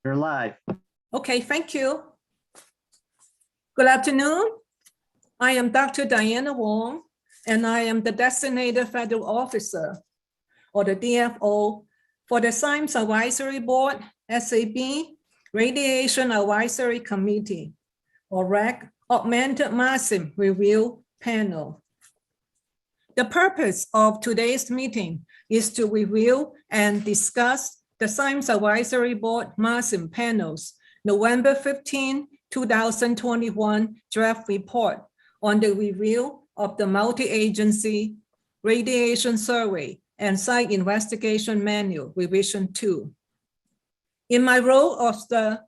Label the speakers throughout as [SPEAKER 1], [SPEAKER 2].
[SPEAKER 1] You're live.
[SPEAKER 2] Okay, thank you. Good afternoon. I am Dr. Diana Wong, and I am the Designated Federal Officer, or the DFO, for the Science Advisory Board, SAB, Radiation Advisory Committee, or RAC, Augmented MARSSIM Review Panel. The purpose of today's meeting is to review and discuss the Science Advisory Board MARSSIM Panel's November 15, 2021 draft report on the review of the multi-agency radiation survey and site investigation manual revision 2. In my role as the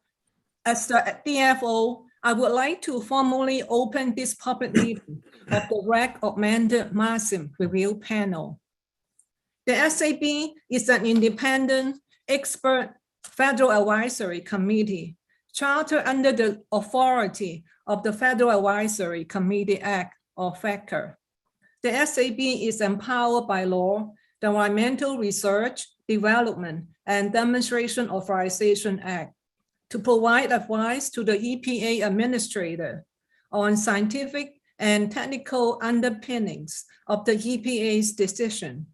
[SPEAKER 2] DFO, I would like to formally open this public meeting of the RAC Augmented MARSSIM Review Panel. The SAB is an independent expert federal advisory committee chartered under the authority of the Federal Advisory Committee Act, or FACR. The SAB is empowered by law, the Environmental Research, Development, and Demonstration Authorization Act to provide advice to the EPA administrator on scientific and technical underpinnings of the EPA's decision.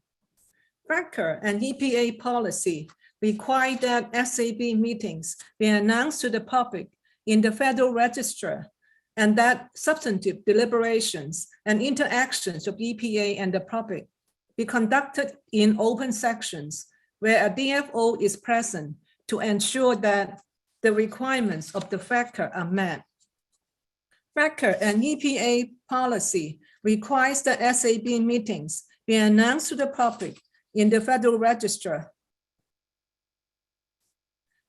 [SPEAKER 2] FACR and EPA policy require that SAB meetings be announced to the public in the Federal Register, and that substantive deliberations and interactions of EPA and the public be conducted in open sections where a DFO is present to ensure that the requirements of the FACR are met. FACR and EPA policy requires that SAB meetings be announced to the public in the Federal Register,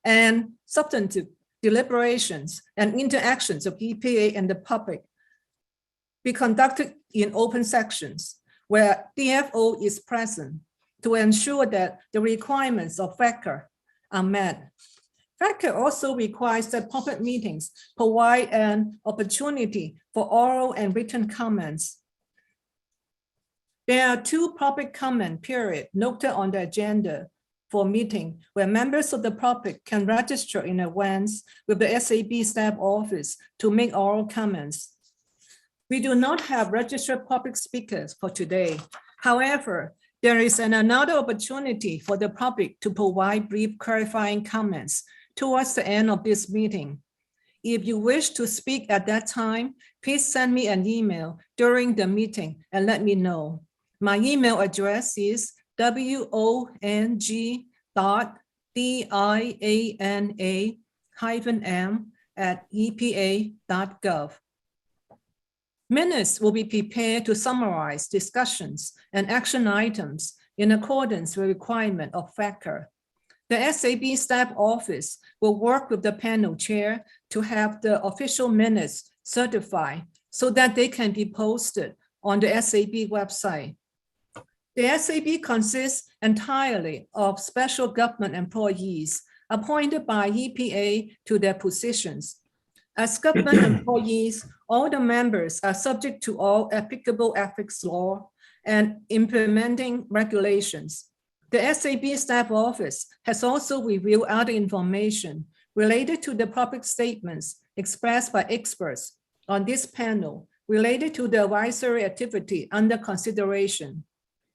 [SPEAKER 2] and substantive deliberations and interactions of EPA and the public be conducted in open sections where DFO is present to ensure that the requirements of FACR are met. FACR also requires that public meetings provide an opportunity for oral and written comments. There are 2 public comment periods noted on the agenda for meeting where members of the public can register in advance with the SAB staff office to make oral comments. We do not have registered public speakers for today. However, there is another opportunity for the public to provide brief clarifying comments towards the end of this meeting. If you wish to speak at that time, please send me an email during the meeting and let me know. My email address is wong.diana-m@epa.gov. Minutes will be prepared to summarize discussions and action items in accordance with the requirement of FACR. The SAB staff office will work with the panel chair to have the official minutes certified so that they can be posted on the SAB website. The SAB consists entirely of special government employees appointed by EPA to their positions. As government employees, all the members are subject to all applicable ethics law and implementing regulations. The SAB staff office has also reviewed other information related to the public statements expressed by experts on this panel related to the advisory activity under consideration.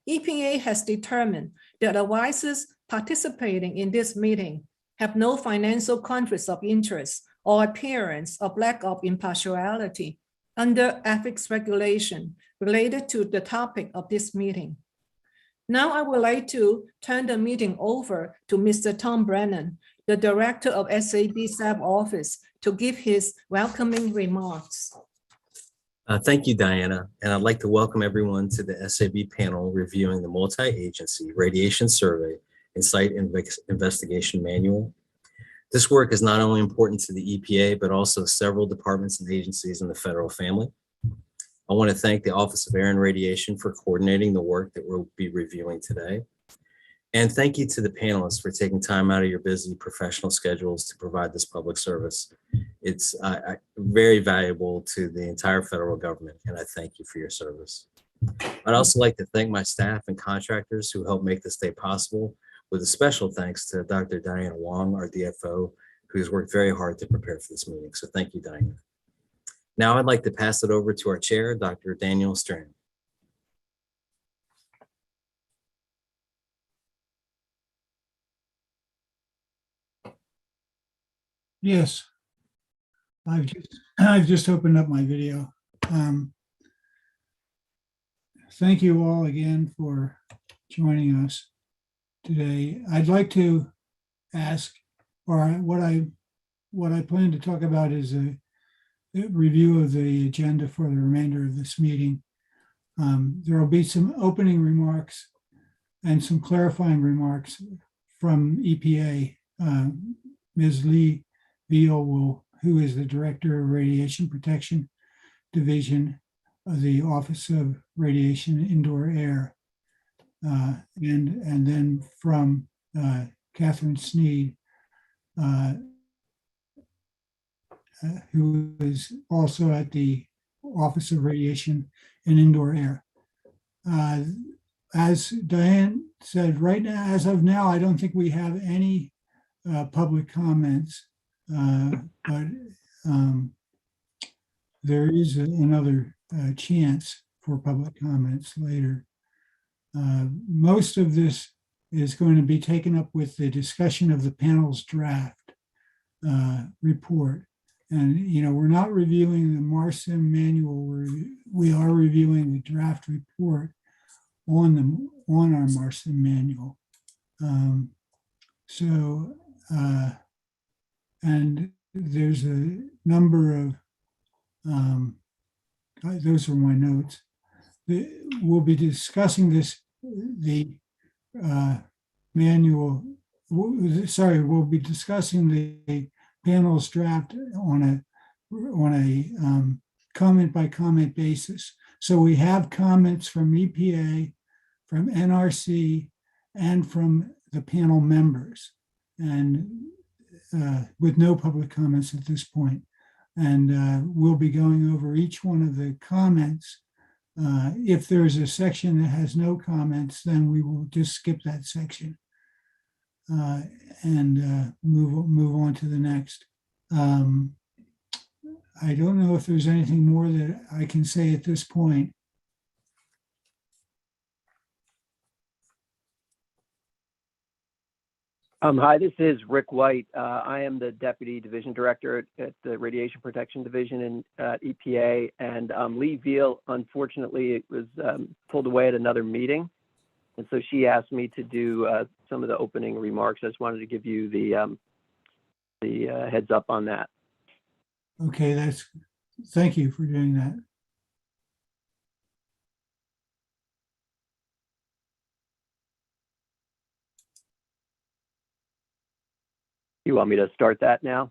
[SPEAKER 2] EPA has determined that advisors participating in this meeting have no financial conflicts of interest or appearance of lack of impartiality under ethics regulation related to the topic of this meeting. Now I would like to turn the meeting over to Mr. Tom Brennan, the Director of SAB Staff Office, to give his welcoming remarks.
[SPEAKER 3] Thank you, Diana, and I'd like to welcome everyone to the SAB panel reviewing the multi-agency radiation survey and site investigation manual. This work is not only important to the EPA, but also several departments and agencies in the federal family. I want to thank the Office of Air and Radiation for coordinating the work that we'll be reviewing today. And thank you to the panelists for taking time out of your busy professional schedules to provide this public service. It's very valuable to the entire federal government, and I thank you for your service. I'd also like to thank my staff and contractors who helped make this day possible, with a special thanks to Dr. Diana Wong, our DFO, who's worked very hard to prepare for this meeting. So thank you, Diana. Now I'd like to pass it over to our chair, Dr. Daniel Stern.
[SPEAKER 1] Yes, I've just opened up my video. Thank you all again for joining us today. I'd like to ask, or what I plan to talk about is a review of the agenda for the remainder of this meeting. There will be some opening remarks and some clarifying remarks from EPA. Ms. Lee Veal who is the Director of Radiation Protection Division of the Office of Radiation Indoor Air. And then from Catherine Sneed, who is also at the Office of Radiation and Indoor Air. As Diane said, right now, as of now, I don't think we have any public comments, but there is another chance for public comments later. Most of this is going to be taken up with the discussion of the panel's draft report. And, you know, we're not reviewing the MARSSIM manual, we are reviewing the draft report on our MARSSIM manual. And there's a number of, those are my notes. We'll be discussing the manual, we'll be discussing the panel's draft on a comment by comment basis. So we have comments from EPA, from NRC, and from the panel members, and with no public comments at this point. And we'll be going over each one of the comments. If there's a section that has no comments, then we will just skip that section and move on to the next. I don't know if there's anything more that I can say at this point.
[SPEAKER 4] Hi, this is Rick White. I am the Deputy Division Director at the Radiation Protection Division at EPA, and Lee Veal, unfortunately, was pulled away at another meeting. And so she asked me to do some of the opening remarks. I just wanted to give you the heads up on that.
[SPEAKER 1] Okay, thank you for doing that.
[SPEAKER 4] You want me to start that now?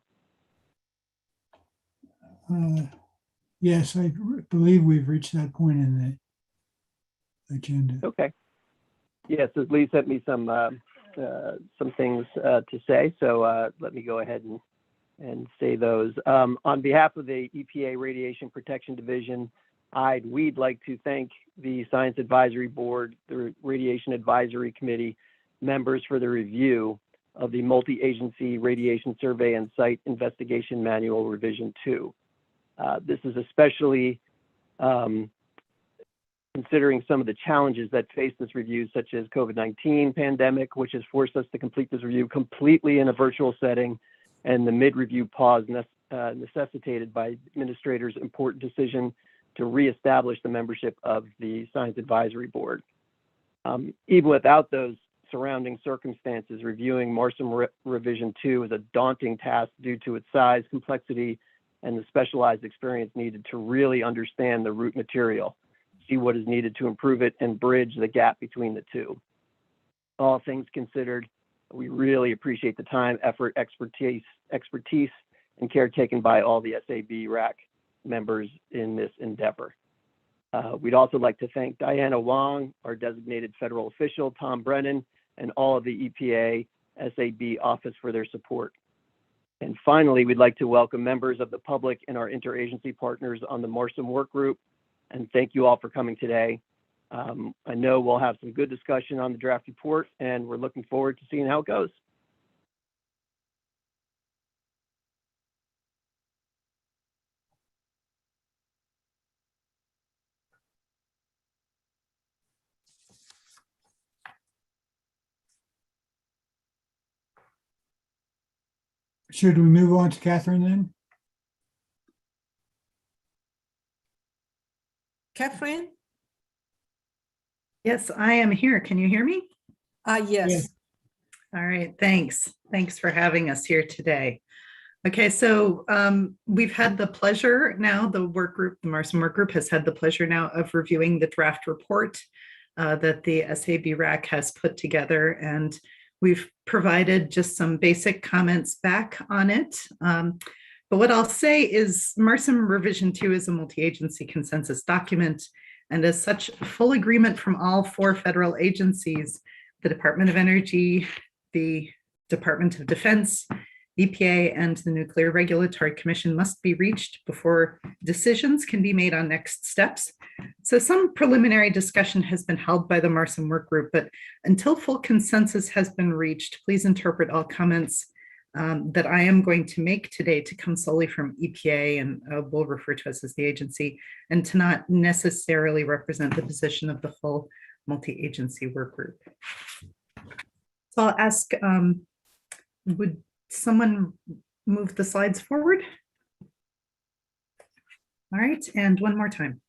[SPEAKER 1] Yes, I believe we've reached that point in the agenda.
[SPEAKER 4] Okay. Yeah, so Lee sent me some things to say, so let me go ahead and say those. On behalf of the EPA Radiation Protection Division, we'd like to thank the Science Advisory Board, the Radiation Advisory Committee members for the review of the Multi-Agency Radiation Survey and Site Investigation Manual Revision 2. This is especially considering some of the challenges that face this review, such as COVID-19 pandemic, which has forced us to complete this review completely in a virtual setting, and the mid-review pause necessitated by administrators' important decision to reestablish the membership of the Science Advisory Board. Even without those surrounding circumstances, reviewing MARSSIM Revision 2 is a daunting task due to its size, complexity, and the specialized experience needed to really understand the root material, see what is needed to improve it, and bridge the gap between the two. All things considered, we really appreciate the time, effort, expertise, and care taken by all the SAB RAC members in this endeavor. We'd also like to thank Diana Wong, our designated federal official, Tom Brennan, and all of the EPA SAB office for their support. And finally, we'd like to welcome members of the public and our interagency partners on the MARSSIM work group. And thank you all for coming today. I know we'll have some good discussion on the draft report, and we're looking forward to seeing how it goes.
[SPEAKER 1] should we move on to Catherine then?
[SPEAKER 2] Catherine?
[SPEAKER 5] Yes, I am here. Can you hear me?
[SPEAKER 2] Yes.
[SPEAKER 5] All right, thanks. Thanks for having us here today. Okay, so we've had the pleasure now, the work group, the MARSSIM work group has had the pleasure now of reviewing the draft report that the SAB-RAC has put together, and we've provided just some basic comments back on it. But what I'll say is MARSSIM Revision 2 is a multi-agency consensus document, and as such, full agreement from all 4 federal agencies, the Department of Energy, the Department of Defense, EPA, and the Nuclear Regulatory Commission must be reached before decisions can be made on next steps. So some preliminary discussion has been held by the MARSSIM work group, but until full consensus has been reached, please interpret all comments that I am going to make today to come solely from EPA, and we'll refer to us as the agency, and to not necessarily represent the position of the full multi-agency work group. So I'll ask, would someone move the slides forward? All right, and one more time.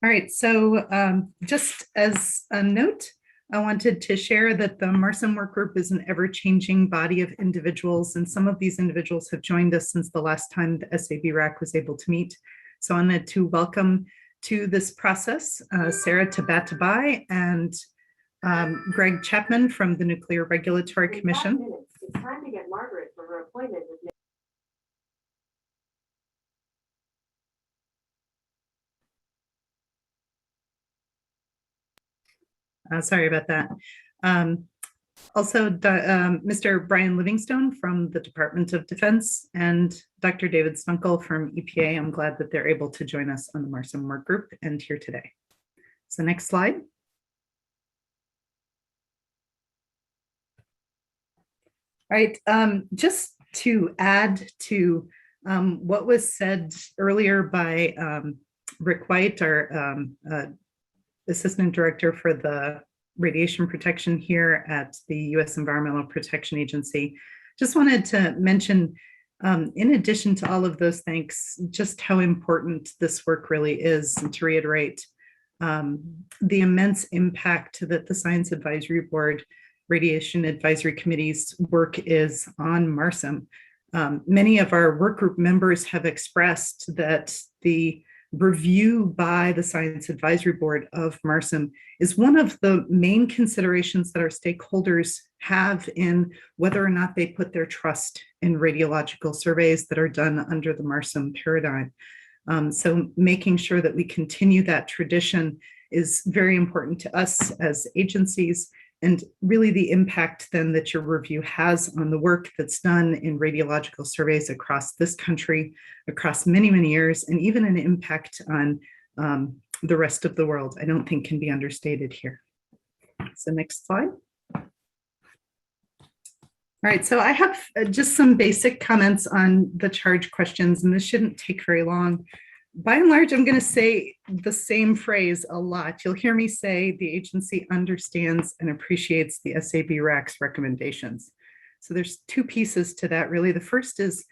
[SPEAKER 5] All right, so just as a note, I wanted to share that the MARSSIM work group is an ever-changing body of individuals, and some of these individuals have joined us since the last time the SAB-RAC was able to meet. So I wanted to welcome to this process Sarah Tabatabai and Greg Chapman from the Nuclear Regulatory Commission.
[SPEAKER 6] It's time to get Margaret for her appointment with
[SPEAKER 5] Sorry about that. Also, Mr. Brian Livingstone from the Department of Defense and Dr. David Spunkel from EPA. I'm glad that they're able to join us on the MARSSIM work group and here today. So next slide. All right, just to add to what was said earlier by Rick White, our Assistant Director for the Radiation Protection here at the U.S. Environmental Protection Agency, just wanted to mention, in addition to all of those thanks, just how important this work really is, and to reiterate the immense impact that the Science Advisory Board, Radiation Advisory Committee's work is on MARSSIM. Many of our work group members have expressed that the review by the Science Advisory Board of MARSSIM is one of the main considerations that our stakeholders have in whether or not they put their trust in radiological surveys that are done under the MARSSIM paradigm. So making sure that we continue that tradition is very important to us as agencies, and really the impact then that your review has on the work that's done in radiological surveys across this country, across many, many years, and even an impact on the rest of the world, I don't think can be understated here. So next slide. All right, so I have just some basic comments on the charge questions, and this shouldn't take very long. By and large, I'm going to say the same phrase a lot. You'll hear me say the agency understands and appreciates the SAB-RAC's recommendations. So there's 2 pieces to that, really. The first is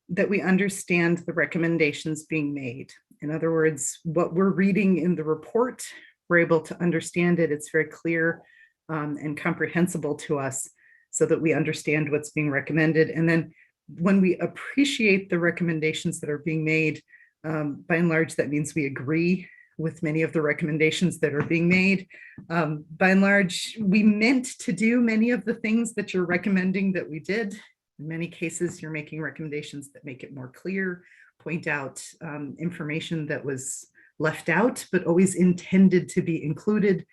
[SPEAKER 5] that we understand the recommendations being made. In other words, what we're reading in the report, we're able to understand it. It's very clear and comprehensible to us so that we understand what's being recommended. And then when we appreciate the recommendations that are being made, by and large, that means we agree with many of the recommendations that are being made. By and large, we meant to do many of the things that you're recommending that we did. In many cases, you're making recommendations that make it more clear, point out information that was left out, but always intended to be included.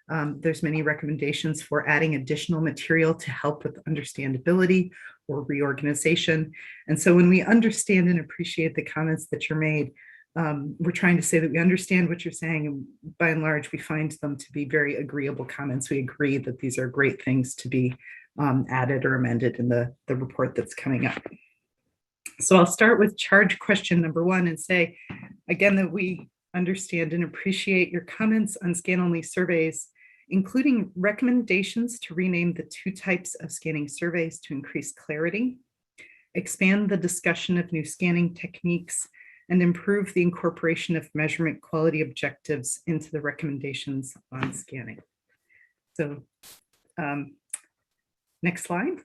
[SPEAKER 5] There's many recommendations for adding additional material to help with understandability or reorganization. And so when we understand and appreciate the comments that you're made, we're trying to say that we understand what you're saying, and by and large, we find them to be very agreeable comments. We agree that these are great things to be added or amended in the report that's coming up. So I'll start with charge question number 1 and say, again, that we understand and appreciate your comments on scan-only surveys, including recommendations to rename the 2 types of scanning surveys to increase clarity expand the discussion of new scanning techniques, and improve the incorporation of measurement quality objectives into the recommendations on scanning. So next slide.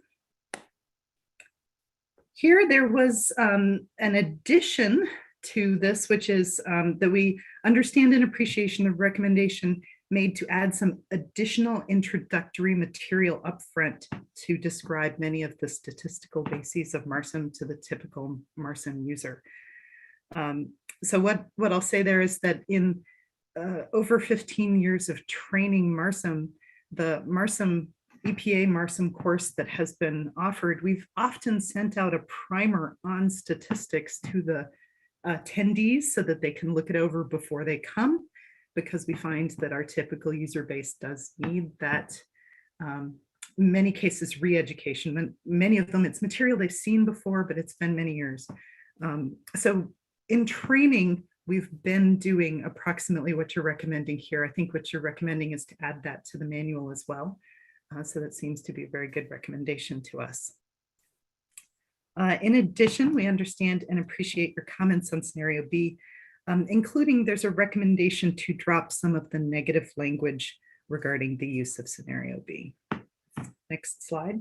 [SPEAKER 5] Here there was an addition to this, which is that we understand and appreciation of recommendation made to add some additional introductory material upfront to describe many of the statistical bases of MARSSIM to the typical MARSSIM user. So what I'll say there is that in over 15 years of training MARSSIM, the MARSSIM EPA MARSSIM course that has been offered, we've often sent out a primer on statistics to the attendees so that they can look it over before they come, because we find that our typical user base does need that, many cases, re-education. Many of them, it's material they've seen before, but it's been many years. So in training, we've been doing approximately what you're recommending here. I think what you're recommending is to add that to the manual as well. So that seems to be a very good recommendation to us. In addition, we understand and appreciate your comments on scenario B, including there's a recommendation to drop some of the negative language regarding the use of scenario B. Next slide.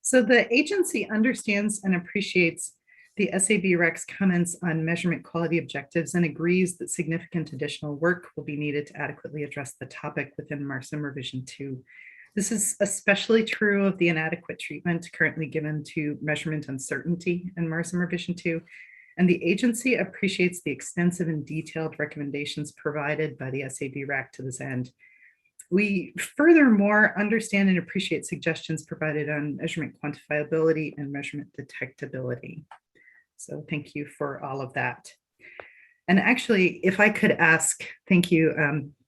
[SPEAKER 5] So the agency understands and appreciates the SAB REC's comments on measurement quality objectives and agrees that significant additional work will be needed to adequately address the topic within MARSSIM Revision 2. This is especially true of the inadequate treatment currently given to measurement uncertainty in MARSSIM Revision 2, and the agency appreciates the extensive and detailed recommendations provided by the SAB REC to this end. We furthermore understand and appreciate suggestions provided on measurement quantifiability and measurement detectability. So thank you for all of that. And actually, if I could ask, thank you,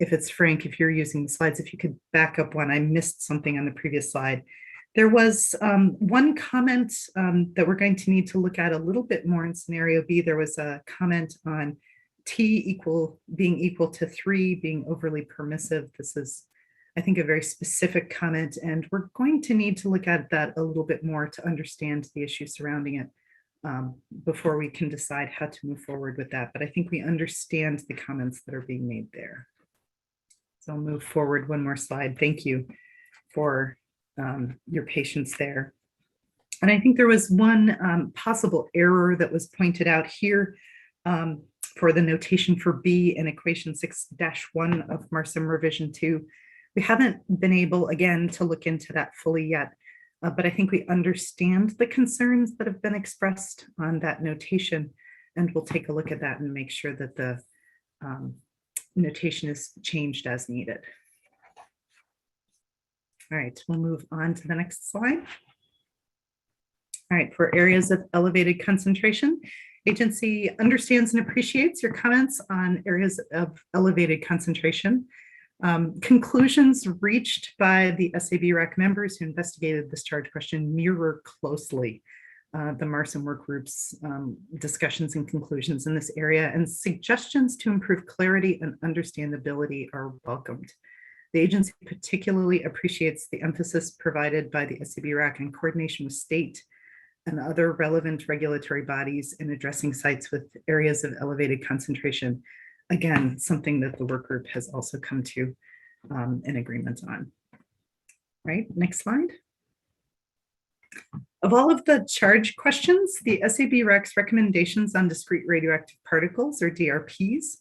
[SPEAKER 5] if it's Frank, if you're using the slides, if you could back up one, I missed something on the previous slide. There was one comment that we're going to need to look at a little bit more in scenario B. There was a comment on T being equal to 3 being overly permissive. This is, I think, a very specific comment, and we're going to need to look at that a little bit more to understand the issues surrounding it before we can decide how to move forward with that. But I think we understand the comments that are being made there. So I'll move forward one more slide. Thank you for your patience there. And I think there was one possible error that was pointed out here for the notation for B in equation 6-1 of MARSSIM Revision 2. We haven't been able, again, to look into that fully yet. But I think we understand the concerns that have been expressed on that notation, and we'll take a look at that and make sure that the notation is changed as needed. All right, we'll move on to the next slide. All right, for areas of elevated concentration, agency understands and appreciates your comments on areas of elevated concentration. Conclusions reached by the SAB REC members who investigated this charge question mirror closely the MARSSIM work group's discussions and conclusions in this area, and suggestions to improve clarity and understandability are welcomed. The agency particularly appreciates the emphasis provided by the SAB REC in coordination with state and other relevant regulatory bodies in addressing sites with areas of elevated concentration. Again, something that the work group has also come to an agreement on. Right, next slide. Of all of the charge questions, the SAB REC's recommendations on discrete radioactive particles, or DRPs,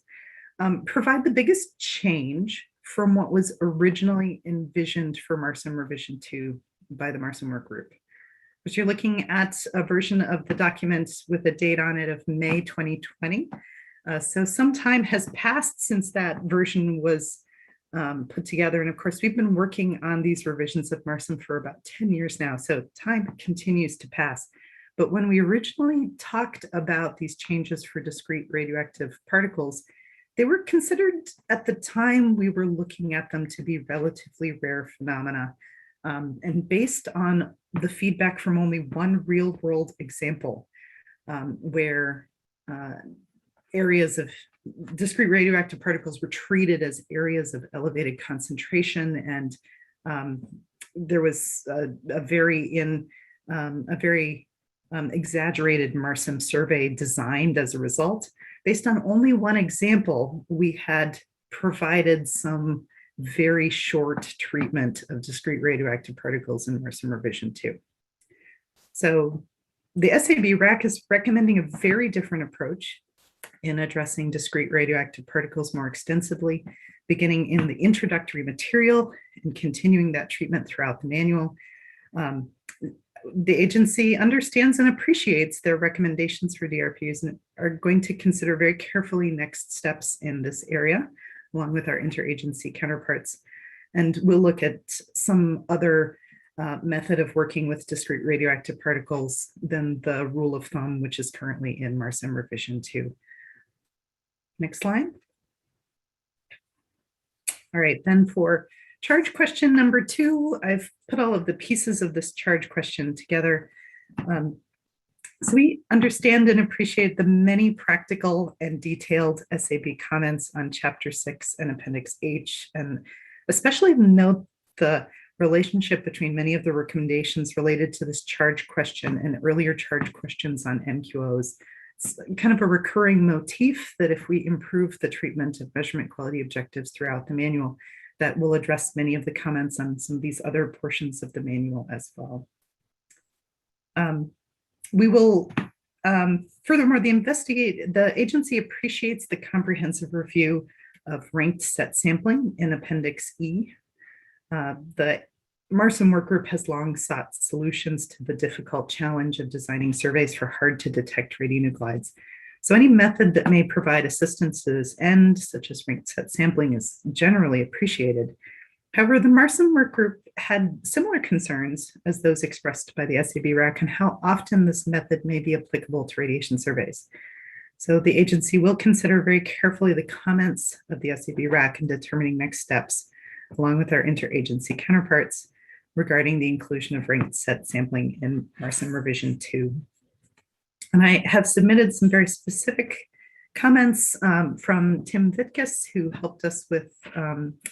[SPEAKER 5] provide the biggest change from what was originally envisioned for MARSSIM Revision 2 by the MARSSIM work group. But you're looking at a version of the document with a date on it of May 2020. So some time has passed since that version was put together. And of course, we've been working on these revisions of MARSSIM for about 10 years now. So time continues to pass. But when we originally talked about these changes for discrete radioactive particles, they were considered at the time we were looking at them to be relatively rare phenomena. And based on the feedback from only one real world example where areas of discrete radioactive particles were treated as areas of elevated concentration, and there was a very exaggerated MARSSIM survey designed as a result. Based on only one example, we had provided some very short treatment of discrete radioactive particles in MARSSIM revision 2. So the SAB RAC is recommending a very different approach in addressing discrete radioactive particles more extensively, beginning in the introductory material and continuing that treatment throughout the manual. The agency understands and appreciates their recommendations for DRPs and are going to consider very carefully next steps in this area, along with our interagency counterparts. And we'll look at some other method of working with discrete radioactive particles than the rule of thumb, which is currently in MARSSIM revision 2. Next slide. All right, then for charge question number 2, I've put all of the pieces of this charge question together. So we understand and appreciate the many practical and detailed SAB comments on Chapter 6 and Appendix H, and especially note the relationship between many of the recommendations related to this charge question and earlier charge questions on MQOs. It's kind of a recurring motif that if we improve the treatment of measurement quality objectives throughout the manual, that will address many of the comments on some of these other portions of the manual as well. We will, furthermore, the agency appreciates the comprehensive review of ranked set sampling in Appendix E. The MARSSIM work group has long sought solutions to the difficult challenge of designing surveys for hard to detect radionuclides. So any method that may provide assistance to this end, such as ranked set sampling, is generally appreciated. However, the MARSSIM work group had similar concerns as those expressed by the SAB RAC on how often this method may be applicable to radiation surveys. So the agency will consider very carefully the comments of the SAB RAC in determining next steps, along with our interagency counterparts, regarding the inclusion of ranked set sampling in MARSSIM revision 2. And I have submitted some very specific comments from Tim Vitkus, who helped us with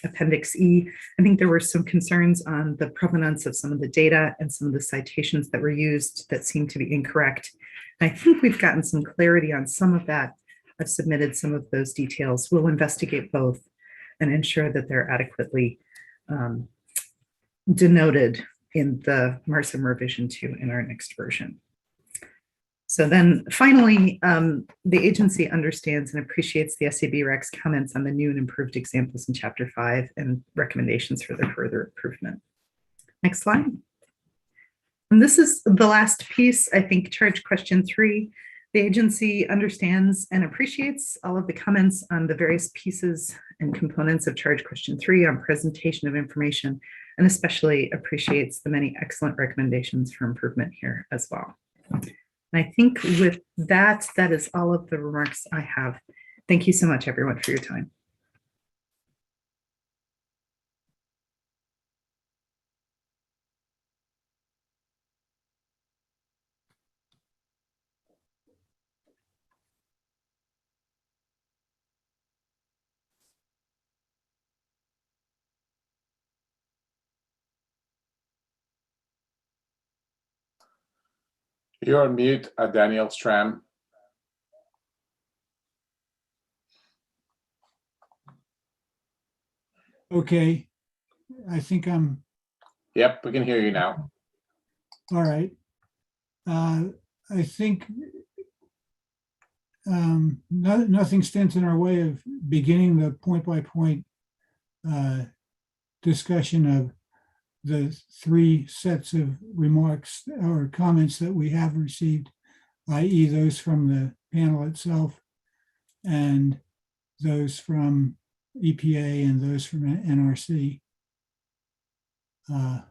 [SPEAKER 5] Appendix E. I think there were some concerns on the provenance of some of the data and some of the citations that were used that seemed to be incorrect. And I think we've gotten some clarity on some of that. I've submitted some of those details. We'll investigate both and ensure that they're adequately denoted in the MARSSIM revision 2 in our next version. So then finally, the agency understands and appreciates the SAB RAC's comments on the new and improved examples in Chapter 5 and recommendations for their further improvement. Next slide. And this is the last piece, I think, charge question 3. The agency understands and appreciates all of the comments on the various pieces and components of charge question 3 on presentation of information, and especially appreciates the many excellent recommendations for improvement here as well. And I think with that, that is all of the remarks I have. Thank you so much, everyone, for your time.
[SPEAKER 7] You're on mute, Daniel Stram.
[SPEAKER 1] Okay, I think I'm
[SPEAKER 7] Yep, we can hear you now.
[SPEAKER 1] all right. I think nothing stands in our way of beginning the point-by-point discussion of the 3 sets of remarks or comments that we have received, i.e. those from the panel itself and those from EPA and those from NRC. I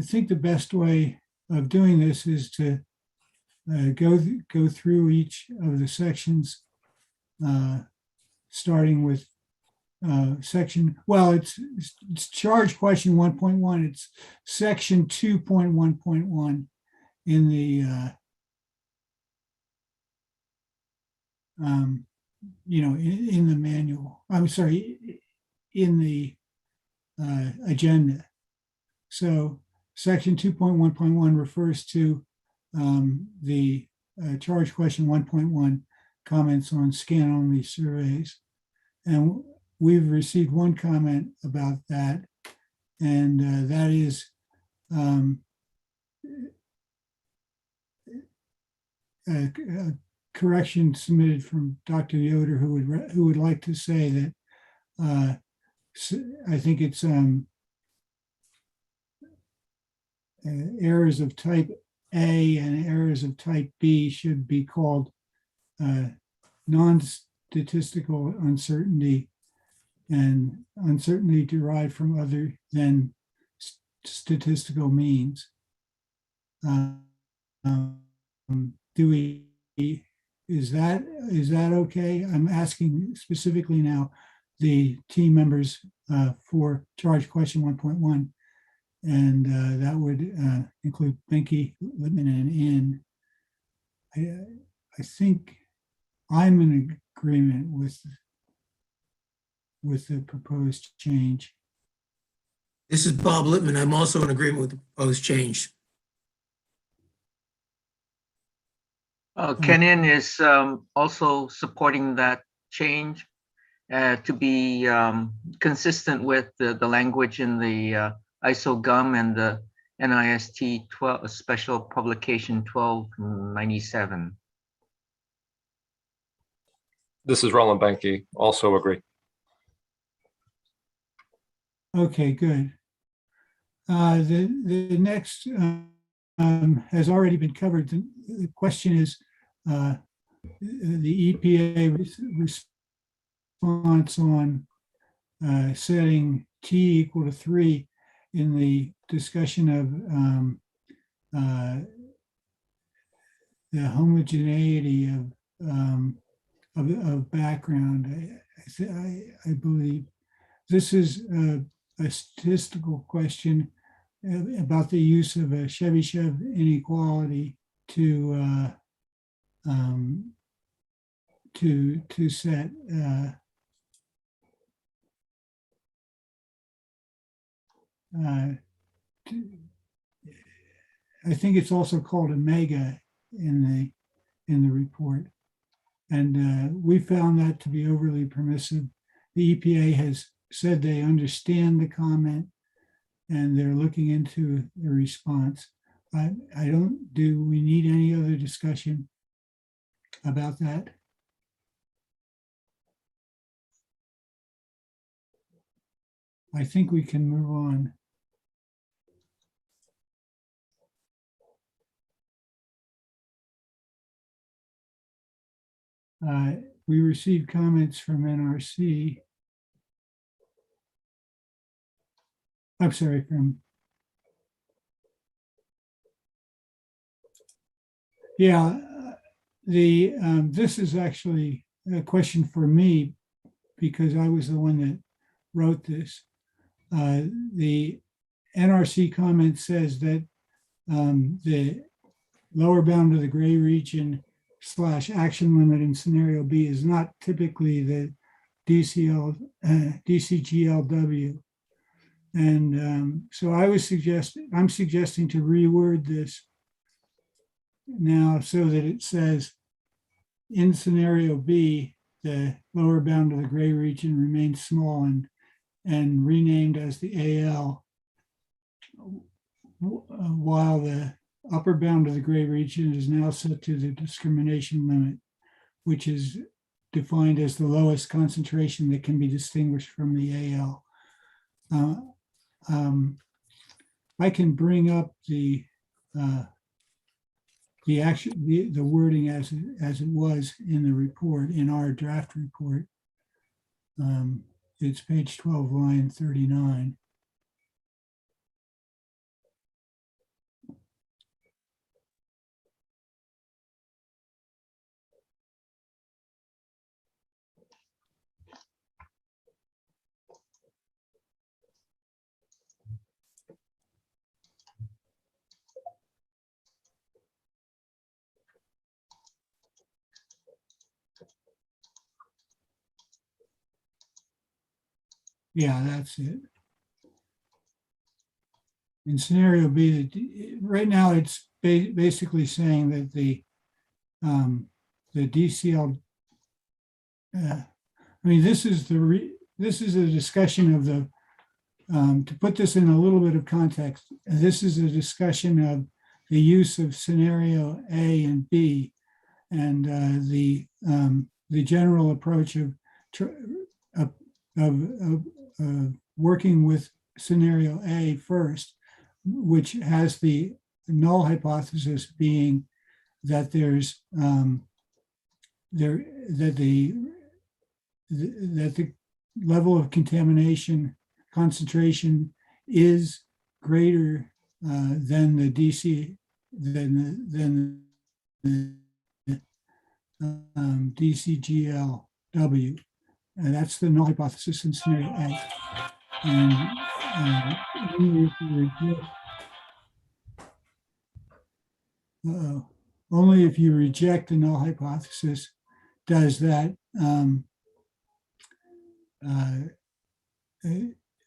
[SPEAKER 1] think the best way of doing this is to go through each of the sections, starting with section, well, it's charge question 1.1. It's section 2.1.1 in the in the manual. I'm sorry, in the agenda. So section 2.1.1 refers to the charge question 1.1 comments on scan-only surveys. And we've received one comment about that, and that is a correction submitted from Dr. Yoder, who would like to say that I think it's errors of type A and errors of type B should be called non-statistical uncertainty and uncertainty derived from other than statistical means. Is that okay? I'm asking specifically now the team members for charge question 1.1, and that would include Benke, Littman, and Inn. I think I'm in agreement with the proposed change.
[SPEAKER 8] This is Bob Littman. I'm also in agreement with the proposed change.
[SPEAKER 9] Kenan is also supporting that change to be consistent with the language in the ISO GUM and the NIST 12 Special Publication 1297.
[SPEAKER 10] This is Roland Benke, also agree.
[SPEAKER 1] Okay, good. The next has already been covered. The question is the EPA response on setting T equal to 3 in the discussion of the homogeneity of background. I believe this is a statistical question about the use of a Chebyshev inequality to set I think it's also called omega in the report, and we found that to be overly permissive. The EPA has said they understand the comment and they're looking into the response. Do we need any other discussion about that? I think we can move on. We received comments from NRC. I'm sorry, from, yeah, this is actually a question for me because I was the one that wrote this. The NRC comment says that the lower bound of the gray region / action limit in scenario B is not typically the DCGLW. And so I'm suggesting to reword this now so that it says in scenario B, the lower bound of the gray region remains small and renamed as the AL, while the upper bound of the gray region is now set to the discrimination limit, which is defined as the lowest concentration that can be distinguished from the AL. I can bring up the wording as it was in the report, in our draft report. It's page 12, line 39. Yeah, that's it. in scenario B, right now it's basically saying that the DCL, I mean, this is a discussion of the, to put this in a little bit of context, this is a discussion of the use of scenario A and B, and the general approach of working with scenario A first, which has the null hypothesis being that there's that the level of contamination concentration is greater than the DC than the DCGLW. And that's the null hypothesis in scenario A. And only if you reject the null hypothesis does that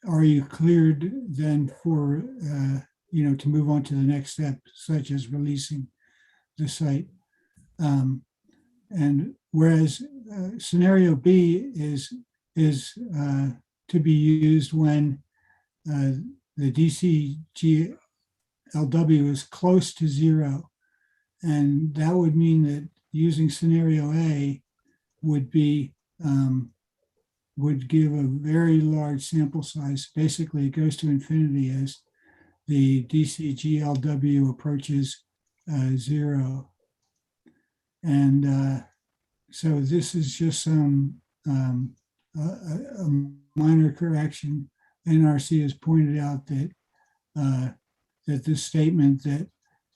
[SPEAKER 1] are you cleared then for to move on to the next step, such as releasing the site. And whereas scenario B is to be used when the DCGLW is close to zero, and that would mean that using scenario A would be would give a very large sample size. Basically, it goes to infinity as the DCGLW approaches zero. And so this is just some a minor correction. NRC has pointed out that that this statement that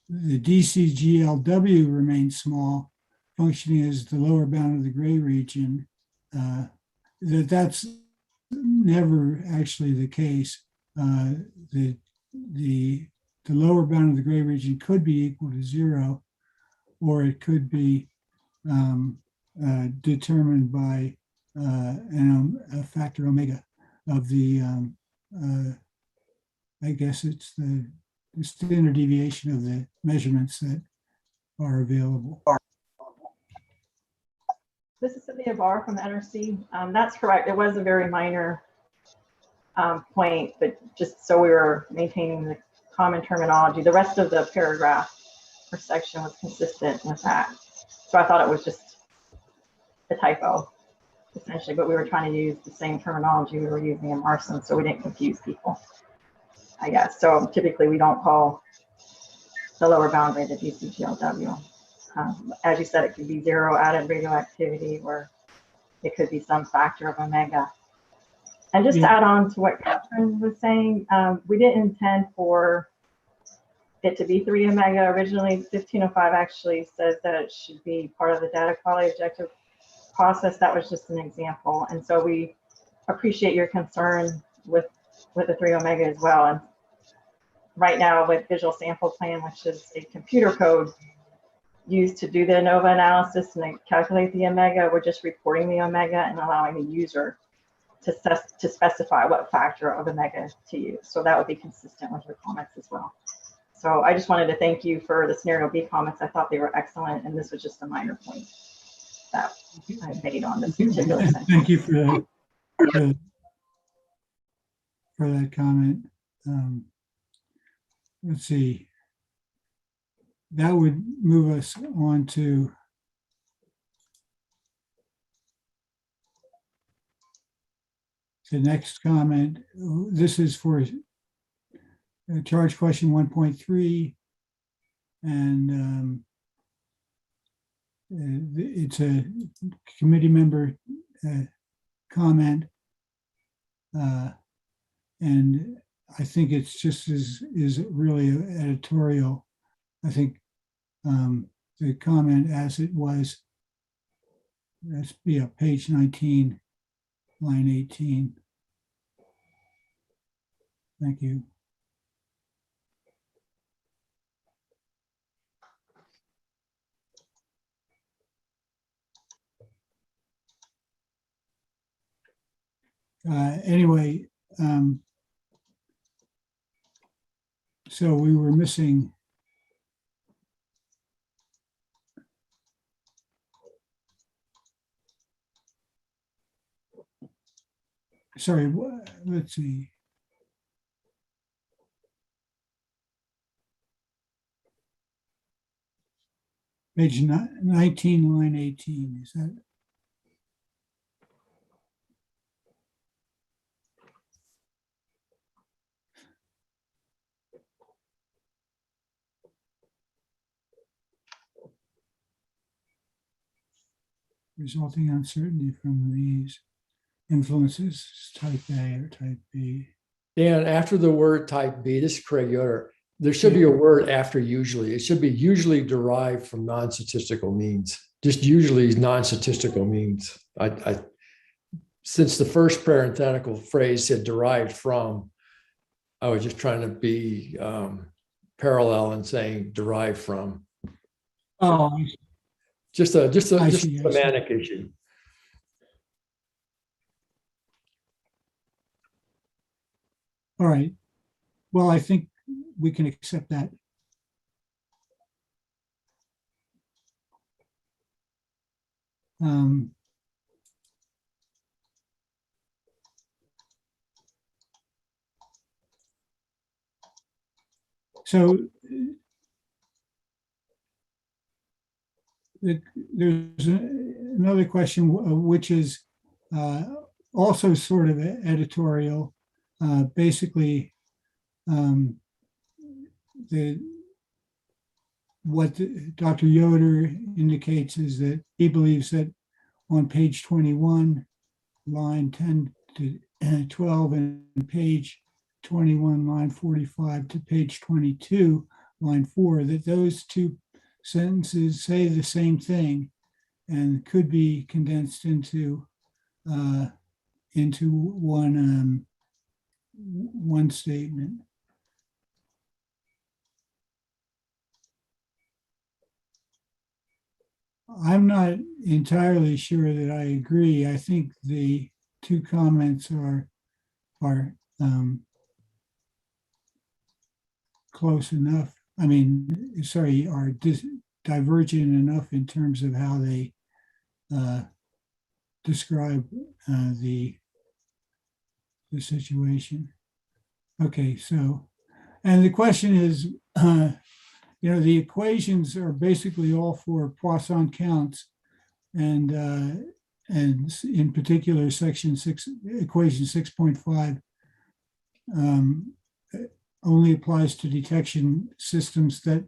[SPEAKER 1] the DCGLW remains small, functioning as the lower bound of the gray region, that's never actually the case. The lower bound of the gray region could be equal to zero, or it could be determined by a factor omega of the, I guess it's the standard deviation of the measurements that are available.
[SPEAKER 6] This is Cynthia Barr from the NRC. That's correct. It was a very minor point, but just so we were maintaining the common terminology, the rest of the paragraph or section was consistent with that. So I thought it was just a typo, essentially, but we were trying to use the same terminology we were using in MARSSIM, so we didn't confuse people, I guess. So typically we don't call the lower boundary the DCGLW. As you said, it could be zero added radioactivity, or it could be some factor of omega. And just to add on to what Catherine was saying, we didn't intend for it to be 3 omega. Originally, 1505 actually says that it should be part of the data quality objective process. That was just an example. And so we appreciate your concern with the 3 omega as well. And right now with Visual Sample Plan, which is a computer code used to do the ANOVA analysis and then calculate the omega, we're just reporting the omega and allowing the user to specify what factor of omega to use. So that would be consistent with your comments as well. So I just wanted to thank you for the scenario B comments. I thought they were excellent, and this was just a minor point that I made on this particular sentence.
[SPEAKER 1] Thank you for that comment. Let's see. That would move us on to the next comment. This is for charge question 1.3, and it's a committee member comment, and I think it's just is really editorial. I think the comment as it was, let's be on page 19, line 18. Thank you. Anyway, So we were missing. Sorry, let's see. Page 19, line 18, is that? Resulting uncertainty from these influences, type A or type B.
[SPEAKER 11] Dan, after the word type B, this is Craig Yoder, there should be a word after usually. It should be usually derived from non-statistical means. Just usually non-statistical means. Since the first parenthetical phrase said derived from, I was just trying to be parallel and saying derived from.
[SPEAKER 1] Oh,
[SPEAKER 11] Just a
[SPEAKER 1] I see.
[SPEAKER 11] semantic issue.
[SPEAKER 1] All right. Well, I think we can accept that. So there's another question, which is also sort of editorial. Basically, what Dr. Yoder indicates is that he believes that on page 21, line 10 to 12, and page 21, line 45 to page 22, line 4, that those two sentences say the same thing and could be condensed into one statement. I'm not entirely sure that I agree. I think the two comments are close enough. I mean, sorry, are divergent enough in terms of how they describe the situation. Okay, so, and the question is, the equations are basically all for Poisson counts, and in particular, section 6, equation 6.5 only applies to detection systems that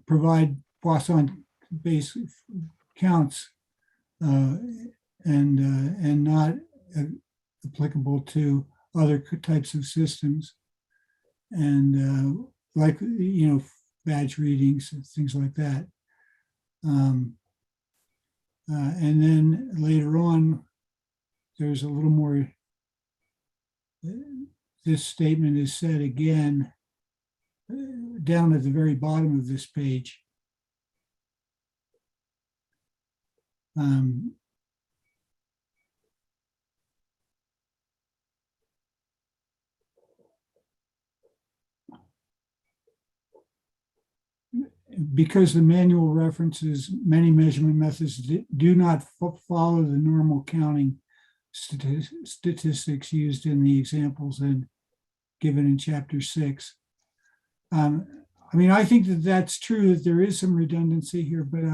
[SPEAKER 1] provide Poisson-based counts and not applicable to other types of systems, and like badge readings and things like that. And then later on, there's a little more. This statement is said again down at the very bottom of this page. Because the manual references many measurement methods do not follow the normal counting statistics used in the examples and given in chapter 6. I mean, I think that that's true, that there is some redundancy here, but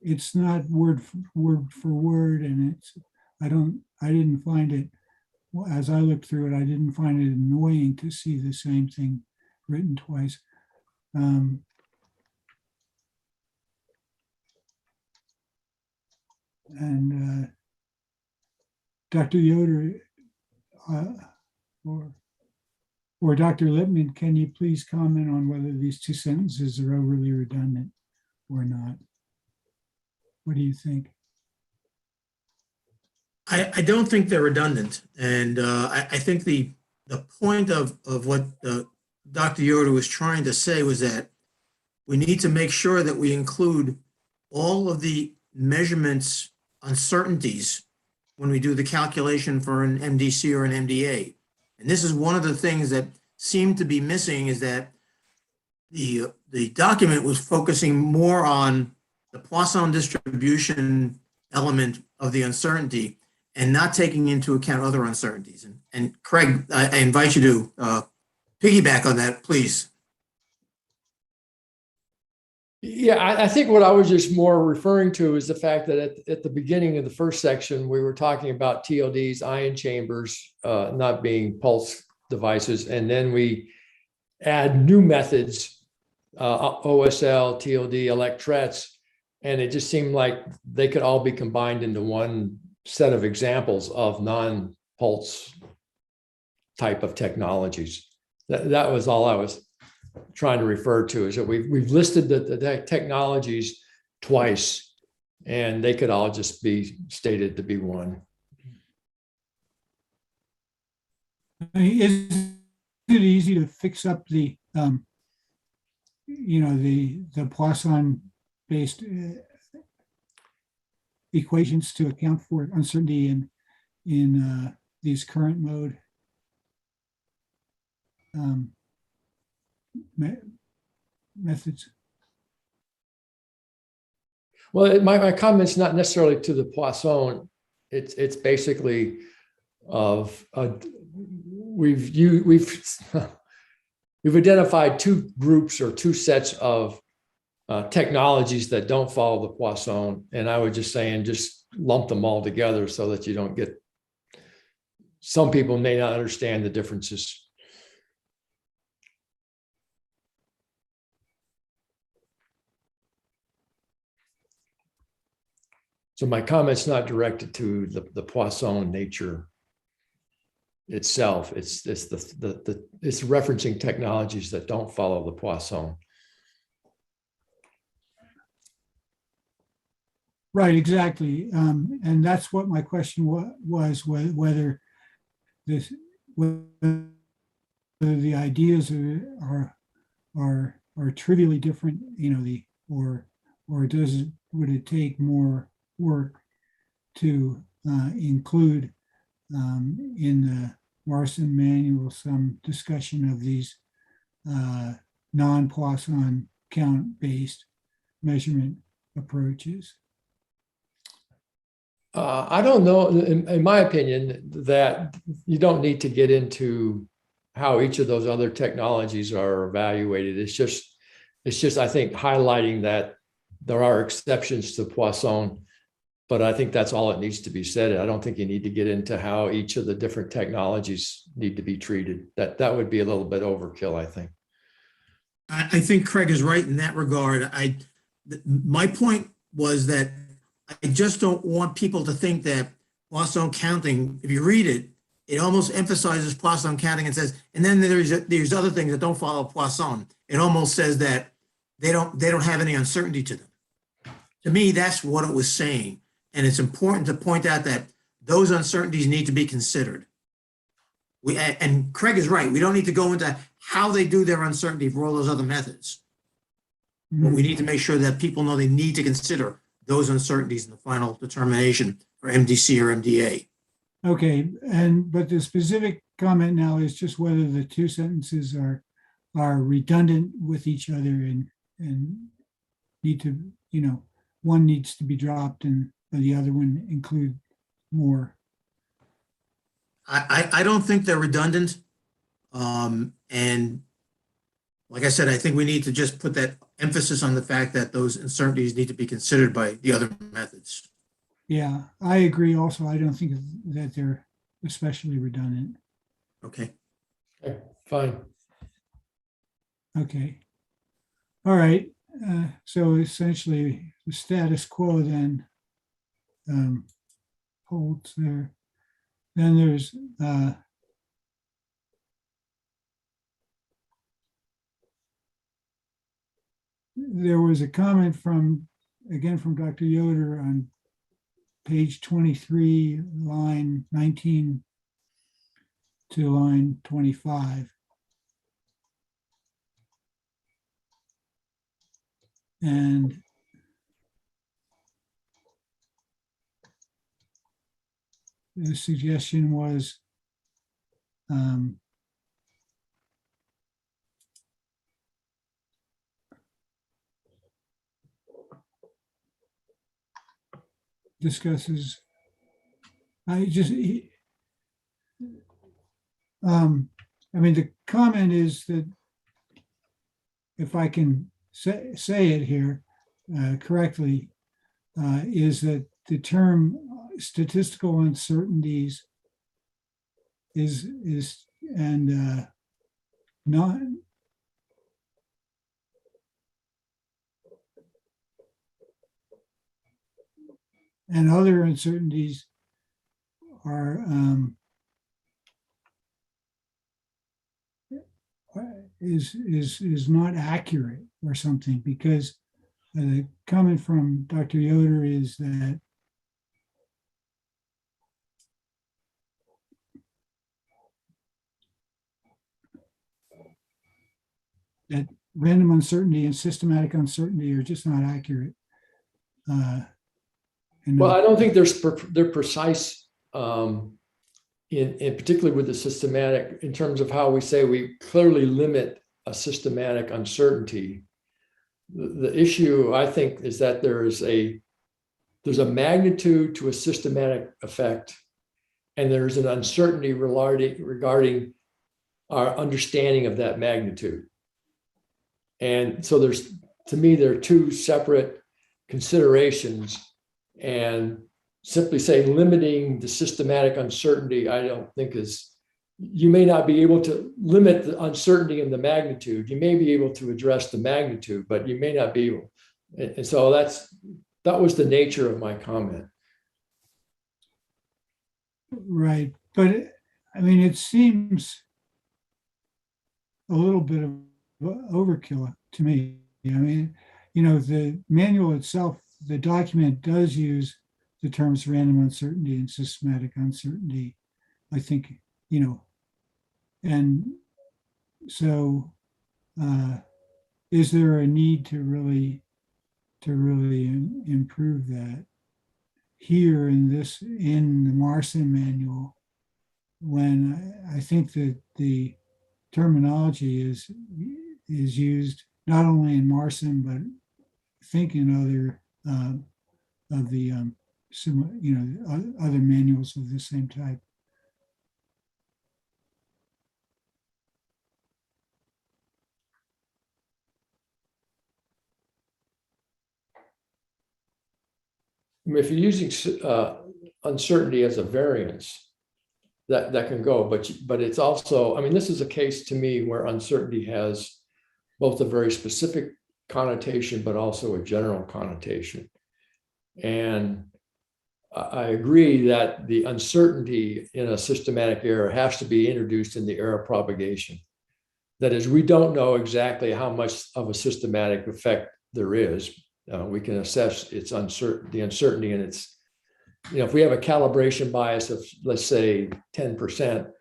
[SPEAKER 1] it's not word for word, and I didn't find it, as I looked through it, I didn't find it annoying to see the same thing written twice. And Dr. Yoder or Dr. Lippman, can you please comment on whether these two sentences are overly redundant or not? What do you think?
[SPEAKER 8] I don't think they're redundant. And I think the point of what Dr. Yoder was trying to say was that we need to make sure that we include all of the measurements uncertainties when we do the calculation for an MDC or an MDA. And this is one of the things that seemed to be missing is that the document was focusing more on the Poisson distribution element of the uncertainty and not taking into account other uncertainties. And Craig, I invite you to piggyback on that, please.
[SPEAKER 11] Yeah, I think what I was just more referring to is the fact that at the beginning of the first section, we were talking about TLDs, ion chambers, not being pulse devices. And then we add new methods, OSL, TLD, electrets, and it just seemed like they could all be combined into one set of examples of non-pulse type of technologies. That was all I was trying to refer to, is that we've listed the technologies twice, and they could all just be stated to be one.
[SPEAKER 1] Is it easy to fix up the, the Poisson-based equations to account for uncertainty in these current mode methods?
[SPEAKER 11] Well, my comment's not necessarily to the Poisson. It's basically of we've identified two groups or two sets of technologies that don't follow the Poisson, and I was just saying just lump them all together so that you don't get. Some people may not understand the differences. So my comment's not directed to the Poisson nature itself. It's referencing technologies that don't follow the Poisson.
[SPEAKER 1] Right, exactly. And that's what my question was whether the ideas are trivially different, or would it take more work to include in the MARSSIM manual some discussion of these non-Poisson count-based measurement approaches?
[SPEAKER 11] I don't know, in my opinion, that you don't need to get into how each of those other technologies are evaluated. It's just, I think, highlighting that there are exceptions to Poisson, but I think that's all it needs to be said. I don't think you need to get into how each of the different technologies need to be treated. That would be a little bit overkill, I think.
[SPEAKER 8] I think Craig is right in that regard. My point was that I just don't want people to think that Poisson counting, if you read it, it almost emphasizes Poisson counting and says, and then there's other things that don't follow Poisson. It almost says that they don't have any uncertainty to them. To me, that's what it was saying. And it's important to point out that those uncertainties need to be considered. And Craig is right. We don't need to go into how they do their uncertainty for all those other methods. But we need to make sure that people know they need to consider those uncertainties in the final determination for MDC or MDA.
[SPEAKER 1] Okay, but the specific comment now is just whether the two sentences are redundant with each other and need to, one needs to be dropped and the other one include more.
[SPEAKER 8] I don't think they're redundant. And like I said, I think we need to just put that emphasis on the fact that those uncertainties need to be considered by the other methods.
[SPEAKER 1] Yeah, I agree also. I don't think that they're especially redundant.
[SPEAKER 8] Okay.
[SPEAKER 11] Okay, fine.
[SPEAKER 1] Okay. All right. So essentially the status quo then holds there. Then there's there was a comment from Dr. Yoder on page 23, line 19 to line 25. And the suggestion was discusses. I just, I mean, the comment is that if I can say it here correctly, is that the term statistical uncertainties is and not and other uncertainties are is not accurate or something, because the comment from Dr. Yoder is that random uncertainty and systematic uncertainty are just not accurate.
[SPEAKER 11] Well, I don't think they're precise in particularly with the systematic, in terms of how we say we clearly limit a systematic uncertainty. The issue, I think, is that there's a magnitude to a systematic effect, and there's an uncertainty regarding our understanding of that magnitude. And so to me, there are two separate considerations, and simply saying limiting the systematic uncertainty, I don't think you may not be able to limit the uncertainty in the magnitude. You may be able to address the magnitude, but you may not be able. And so that was the nature of my comment.
[SPEAKER 1] Right. But I mean, it seems a little bit of overkill to me. I mean, the manual itself, the document does use the terms random uncertainty and systematic uncertainty, I think, and so is there a need to really improve that here in the MARSSIM manual, when I think that the terminology is used not only in MARSSIM, but I think in other of the other manuals of the same type.
[SPEAKER 11] I mean, if you're using uncertainty as a variance, that can go, but it's also, I mean, this is a case to me where uncertainty has both a very specific connotation, but also a general connotation. And I agree that the uncertainty in a systematic error has to be introduced in the error propagation. That is, we don't know exactly how much of a systematic effect there is. We can assess the uncertainty, and it's, if we have a calibration bias of, let's say, 10%,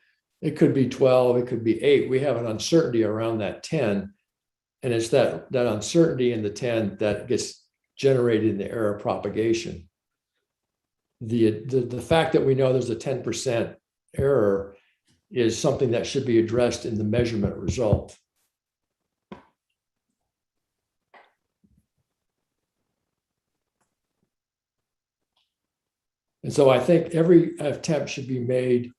[SPEAKER 11] it could be 12, it could be 8. We have an uncertainty around that 10, and it's that uncertainty in the 10 that gets generated in the error propagation. The fact that we know there's a 10% error is something that should be addressed in the measurement result. And so I think every attempt should be made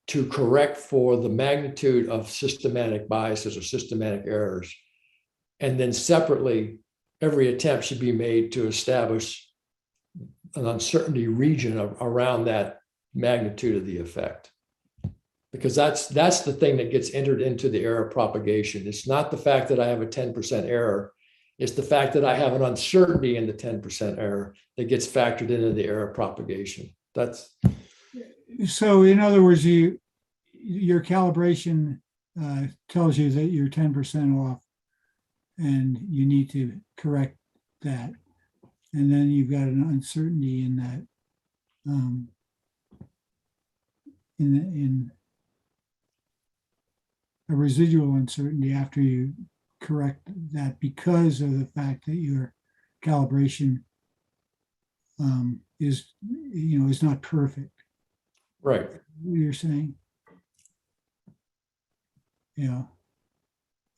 [SPEAKER 11] to correct for the magnitude of systematic biases or systematic errors. And then separately, every attempt should be made to establish an uncertainty region around that magnitude of the effect. Because that's the thing that gets entered into the error propagation. It's not the fact that I have a 10% error. It's the fact that I have an uncertainty in the 10% error that gets factored into the error propagation. That's
[SPEAKER 1] so. In other words, your calibration tells you that you're 10% off, and you need to correct that. And then you've got an uncertainty in that, in a residual uncertainty after you correct that, because of the fact that your calibration is not perfect.
[SPEAKER 11] right.
[SPEAKER 1] You're saying, yeah.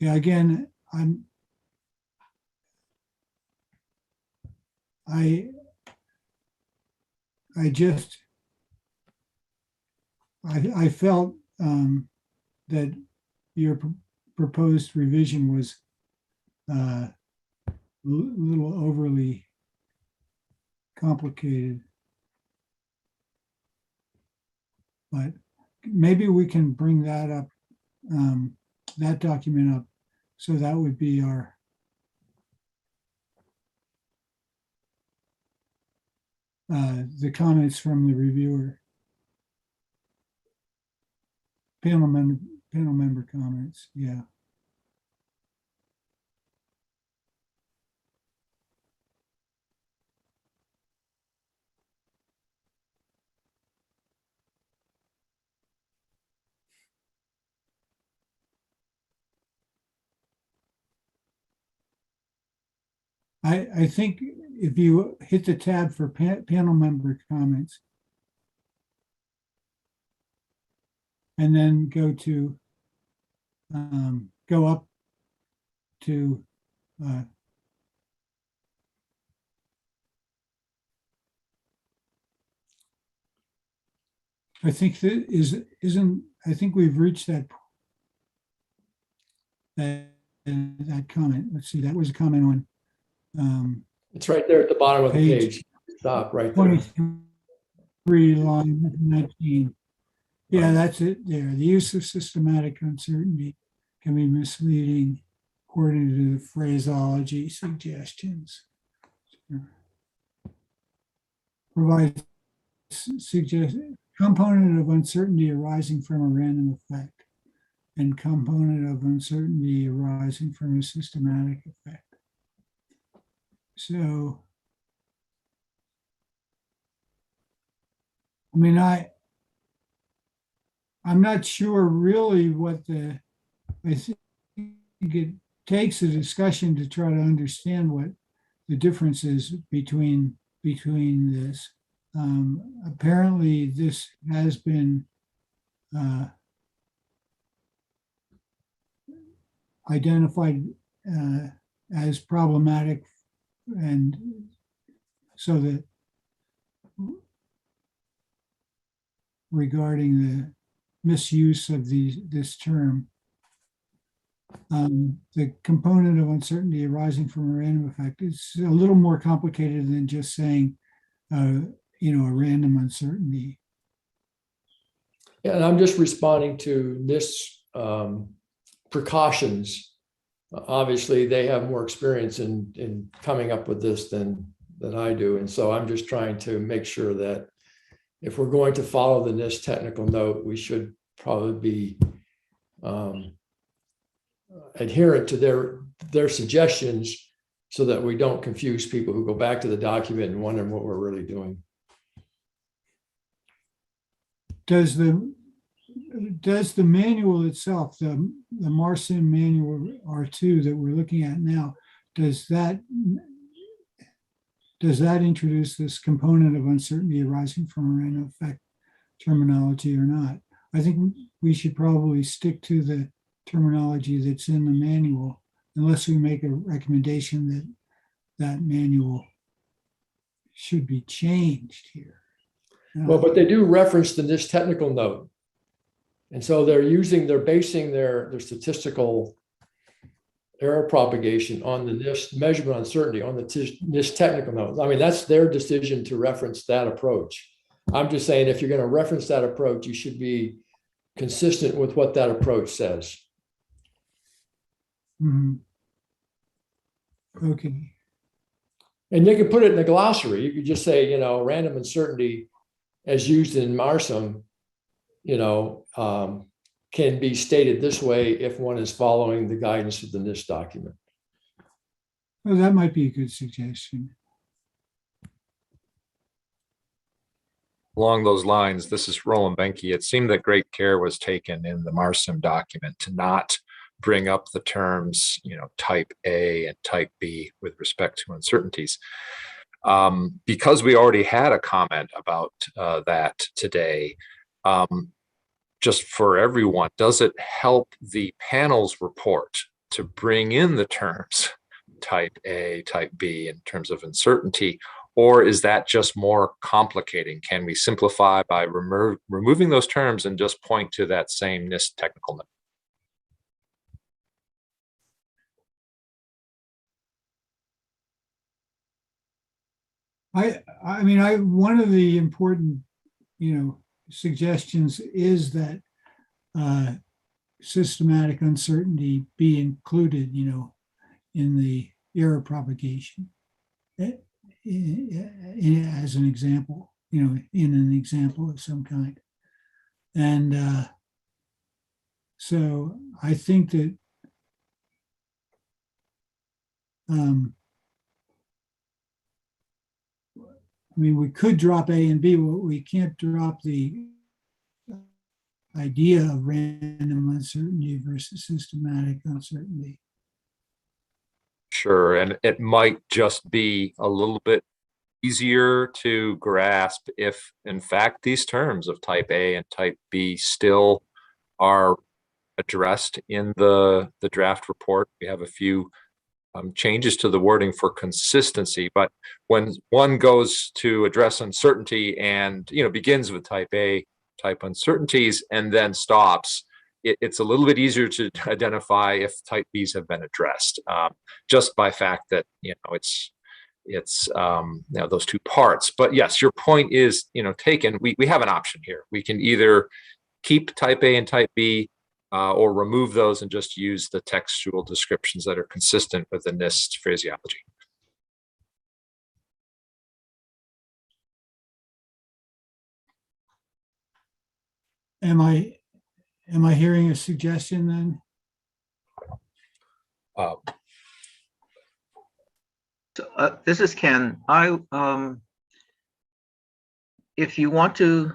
[SPEAKER 1] Again, I just, I felt that your proposed revision was a little overly complicated. But maybe we can bring that up, that document up. So that would be our the comments from the reviewer. Panel member comments, yeah. I think if you hit the tab for panel member comments and then go to go up to I think that isn't I think we've reached that comment. Let's see, that was a comment on
[SPEAKER 11] It's right there at the bottom of the
[SPEAKER 1] Page
[SPEAKER 11] page. Stop right there.
[SPEAKER 1] 23, line 19. Yeah, that's it there. The use of systematic uncertainty can be misleading according to the phraseology suggestions. Provide suggest component of uncertainty arising from a random effect and component of uncertainty arising from a systematic effect. So, I mean, I'm not sure really what I think it takes a discussion to try to understand what the difference is between this. Apparently this has been identified as problematic, and so that regarding the misuse of this term, the component of uncertainty arising from a random effect is a little more complicated than just saying, a random uncertainty.
[SPEAKER 11] Yeah, and I'm just responding to this precautions. Obviously, they have more experience in coming up with this than I do. And so I'm just trying to make sure that if we're going to follow the NIST technical note, we should probably be adherent to their suggestions so that we don't confuse people who go back to the document and wonder what we're really doing.
[SPEAKER 1] Does the manual itself, the MARSSIM manual R2 that we're looking at now, does that introduce this component of uncertainty arising from a random effect terminology or not? I think we should probably stick to the terminology that's in the manual, unless we make a recommendation that manual should be changed here.
[SPEAKER 11] Well, but they do reference the NIST technical note. And so they're basing their statistical error propagation on the NIST measurement uncertainty on the NIST technical note. I mean, that's their decision to reference that approach. I'm just saying, if you're going to reference that approach, you should be consistent with what that approach says.
[SPEAKER 1] Mm-hmm. Okay.
[SPEAKER 11] And you can put it in the glossary. You could just say, random uncertainty as used in MARSSIM, can be stated this way if one is following the guidance of the NIST document.
[SPEAKER 1] Well, that might be a good suggestion.
[SPEAKER 10] Along those lines, this is Roland Benke. It seemed that great care was taken in the MARSSIM document to not bring up the terms, type A and type B with respect to uncertainties. Because we already had a comment about that today, just for everyone, does it help the panel's report to bring in the terms type A, type B in terms of uncertainty, Or is that just more complicating? Can we simplify by removing those terms and just point to that same NIST technical note?
[SPEAKER 1] One of the important, suggestions is that systematic uncertainty be included, in the error propagation as an example, in an example of some kind. And so I think that we could drop A and B, but we can't drop the idea of random uncertainty versus systematic uncertainty.
[SPEAKER 10] Sure, and it might just be a little bit easier to grasp if, in fact, these terms of type A and type B still are addressed in the draft report. We have a few changes to the wording for consistency, but when one goes to address uncertainty and begins with type A type uncertainties and then stops, it's a little bit easier to identify if type B's have been addressed, just by fact that it's those two parts. But yes, your point is taken. We have an option here. We can either keep type A and type B, or remove those and just use the textual descriptions that are consistent with the NIST phraseology.
[SPEAKER 1] Am I hearing a suggestion then?
[SPEAKER 9] This is Ken. If you want to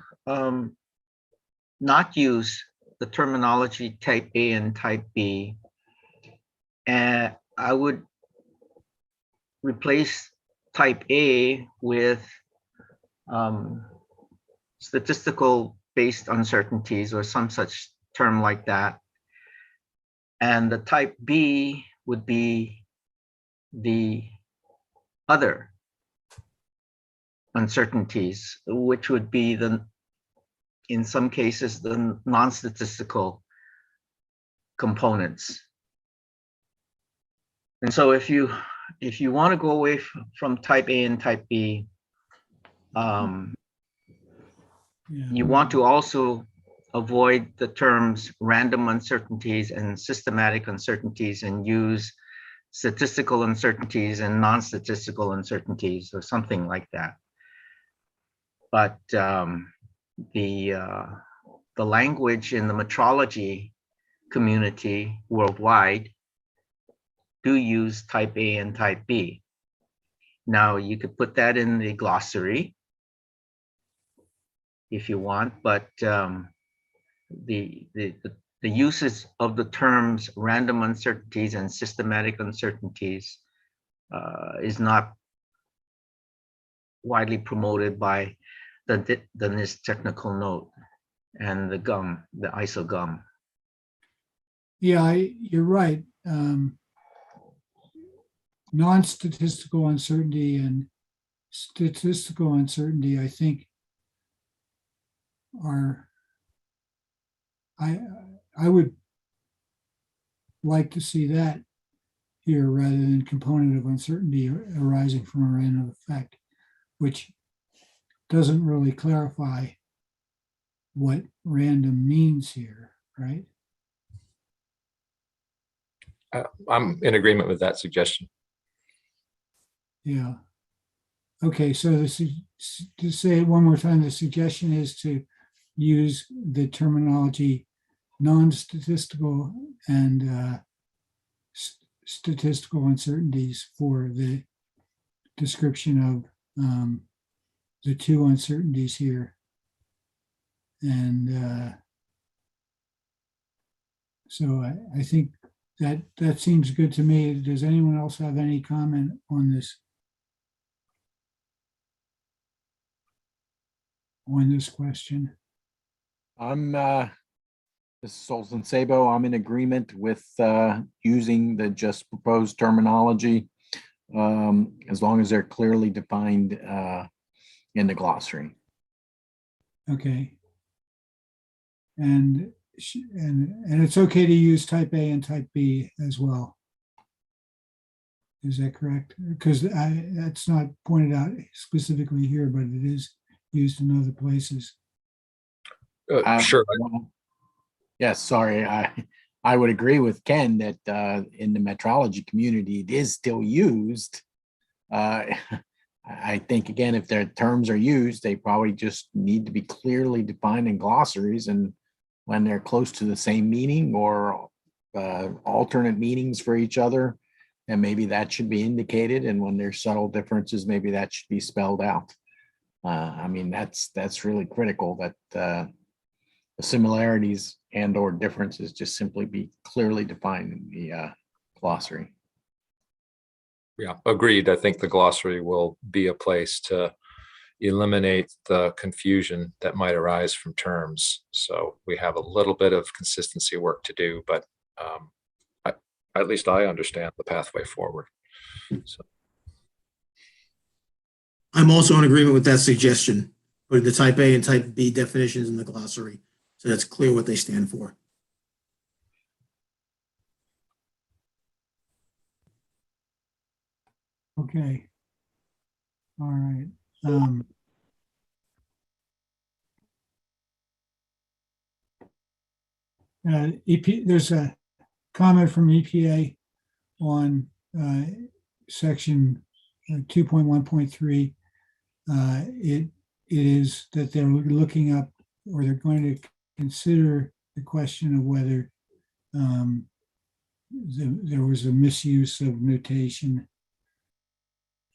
[SPEAKER 9] not use the terminology type A and type B, and I would replace type A with statistical based uncertainties or some such term like that. And the type B would be the other uncertainties, which would be in some cases, the non-statistical components. And so if you want to go away from type A and type B, you want to also avoid the terms random uncertainties and systematic uncertainties and use statistical uncertainties and non-statistical uncertainties or something like that. But the language in the metrology community worldwide do use type A and type B. Now you could put that in the glossary if you want, but the uses of the terms random uncertainties and systematic uncertainties is not widely promoted by the NIST technical note and the ISO GUM.
[SPEAKER 1] Yeah, you're right. Non-statistical uncertainty and statistical uncertainty, I think, are, I would like to see that here rather than component of uncertainty arising from a random effect, which doesn't really clarify what random means here, right?
[SPEAKER 10] I'm in agreement with that suggestion.
[SPEAKER 1] Yeah. Okay, so to say it one more time, the suggestion is to use the terminology non-statistical and statistical uncertainties for the description of the two uncertainties here. And so I think that seems good to me. Does anyone else have any comment on this? On this question?
[SPEAKER 12] This is Olson Sabo. I'm in agreement with using the just proposed terminology. as long as they're clearly defined in the glossary.
[SPEAKER 1] Okay. And it's okay to use type A and type B as well. Is that correct? Because that's not pointed out specifically here, but it is used in other places.
[SPEAKER 10] Sure.
[SPEAKER 12] Well, yes, sorry. I would agree with Ken that in the metrology community, it is still used. I think, again, if their terms are used, they probably just need to be clearly defined in glossaries. And when they're close to the same meaning or alternate meanings for each other, and maybe that should be indicated. And when there's subtle differences, maybe that should be spelled out. I mean, that's really critical that the similarities and or differences just simply be clearly defined in the glossary.
[SPEAKER 10] Yeah, agreed. I think the glossary will be a place to eliminate the confusion that might arise from terms. So we have a little bit of consistency work to do, but at least I understand the pathway forward. So.
[SPEAKER 8] I'm also in agreement with that suggestion, putting the type A and type B definitions in the glossary, so that's clear what they stand for.
[SPEAKER 1] Okay. All right. There's a comment from EPA on section 2.1.3. It is that they're looking up, or they're going to consider the question of whether there was a misuse of notation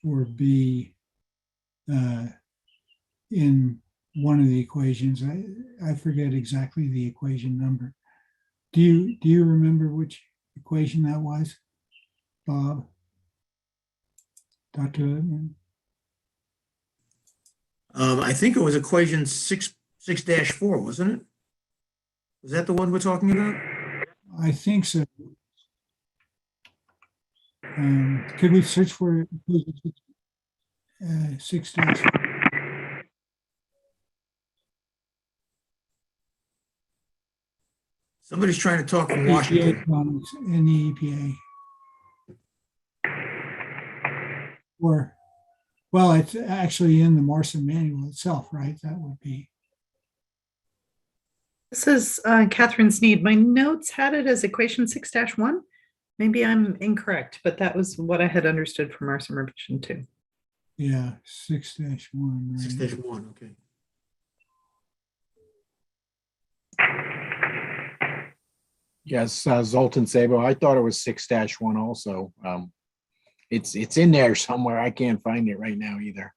[SPEAKER 1] for B in one of the equations. I forget exactly the equation number. Do you remember which equation that was, Bob? Dr. Littman?
[SPEAKER 8] I think it was equation 6-4, wasn't it? Was that the one we're talking about?
[SPEAKER 1] I think so. Could we search for 6 dash?
[SPEAKER 8] Somebody's trying to talk from
[SPEAKER 1] EPA
[SPEAKER 8] Washington.
[SPEAKER 1] comments in the EPA. Or, well, it's actually in the MARSSIM manual itself, right? That would be.
[SPEAKER 5] This is Catherine Sneed. My notes had it as equation 6-1. Maybe I'm incorrect, but that was what I had understood from our revision 2.
[SPEAKER 1] Yeah, 6-1. Right?
[SPEAKER 8] 6-1, okay.
[SPEAKER 12] Yes, Zoltan Sabo, I thought it was 6-1 also. It's in there somewhere. I can't find it right now either.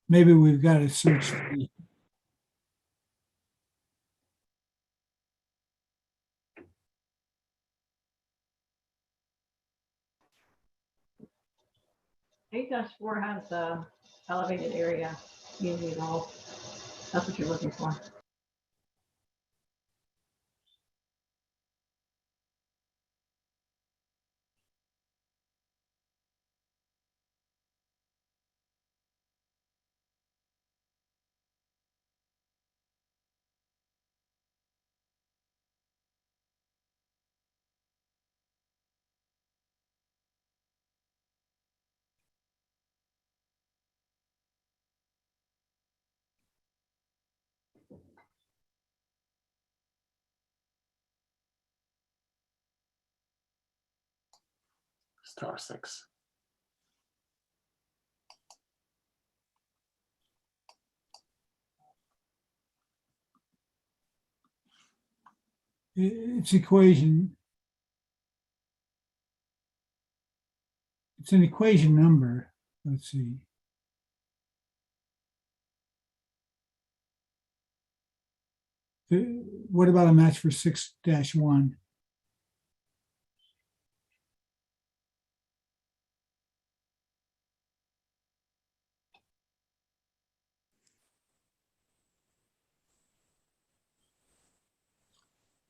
[SPEAKER 1] Maybe we've got to search the.
[SPEAKER 6] (8-4) has the elevated area usually involved. That's what you're looking for.
[SPEAKER 7] *6.
[SPEAKER 1] It's equation. It's an equation number. Let's see. What about a match for 6-1?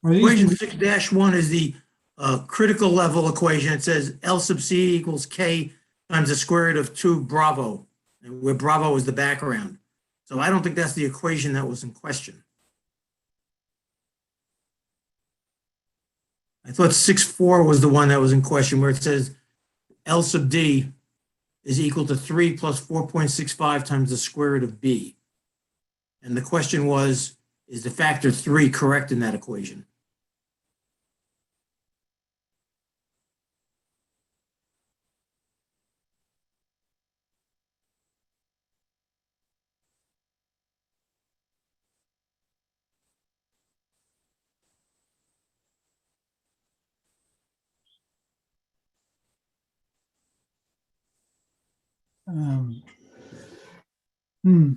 [SPEAKER 8] Equation 6-1 is the critical level equation. It says L sub C equals K times the square root of 2 Bravo, where Bravo is the background. So I don't think that's the equation that was in question. I thought 6.4 was the one that was in question, where it says L sub D is equal to 3 plus 4.65 times the square root of B. And the question was, is the factor 3 correct in that equation?
[SPEAKER 1] Um, hmm.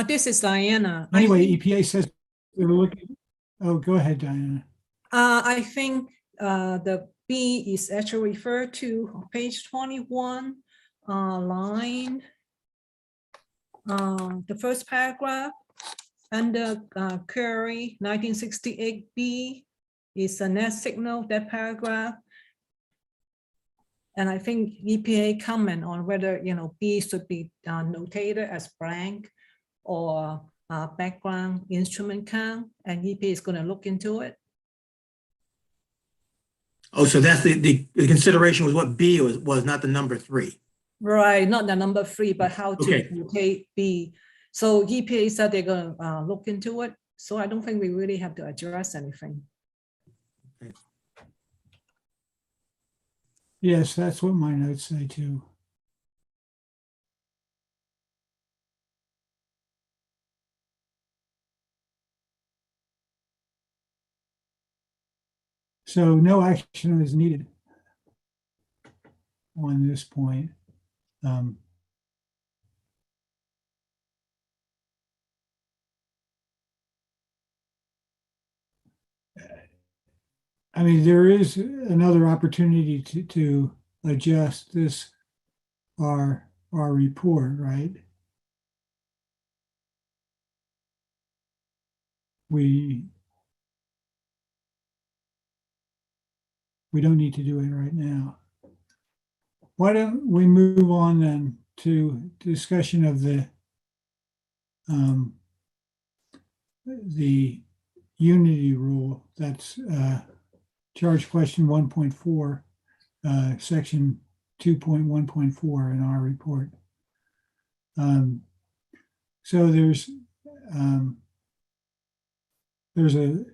[SPEAKER 2] This is Diana.
[SPEAKER 1] Anyway, EPA says they're looking. Oh, go ahead, Diana.
[SPEAKER 2] I think the B is actually referred to page 21, line, the first paragraph under query 1968B is a net signal, that paragraph. And I think EPA comment on whether, B should be notated as blank or background instrument count, and EPA is going to look into it.
[SPEAKER 8] Oh, so that's the consideration was what B was not the number 3.
[SPEAKER 2] Right, not the number 3, but how to
[SPEAKER 8] Okay.
[SPEAKER 2] notate B. So EPA said they're going to look into it. So I don't think we really have to address anything.
[SPEAKER 1] Yes, that's what my notes say too. So no action is needed on this point. I mean, there is another opportunity to adjust this, our report, right? We don't need to do it right now. Why don't we move on then to discussion of the unity rule. That's charge question 1.4, section 2.1.4 in our report. So there's a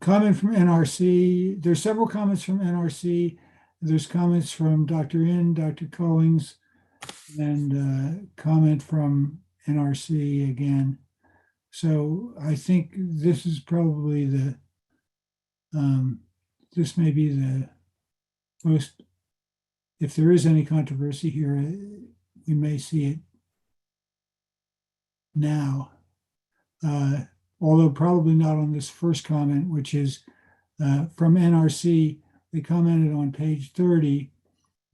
[SPEAKER 1] comment from NRC. There's several comments from NRC. There's comments from Dr. In, Dr. Coings, and comment from NRC again. So I think this is probably this may be the most, if there is any controversy here, we may see it now. Although probably not on this first comment, which is from NRC. They commented on page 30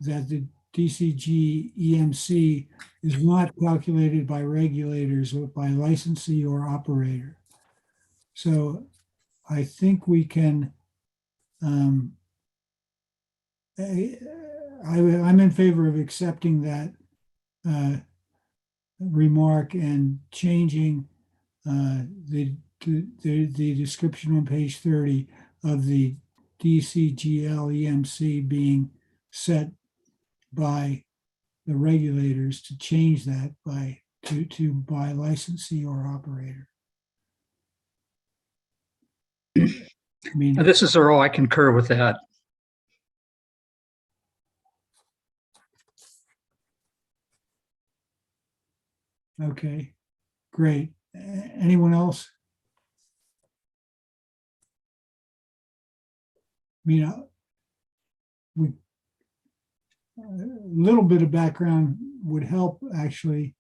[SPEAKER 1] that the DCG EMC is not calculated by regulators but by licensee or operator. So I think we can, I'm in favor of accepting that remark and changing the description on page 30 of the DCGL EMC being set by the regulators to change that to by licensee or operator. I mean,
[SPEAKER 13] This is Earl. I concur with that.
[SPEAKER 1] Okay, great. Anyone else? I mean, a little bit of background would help actually.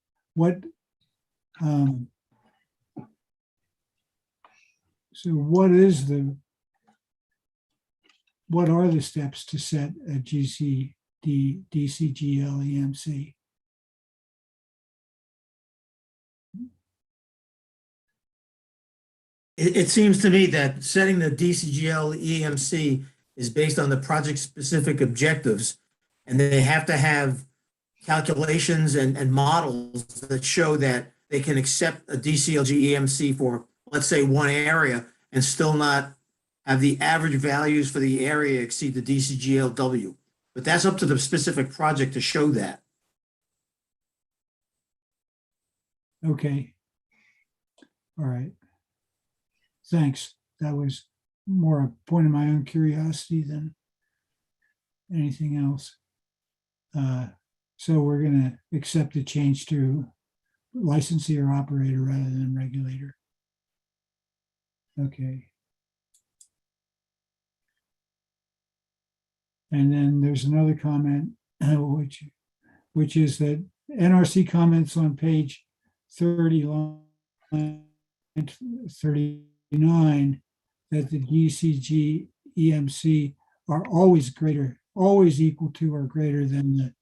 [SPEAKER 1] So what are the steps to set a DCGL EMC?
[SPEAKER 8] It seems to me that setting the DCGL EMC is based on the project-specific objectives, and they have to have calculations and models that show that they can accept a DCLG EMC for, let's say, one area and still not have the average values for the area exceed the DCGLW. But that's up to the specific project to show that.
[SPEAKER 1] Okay. All right. Thanks. That was more a point of my own curiosity than anything else. So we're going to accept the change to licensee or operator rather than regulator. Okay. And then there's another comment, which is that NRC comments on page 30, line 39, that the DCG EMC are always equal to or greater than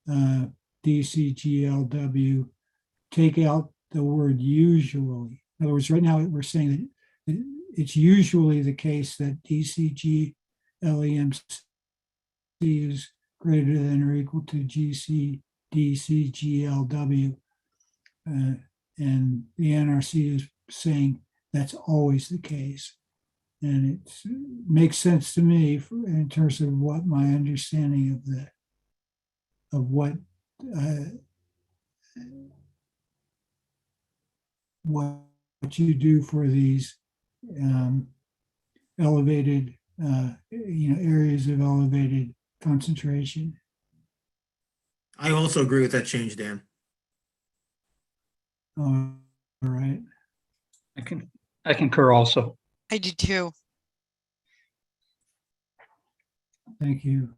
[SPEAKER 1] the DCGLW. Take out the word usually. In other words, right now we're saying that it's usually the case that DCGLEMC is greater than or equal to DCGLW. And the NRC is saying that's always the case. And it makes sense to me in terms of what my understanding of what you do for these elevated, areas of elevated concentration.
[SPEAKER 8] I also agree with that change, Dan.
[SPEAKER 1] All right.
[SPEAKER 13] I concur also.
[SPEAKER 14] I do too.
[SPEAKER 1] Thank you.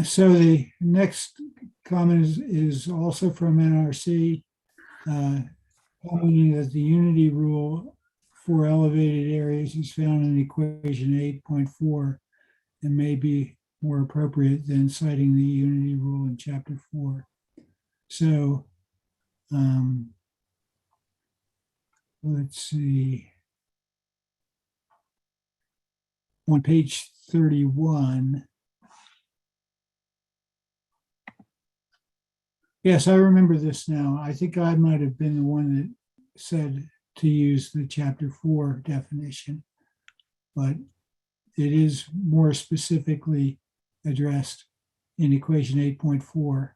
[SPEAKER 1] So the next comment is also from NRC, commenting that the unity rule for elevated areas is found in equation 8.4 and may be more appropriate than citing the unity rule in chapter 4. So let's see. On page 31. Yes, I remember this now. I think I might have been the one that said to use the chapter 4 definition, but it is more specifically addressed in equation 8.4.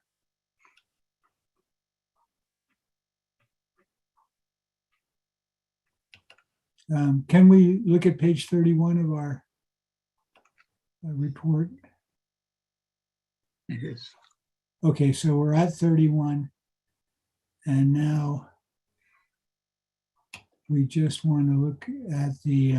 [SPEAKER 1] Can we look at page 31 of our report?
[SPEAKER 13] It is.
[SPEAKER 1] Okay, so we're at 31, and now we just want to look at the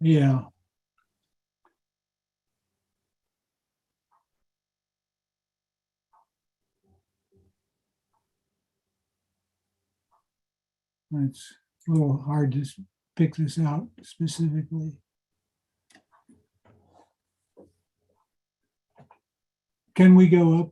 [SPEAKER 1] yeah. It's a little hard to pick this out specifically. Can we go up?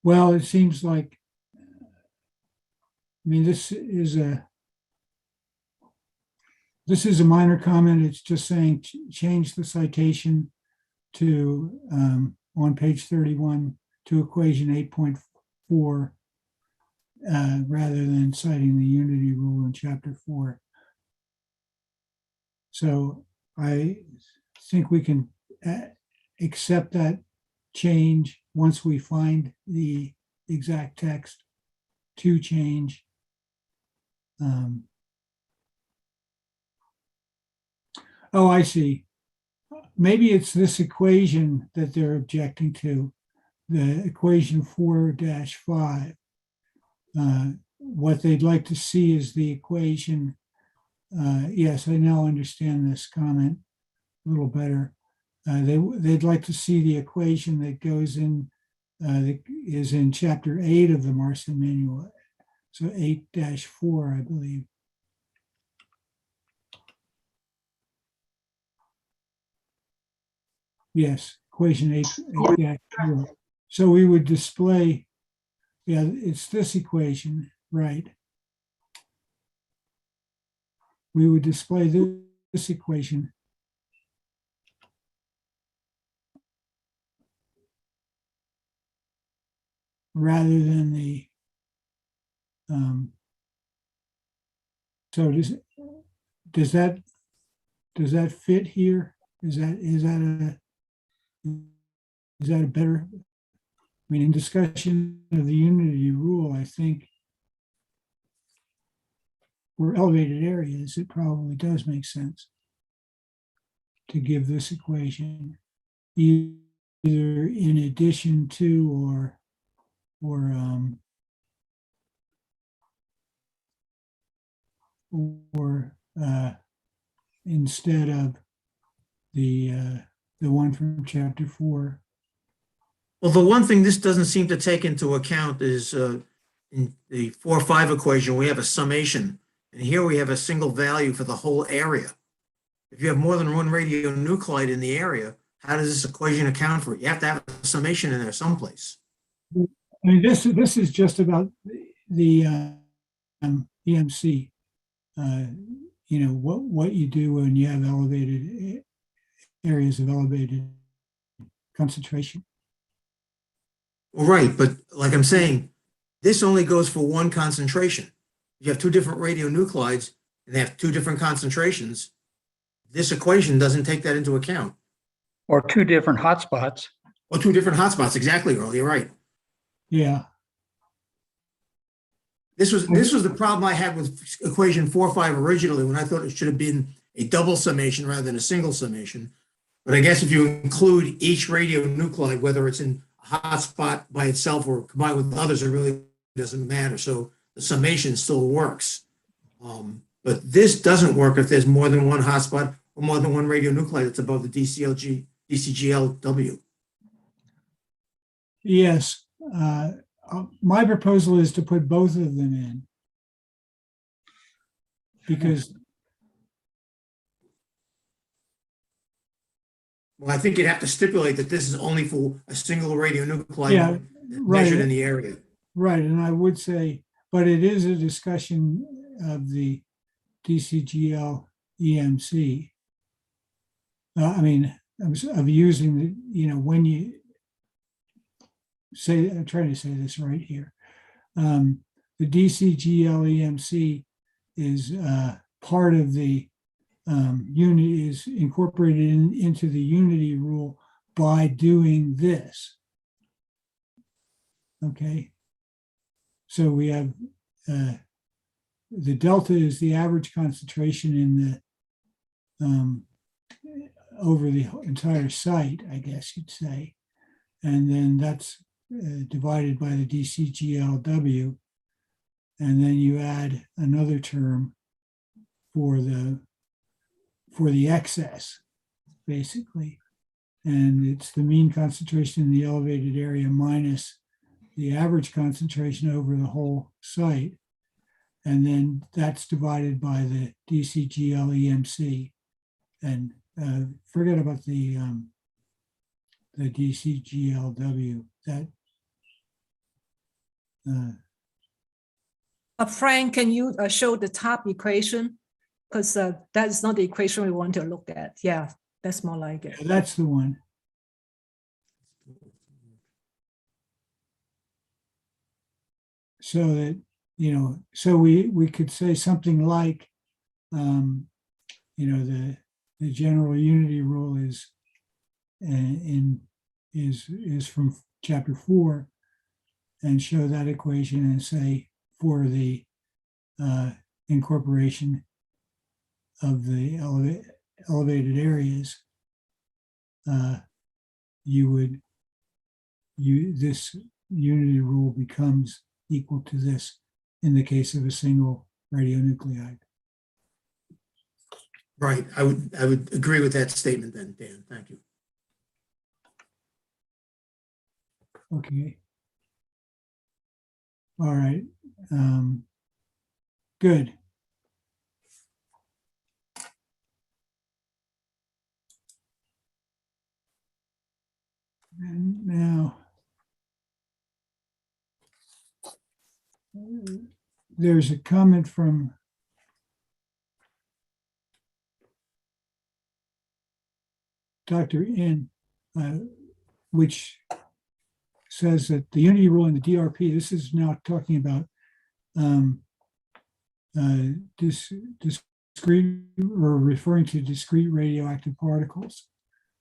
[SPEAKER 1] Well, it seems like, I mean, this is a minor comment. It's just saying change the citation to on page 31 to equation 8.4 rather than citing the unity rule in chapter 4. So I think we can accept that change once we find the exact text to change. Oh, I see. Maybe it's this equation that they're objecting to, the equation 4-5. What they'd like to see is the equation. Yes, I now understand this comment a little better. They'd like to see the equation that goes in, that is in chapter 8 of the MARSSIM manual. So 8-4, I believe. Yes, equation 8-4. So we would display, yeah, it's this equation, right? We would display this equation. Rather than the, so does that fit here? Is that a better, I mean, in discussion of the unity rule, I think for elevated areas, it probably does make sense to give this equation either in addition to or instead of the one from chapter 4.
[SPEAKER 8] Well, the one thing this doesn't seem to take into account is in the 4-5 equation, we have a summation. And here we have a single value for the whole area. If you have more than one radionuclide in the area, how does this equation account for it? You have to have a summation in there someplace.
[SPEAKER 1] I mean, this is just about the EMC. You know, what you do when you have elevated areas of elevated concentration.
[SPEAKER 8] Well, right, but like I'm saying, this only goes for one concentration. You have two different radionuclides and they have two different concentrations. This equation doesn't take that into account.
[SPEAKER 13] Or two different hotspots.
[SPEAKER 8] Or two different hotspots, exactly, Earl, you're right.
[SPEAKER 1] Yeah.
[SPEAKER 8] This was the problem I had with equation 4-5 originally, when I thought it should have been a double summation rather than a single summation. But I guess if you include each radionuclide, whether it's in a hotspot by itself or combined with others, it really doesn't matter. So the summation still works. But this doesn't work if there's more than one hotspot or more than one radionuclide that's above the DCGLW.
[SPEAKER 1] Yes. My proposal is to put both of them in. Because
[SPEAKER 8] well, I think you'd have to stipulate that this is only for a single radionucleide,
[SPEAKER 1] yeah,
[SPEAKER 8] measured in the area.
[SPEAKER 1] Right, and I would say, but it is a discussion of the DCGL EMC. I mean, of using the, you know, when you say, I'm trying to say this right here. The DCGL EMC is part of the unity, is incorporated into the unity rule by doing this. Okay. So we have the delta is the average concentration in the over the entire site, I guess you'd say. And then that's divided by the DCGLW. And then you add another term for the excess, basically. And it's the mean concentration in the elevated area minus the average concentration over the whole site. And then that's divided by the DCGL EMC. And forget about the DCGLW. That
[SPEAKER 2] Frank, can you show the top equation? Because that's not the equation we want to look at. Yeah, that's more like it.
[SPEAKER 1] that's the one. So that, you know, so we could say something like, you know, the general unity rule is is from chapter 4, and show that equation and say for the incorporation of the elevated areas, this unity rule becomes equal to this in the case of a single radionuclide.
[SPEAKER 8] Right. I would agree with that statement then, Dan. Thank you.
[SPEAKER 1] Okay. All right. Good. And now there's a comment from Dr. In, which says that the unity rule in the DRP, this is now talking about discrete, or referring to discrete radioactive particles.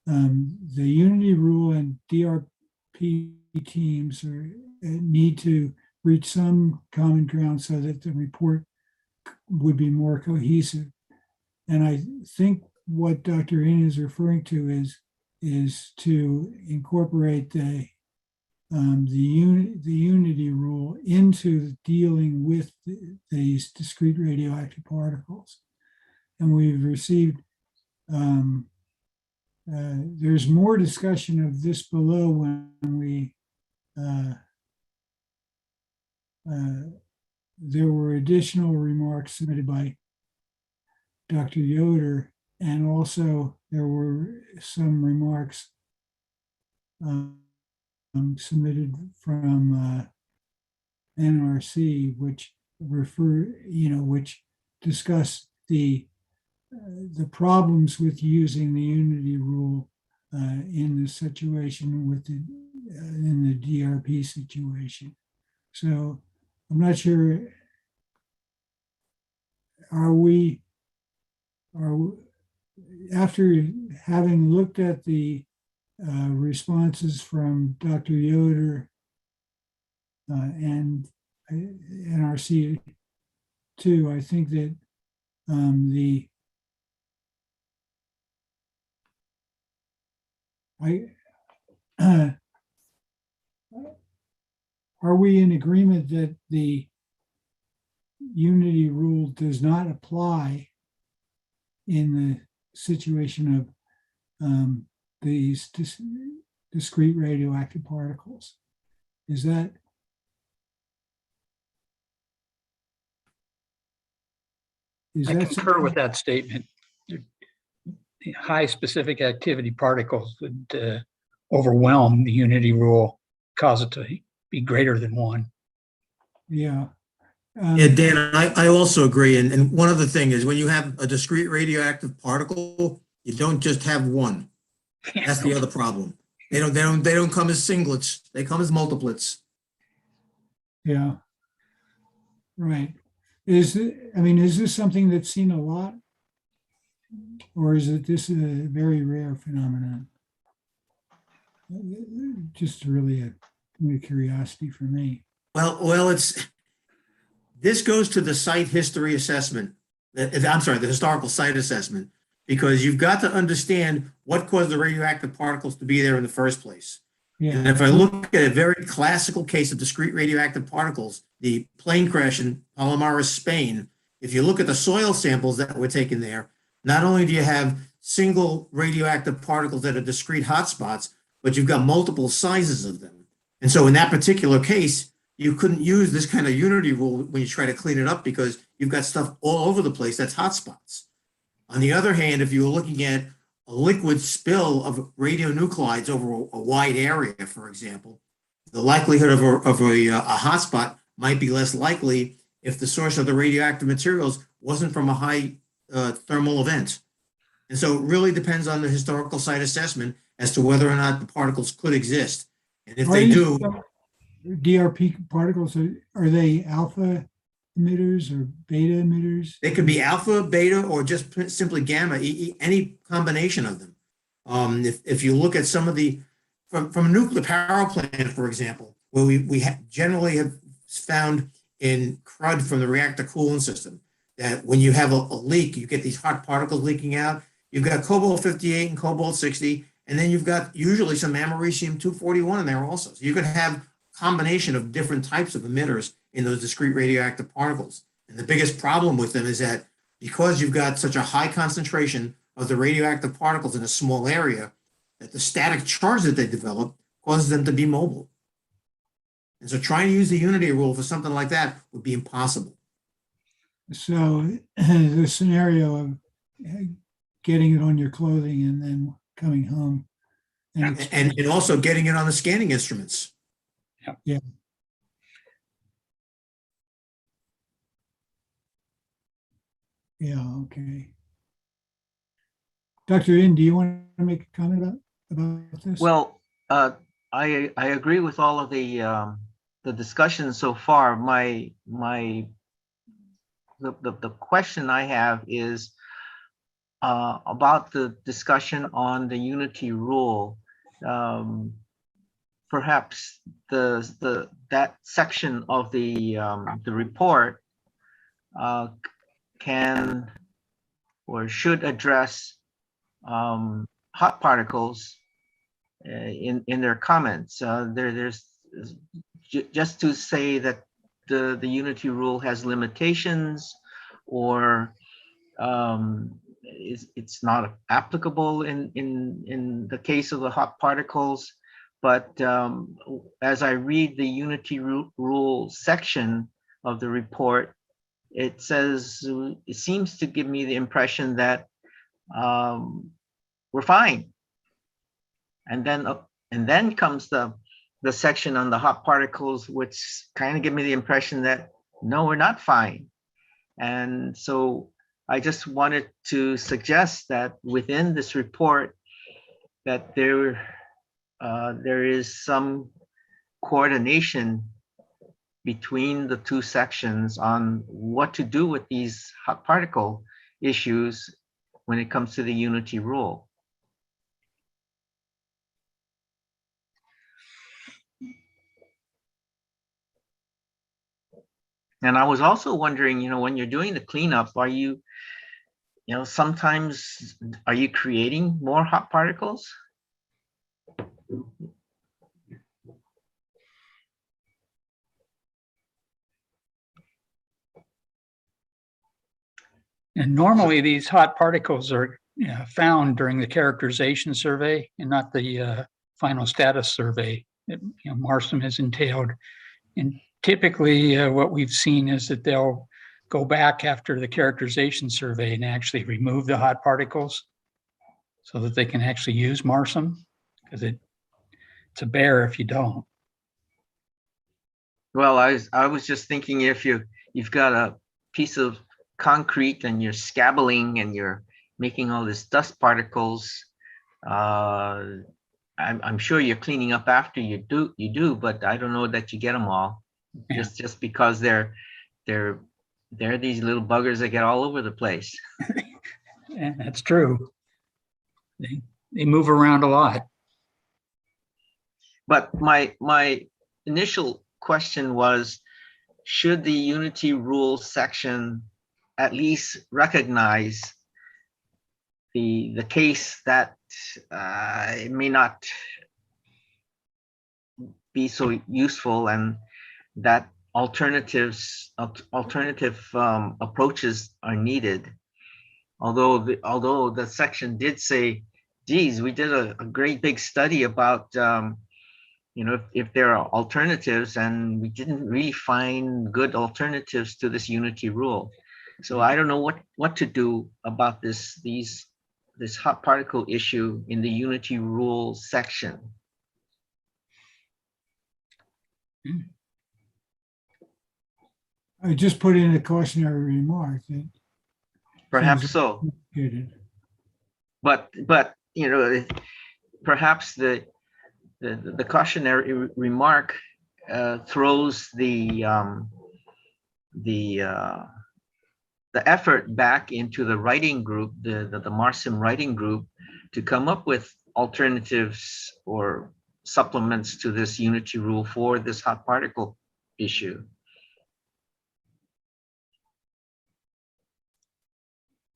[SPEAKER 1] The unity rule and DRP teams need to reach some common ground so that the report would be more cohesive. And I think what Dr. In is referring to is to incorporate the unity rule into dealing with these discrete radioactive particles. And we've received, there's more discussion of this below when we, there were additional remarks submitted by Dr. Yoder, and also there were some remarks submitted from NRC, which which discuss the problems with using the unity rule in the situation with in the DRP situation. So I'm not sure. After having looked at the responses from Dr. Yoder and NRC 2, I think that are we in agreement that the unity rule does not apply in the situation of these discrete radioactive particles? Is that?
[SPEAKER 13] I concur with that statement. High specific activity particles would overwhelm the unity rule, cause it to be greater than 1.
[SPEAKER 1] Yeah.
[SPEAKER 8] Yeah, Dan, I also agree. And one other thing is when you have a discrete radioactive particle, you don't just have one. That's the other problem. They don't come as singlets. They come as multiplets.
[SPEAKER 1] Yeah. Right. Is this something that's seen a lot? Or is this a very rare phenomenon? Just really a curiosity for me.
[SPEAKER 8] Well, this goes to the site history assessment. I'm sorry, the historical site assessment, because you've got to understand what caused the radioactive particles to be there in the first place. Yeah. And if I look at a very classical case of discrete radioactive particles, the plane crash in Palomares, Spain, if you look at the soil samples that were taken there, not only do you have single radioactive particles that are discrete hotspots, but you've got multiple sizes of them. And so in that particular case, you couldn't use this kind of unity rule when you try to clean it up because you've got stuff all over the place that's hotspots. On the other hand, if you were looking at a liquid spill of radionuclides over a wide area, for example, the likelihood of a hotspot might be less likely if the source of the radioactive materials wasn't from a high thermal event. And so it really depends on the historical site assessment as to whether or not the particles could exist. And if they do,
[SPEAKER 1] DRP particles, are they alpha emitters or beta emitters?
[SPEAKER 8] They could be alpha, beta, or just simply gamma, any combination of them. If you look at some of the, from a nuclear power plant, for example, where we generally have found in crud from the reactor coolant system, that when you have a leak, you get these hot particles leaking out. You've got cobalt 58 and cobalt 60, and then you've got usually some americium 241 in there also. So you could have a combination of different types of emitters in those discrete radioactive particles. And the biggest problem with them is that because you've got such a high concentration of the radioactive particles in a small area, that the static charge that they develop causes them to be mobile. And so trying to use the unity rule for something like that would be impossible.
[SPEAKER 1] So the scenario of getting it on your clothing and then coming home.
[SPEAKER 8] And also getting it on the scanning instruments.
[SPEAKER 1] Yeah. Yeah, okay. Dr. In, do you want to make a comment about this?
[SPEAKER 9] Well, I agree with all of the discussion so far. The question I have is about the discussion on the unity rule. Perhaps that section of the report can or should address hot particles in their comments. There's just to say that the unity rule has limitations, or it's not applicable in the case of the hot particles. But as I read the unity rule section of the report, it seems to give me the impression that we're fine. And then comes the section on the hot particles, which kind of give me the impression that no, we're not fine. And so I just wanted to suggest that within this report that there is some coordination between the two sections on what to do with these hot particle issues when it comes to the unity rule. And I was also wondering, when you're doing the cleanup, are you, sometimes are you creating more hot particles?
[SPEAKER 13] And normally these hot particles are found during the characterization survey and not the final status survey that MARSSIM has entailed. And typically what we've seen is that they'll go back after the characterization survey and actually remove the hot particles so that they can actually use MARSSIM, because it's a bear if you don't.
[SPEAKER 9] Well, I was just thinking, if you've got a piece of concrete and you're scabbling and you're making all this dust particles, I'm sure you're cleaning up after you do, but I don't know that you get them all.
[SPEAKER 13] Yeah.
[SPEAKER 9] Just because they're these little buggers that get all over the place.
[SPEAKER 13] Yeah, that's true. They move around a lot.
[SPEAKER 9] But my initial question was, should the unity rule section at least recognize the case that it may not be so useful, and that alternative approaches are needed. Although the section did say, geez, we did a great big study about if there are alternatives, and we didn't really find good alternatives to this unity rule. So I don't know what to do about this hot particle issue in the unity rule section.
[SPEAKER 1] I just put in a cautionary remark that
[SPEAKER 9] Perhaps so. But perhaps the cautionary remark throws the the effort back into the writing group, the MARSSIM writing group, to come up with alternatives or supplements to this unity rule for this hot particle issue.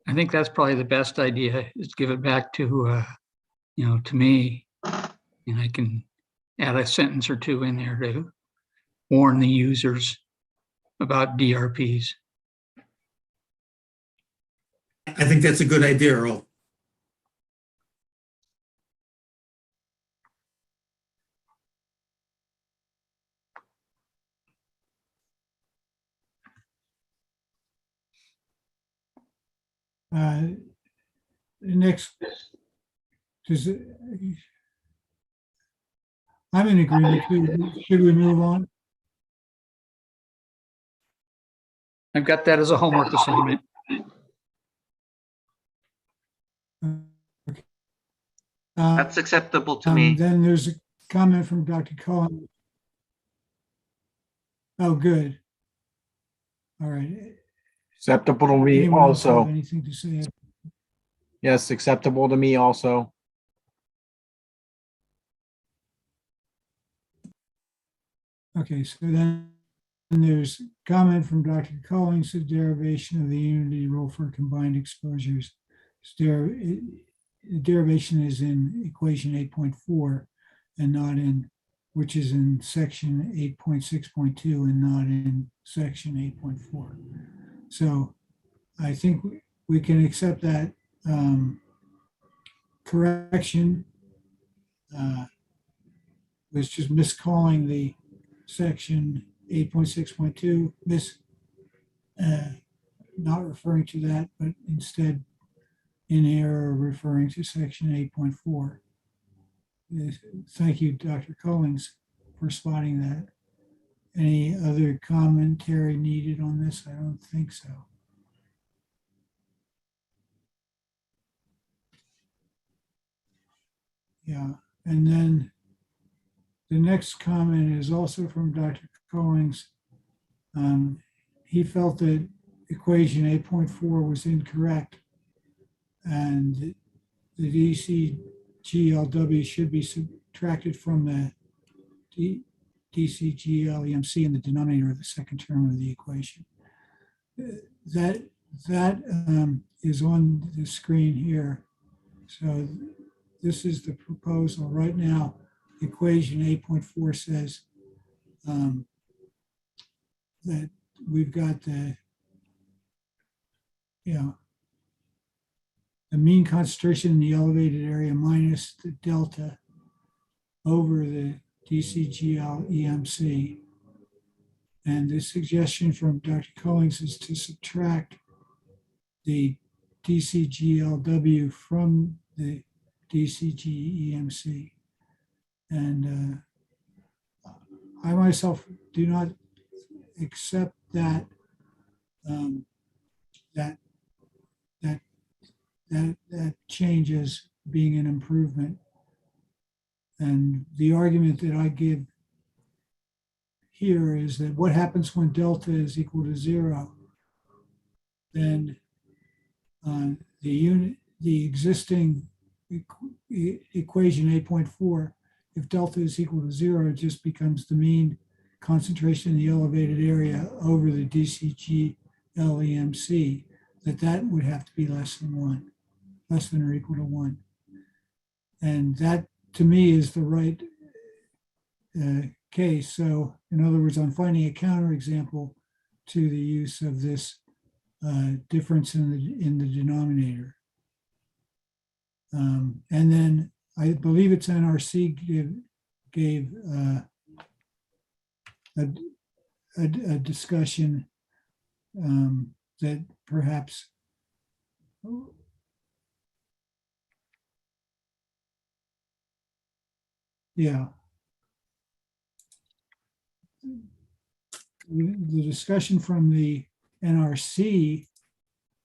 [SPEAKER 13] I think that's probably the best idea, is give it back to, to me. And I can add a sentence or two in there to warn the users about DRPs.
[SPEAKER 8] I think that's a good idea, Earl.
[SPEAKER 1] Next, I'm in agreement. Should we move on?
[SPEAKER 13] I've got that as a homework assignment.
[SPEAKER 9] That's acceptable to me.
[SPEAKER 1] Then there's a comment from Dr. Cohen. Oh, good. All right.
[SPEAKER 12] Acceptable to me
[SPEAKER 1] Anyone else have
[SPEAKER 12] also.
[SPEAKER 1] anything to say?
[SPEAKER 12] Yes, acceptable to me also.
[SPEAKER 1] Okay, so then there's comment from Dr. Collins, the derivation of the unity rule for combined exposures. The derivation is in equation 8.4 and not in, which is in section 8.6.2 and not in section 8.4. So I think we can accept that correction. Was just miscalling the section 8.6.2, not referring to that, but instead in error referring to section 8.4. Thank you, Dr. Collins, for spotting that. Any other commentary needed on this? I don't think so. Yeah, and then the next comment is also from Dr. Collins. He felt that equation 8.4 was incorrect and the DCGLW should be subtracted from the DCGLEMC in the denominator of the second term of the equation. That is on the screen here. So this is the proposal right now. Equation 8.4 says that we've got the mean concentration in the elevated area minus the delta over the DCGL EMC. And the suggestion from Dr. Collins is to subtract the DCGLW from the DCG EMC. And I myself do not accept that that change as being an improvement. And the argument that I give here is that what happens when delta is equal to 0? Then the existing equation 8.4, if delta is equal to 0, it just becomes the mean concentration in the elevated area over the DCG LEMC, that would have to be less than 1, less than or equal to 1. And that to me is the right case. So in other words, I'm finding a counterexample to the use of this difference in the denominator. And then I believe it's NRC gave a discussion that perhaps the discussion from the NRC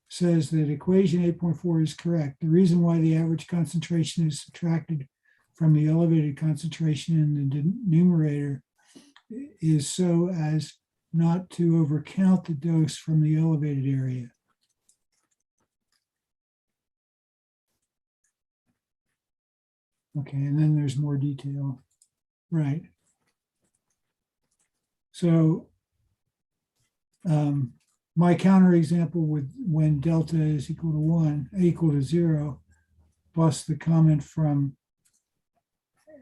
[SPEAKER 1] says that equation 8.4 is correct. The reason why the average concentration is subtracted from the elevated concentration in the numerator is so as not to overcount the dose from the elevated area. Okay, and then there's more detail. Right. So my counterexample with when delta is equal to 1, equal to 0, plus the comment from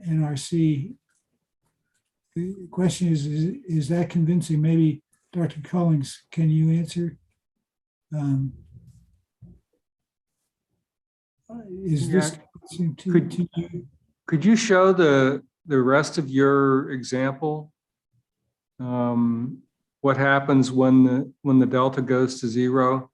[SPEAKER 1] NRC. The question is that convincing? Maybe Dr. Cullings, can you answer? Is this convincing to you?
[SPEAKER 14] Could you show the rest of your example? What happens when the delta goes to 0?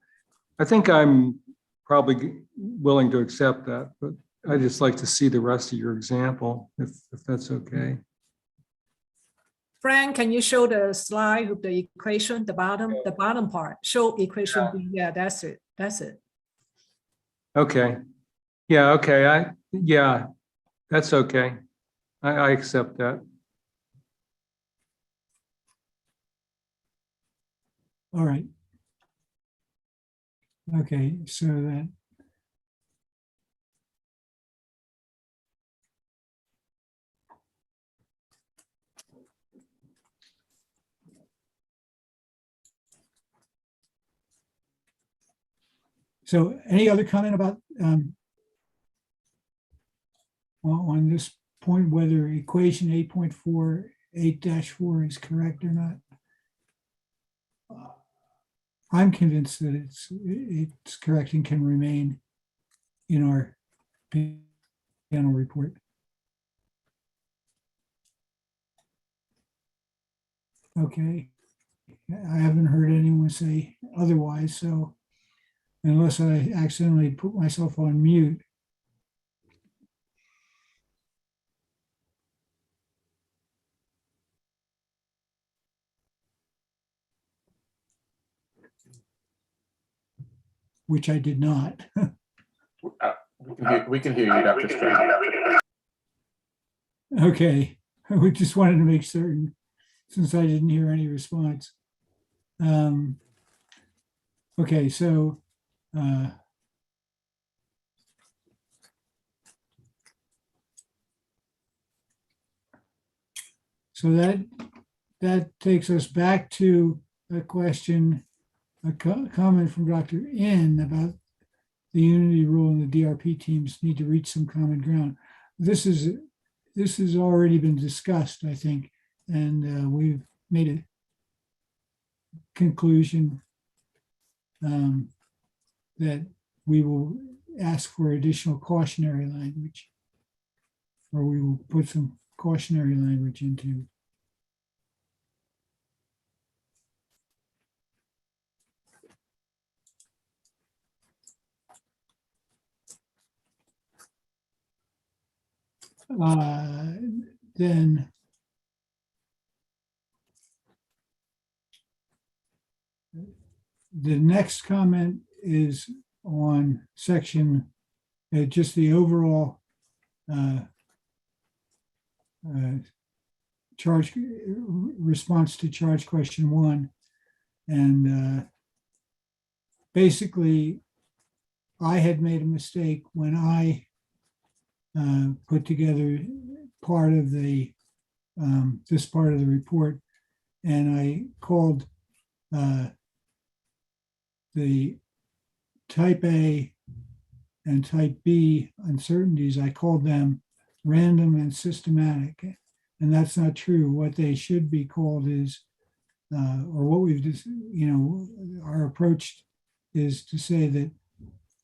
[SPEAKER 14] I think I'm probably willing to accept that, but I'd just like to see the rest of your example, if that's okay.
[SPEAKER 2] Frank, can you show the slide with the equation, the bottom part? Show equation B. Yeah, that's it. That's it.
[SPEAKER 14] Okay. Yeah, okay. Yeah, that's okay. I accept that.
[SPEAKER 1] All right. Okay, so that so any other comment about on this point, whether equation 8.48-4 is correct or not? I'm convinced that it's correct and can remain in our panel report. Okay, I haven't heard anyone say otherwise, so unless I accidentally put myself on mute. Which I did not.
[SPEAKER 7] We can hear you, Dr. Stratton.
[SPEAKER 1] Okay, we just wanted to make certain, since I didn't hear any response. Okay, so that takes us back to a question, a comment from Dr. N about the unity rule and the DRP teams need to reach some common ground. This has already been discussed, I think, and we've made a conclusion that we will ask for additional cautionary language, or we will put some cautionary language into. Then the next comment is on section, just the overall charge response to charge question 1. And basically, I had made a mistake when I put together part of the this part of the report, and I called the type A and type B uncertainties, I called them random and systematic, and that's not true. What they should be called is, or what we've just, our approach is to say that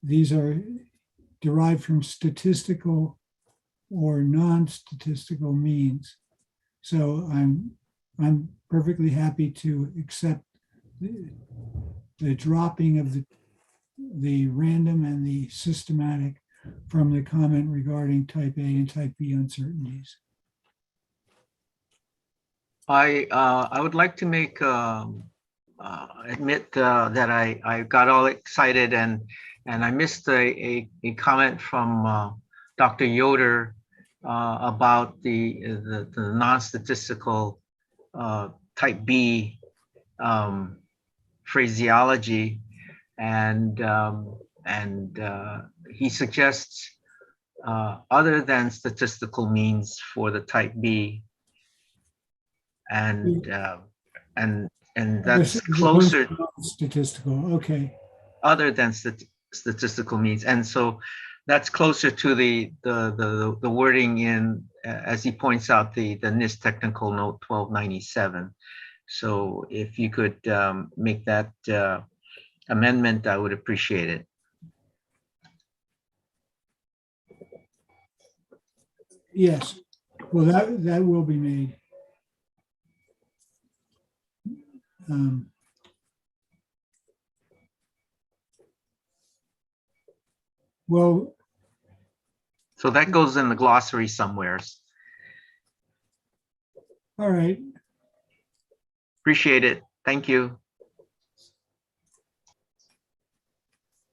[SPEAKER 1] these are derived from statistical or non-statistical means. So I'm perfectly happy to accept the dropping of the random and the systematic from the comment regarding type A and type B uncertainties.
[SPEAKER 9] I would like to make admit that I got all excited and I missed a comment from Dr. Yoder about the non-statistical type B phraseology, and he suggests other than statistical means for the type B, and that's closer.
[SPEAKER 1] Statistical, okay.
[SPEAKER 9] Other than statistical means, and so that's closer to the wording in, as he points out, the NIST technical note 1297. So if you could make that amendment, I would appreciate it.
[SPEAKER 1] Yes, well, that will be made. Well,
[SPEAKER 9] so that goes in the glossary somewheres.
[SPEAKER 1] All right.
[SPEAKER 9] Appreciate it. Thank you.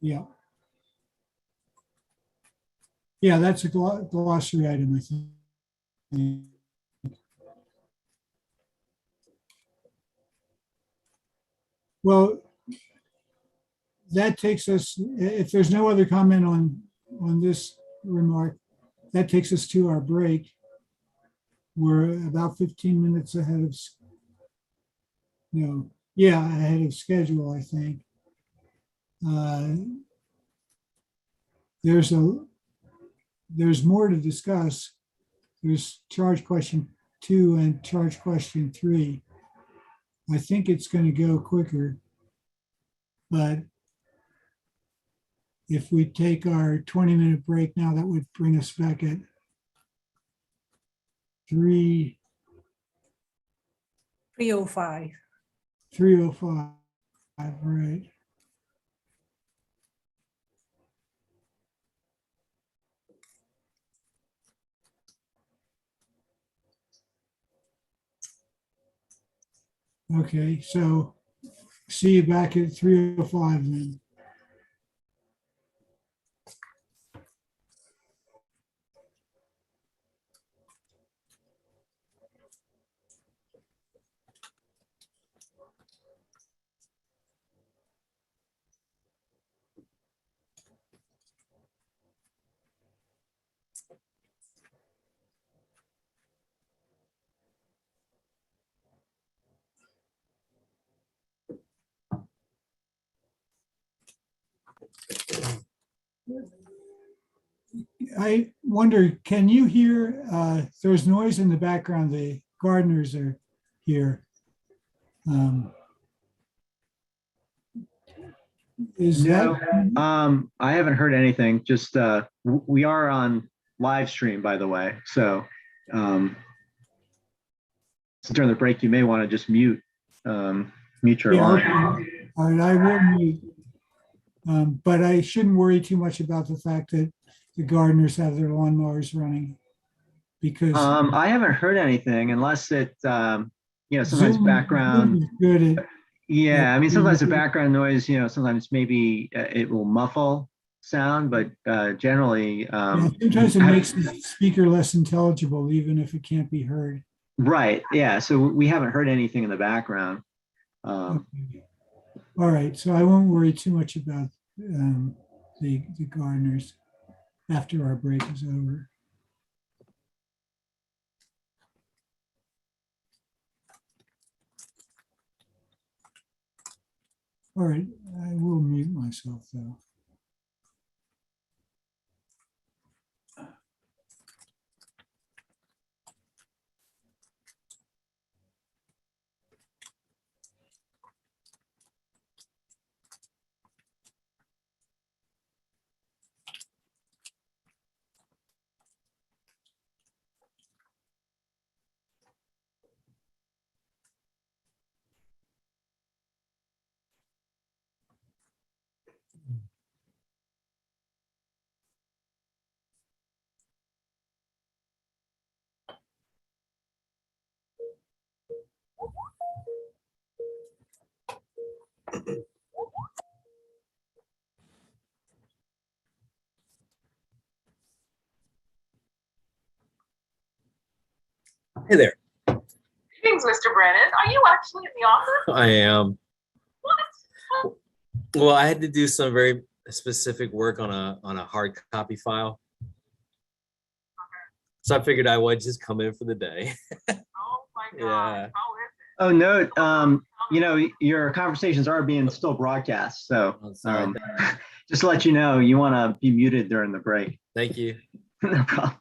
[SPEAKER 1] Yeah. Yeah, that's a glossary item, I think. Well, that takes us, if there's no other comment on this remark, that takes us to our break. We're about 15 minutes ahead of, ahead of schedule, I think. There's more to discuss. There's charge question 2 and charge question 3. I think it's going to go quicker, but if we take our 20-minute break now, that would bring us back at
[SPEAKER 2] 3:05.
[SPEAKER 1] 3:05, right? Okay, so see you back at 3:05 then. I wonder, can you hear, there's noise in the background, the gardeners are here. Is
[SPEAKER 15] No,
[SPEAKER 1] that?
[SPEAKER 15] I haven't heard anything. Just we are on live stream, by the way. So during the break, you may want to just mute your line.
[SPEAKER 1] Okay. All right, I will mute. But I shouldn't worry too much about the fact that the gardeners have their lawnmowers running, because
[SPEAKER 15] I haven't heard anything unless it, sometimes
[SPEAKER 1] Zoom
[SPEAKER 15] background.
[SPEAKER 1] is good at,
[SPEAKER 15] Yeah, I mean, sometimes the background noise, sometimes maybe it will muffle sound, but generally.
[SPEAKER 1] sometimes it makes the speaker less intelligible, even if it can't be heard.
[SPEAKER 15] Right. Yeah. So we haven't heard anything in the background.
[SPEAKER 1] Okay. All right. So I won't worry too much about the gardeners after our break is over. All right. I will mute myself though.
[SPEAKER 3] Hey there.
[SPEAKER 16] Greetings, Mr. Brennan. Are you actually in the office?
[SPEAKER 3] I am.
[SPEAKER 16] What?
[SPEAKER 3] Well, I had to do some very specific work on a hard copy file. So I figured I would just come in for the day.
[SPEAKER 16] Oh my God.
[SPEAKER 3] Yeah.
[SPEAKER 16] How is it?
[SPEAKER 15] Oh, note, your conversations are being still broadcast, so
[SPEAKER 3] I'm sorry.
[SPEAKER 15] just to let you know, you want to be muted during the break.
[SPEAKER 3] Thank you.
[SPEAKER 15] No problem.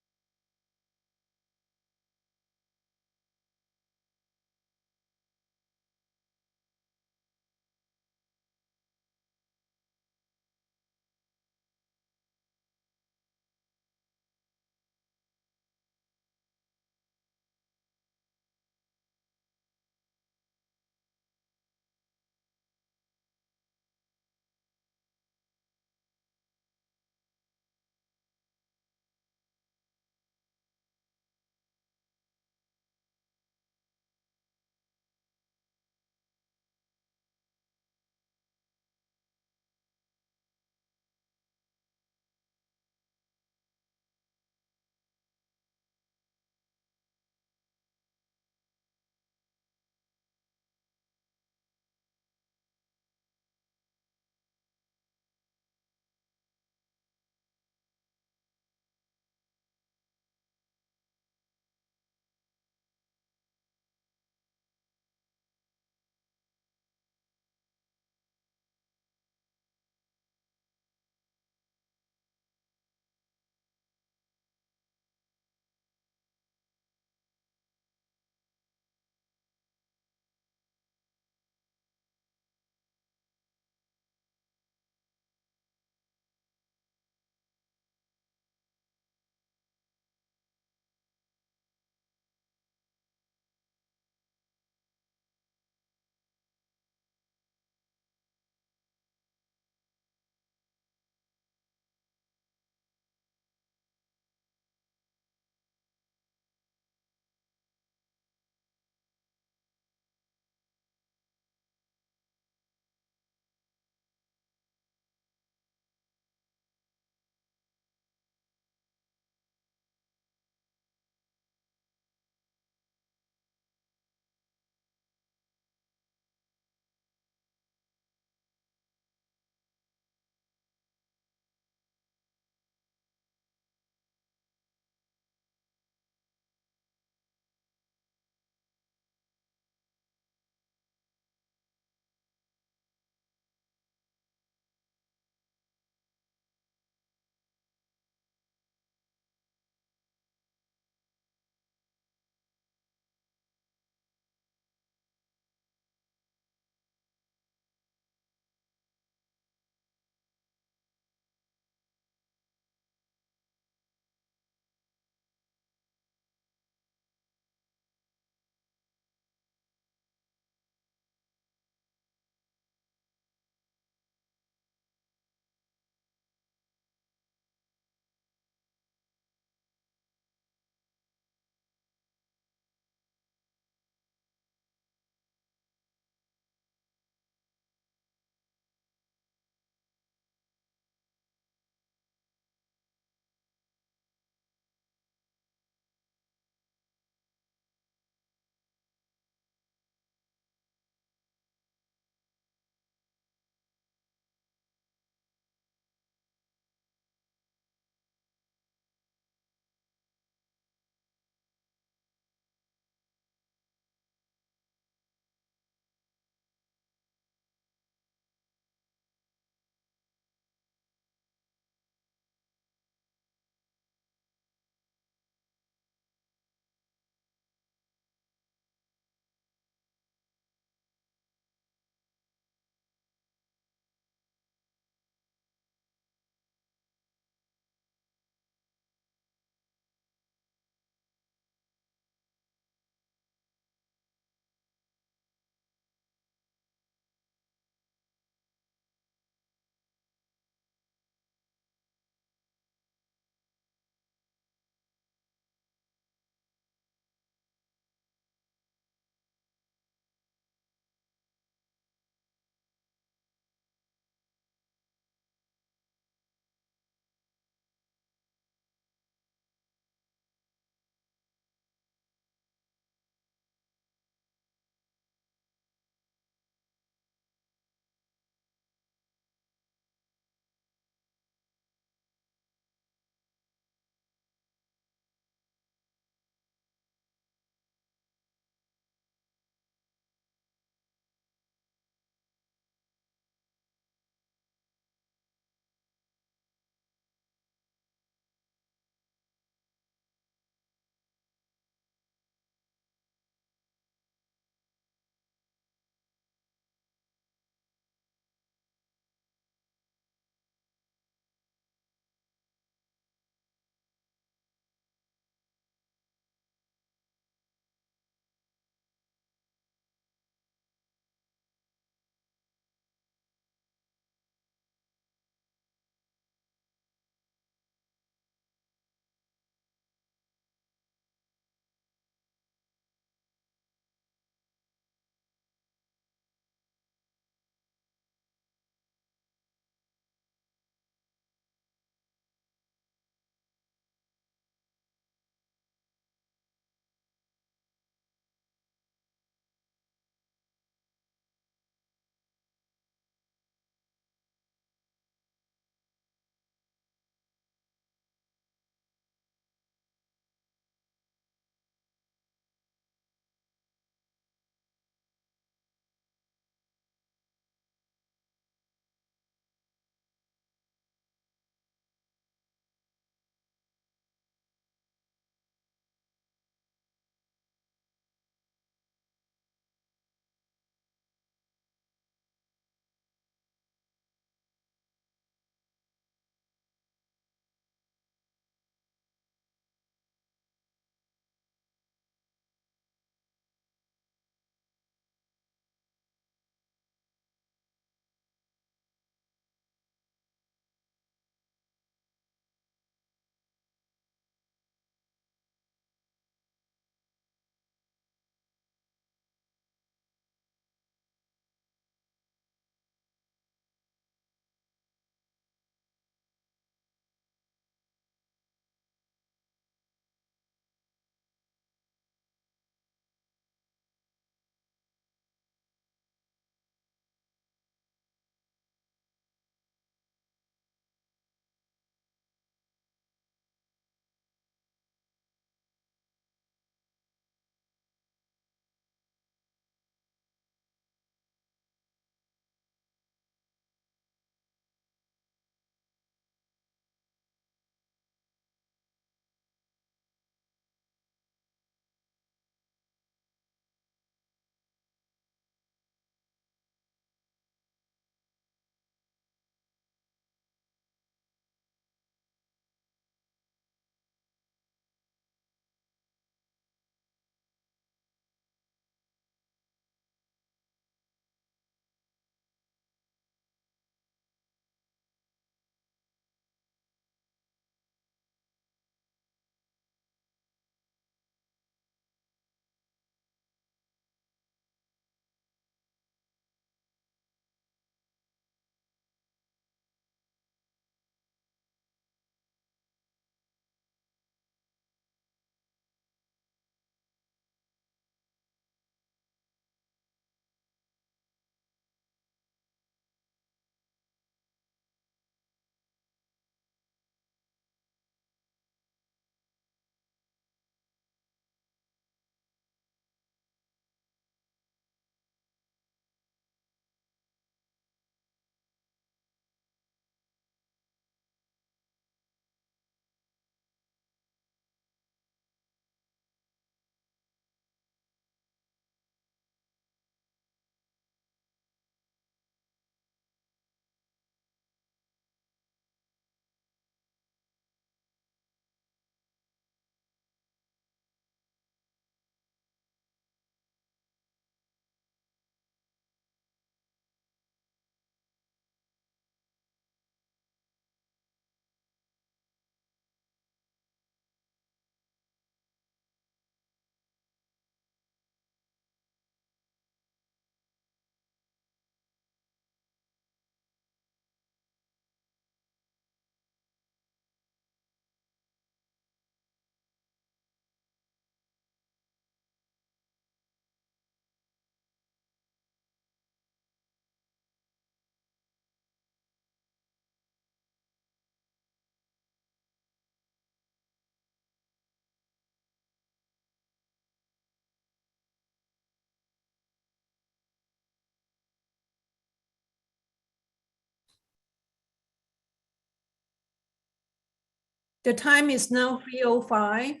[SPEAKER 2] The time is now 3:05,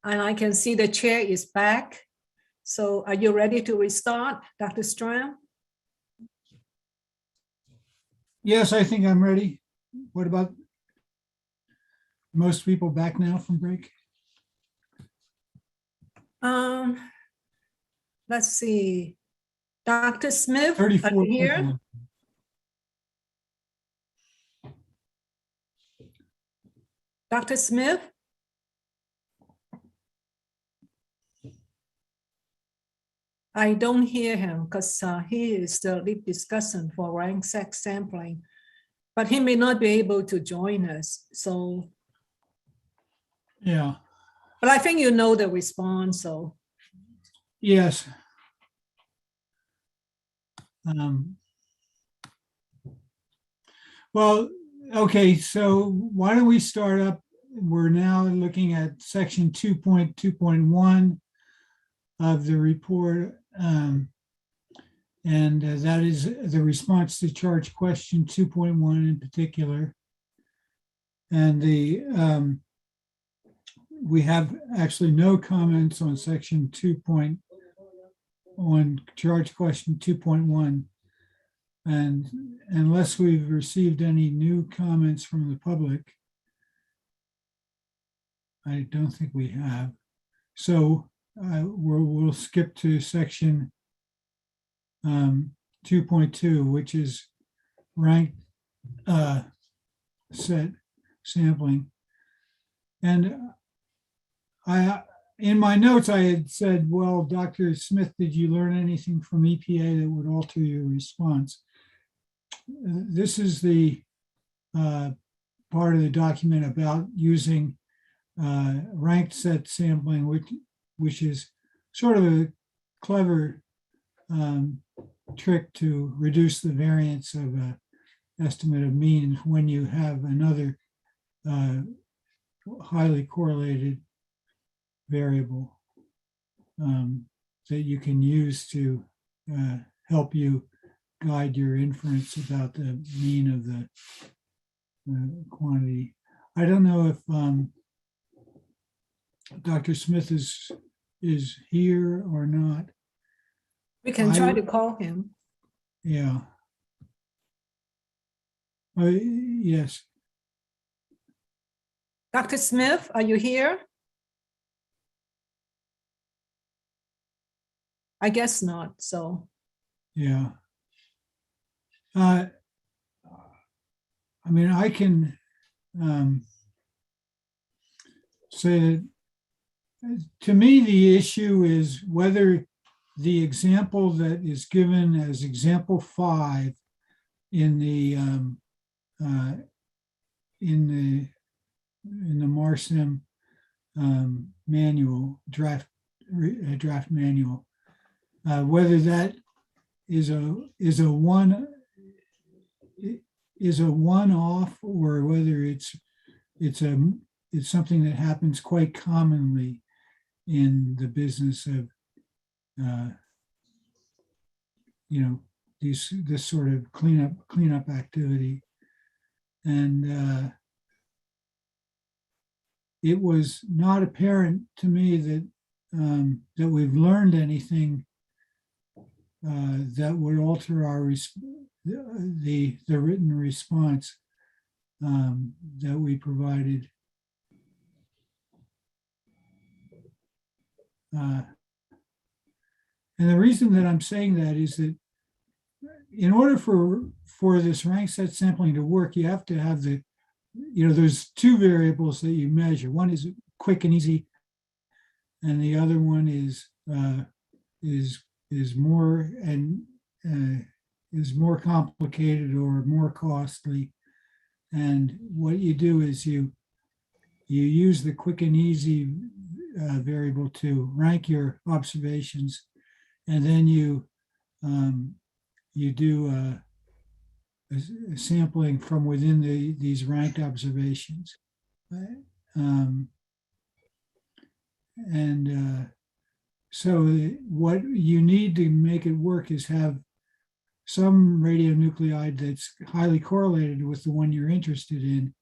[SPEAKER 2] and I can see the chair is back. So are you ready to restart, Dr. Strand?
[SPEAKER 1] Yes, I think I'm ready. What about most people back now from break?
[SPEAKER 2] Let's see. Dr. Smith, are
[SPEAKER 1] 34.
[SPEAKER 2] you here? Dr. Smith? I don't hear him because he is the lead discussant for rank sex sampling, but he may not be able to join us. So,
[SPEAKER 1] Yeah,
[SPEAKER 2] but I think you know the response. So,
[SPEAKER 1] yes. Well, okay, so why don't we start up? We're now looking at section 2.2.1 of the report. And that is the response to charge question 2.1 in particular. And we have actually no comments on section 2. On charge question 2.1. And unless we've received any new comments from the public, I don't think we have. So we'll skip to section 2.2, which is ranked set sampling. And in my notes, I had said, well, Dr. Smith, did you learn anything from EPA that would alter your response? This is the part of the document about using ranked set sampling, which is sort of a clever trick to reduce the variance of an estimate of means when you have another highly correlated variable that you can use to help you guide your inference about the mean of the quantity. I don't know if Dr. Smith is here or not.
[SPEAKER 2] we can try to call him.
[SPEAKER 1] Yeah. Yes.
[SPEAKER 2] Dr. Smith, are you here? I guess not, so.
[SPEAKER 1] Yeah. I mean, I can say that to me, the issue is whether the example that is given as example 5 in the MARSSIM manual, draft manual, whether that is a one-off or whether it's something that happens quite commonly in the business of this sort of cleanup activity. And it was not apparent to me that that we've learned anything that would alter our the written response that we provided. And the reason that I'm saying that is that in order for this rank set sampling to work, you have to have there's two variables that you measure. One is quick and easy, and the other one is more complicated or more costly. And what you do is you use the quick and easy variable to rank your observations, and then you do a sampling from within these ranked observations. So what you need to make it work is have some radionuclide that's highly correlated with the one you're interested in,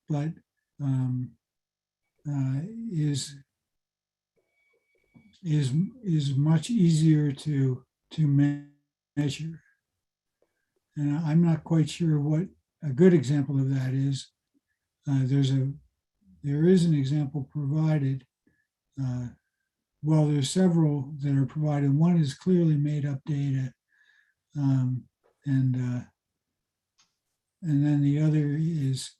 [SPEAKER 1] but um, is much easier to measure. And I'm not quite sure what a good example of that is. There is an example provided. Well, there's several that are provided. One is clearly made up data, and then the other is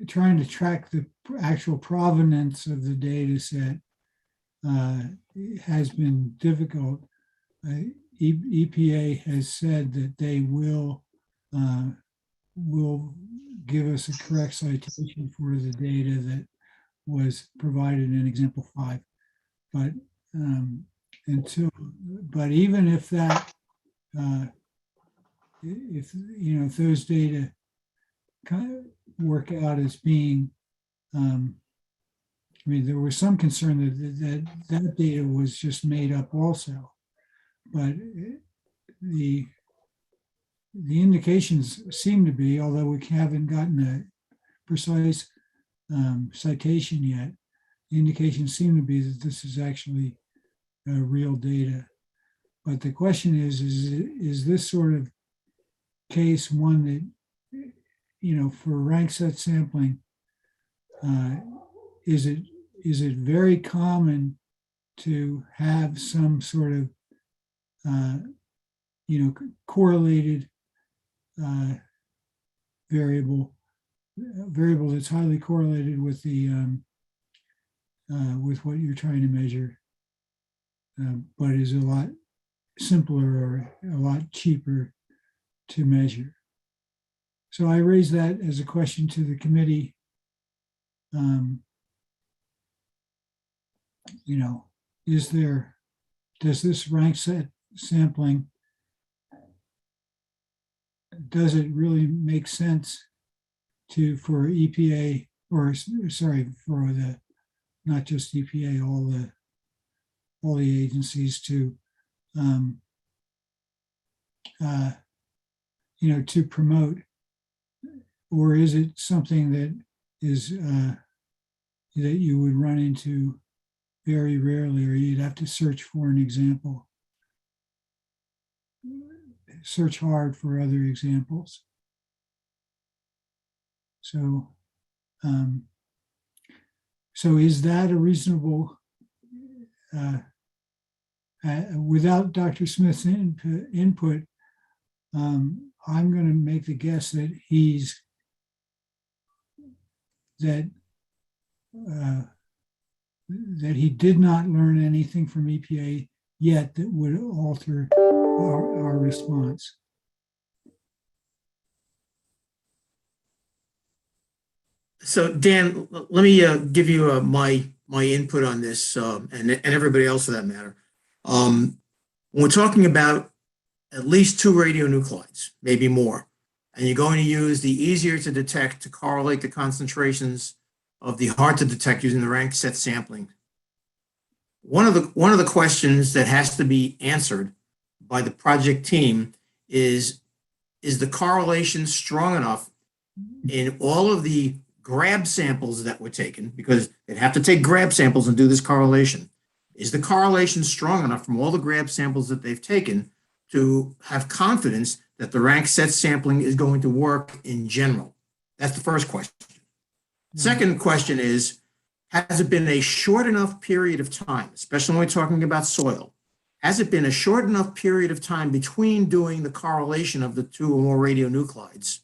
[SPEAKER 1] trying to track the actual provenance of the data set has been difficult. EPA has said that they will give us a correct citation for the data that was provided in example 5. But even if that, if those data kind of work out as being, I mean, there was some concern that data was just made up also, but the indications seem to be, although we haven't gotten a precise citation yet, the indications seem to be that this is actually real data. But the question is this sort of case one that, for rank set sampling, is it very common to have some sort of correlated variable that's highly correlated with the with what you're trying to measure, but is a lot simpler or a lot cheaper to measure. So I raise that as a question to the committee. Does this rank set sampling, does it really make sense for EPA, or sorry, for the, not just EPA, all the agencies to to promote, or is it something that is that you would run into very rarely, or you'd have to search for an example, search hard for other examples? So, so is that a reasonable, without Dr. Smith's input, I'm going to make the guess that that he did not learn anything from EPA yet that would alter our response.
[SPEAKER 8] So Dan, let me give you my input on this, and everybody else for that matter. When we're talking about at least 2 radionuclides, maybe more, and you're going to use the easier to detect to correlate the concentrations of the hard to detect using the rank set sampling. One of the questions that has to be answered by the project team is the correlation strong enough in all of the grab samples that were taken, because they'd have to take grab samples and do this correlation. Is the correlation strong enough from all the grab samples that they've taken to have confidence that the rank set sampling is going to work in general? That's the first question. Second question is, has it been a short enough period of time, especially when we're talking about soil? Has it been a short enough period of time between doing the correlation of the 2 or more radionuclides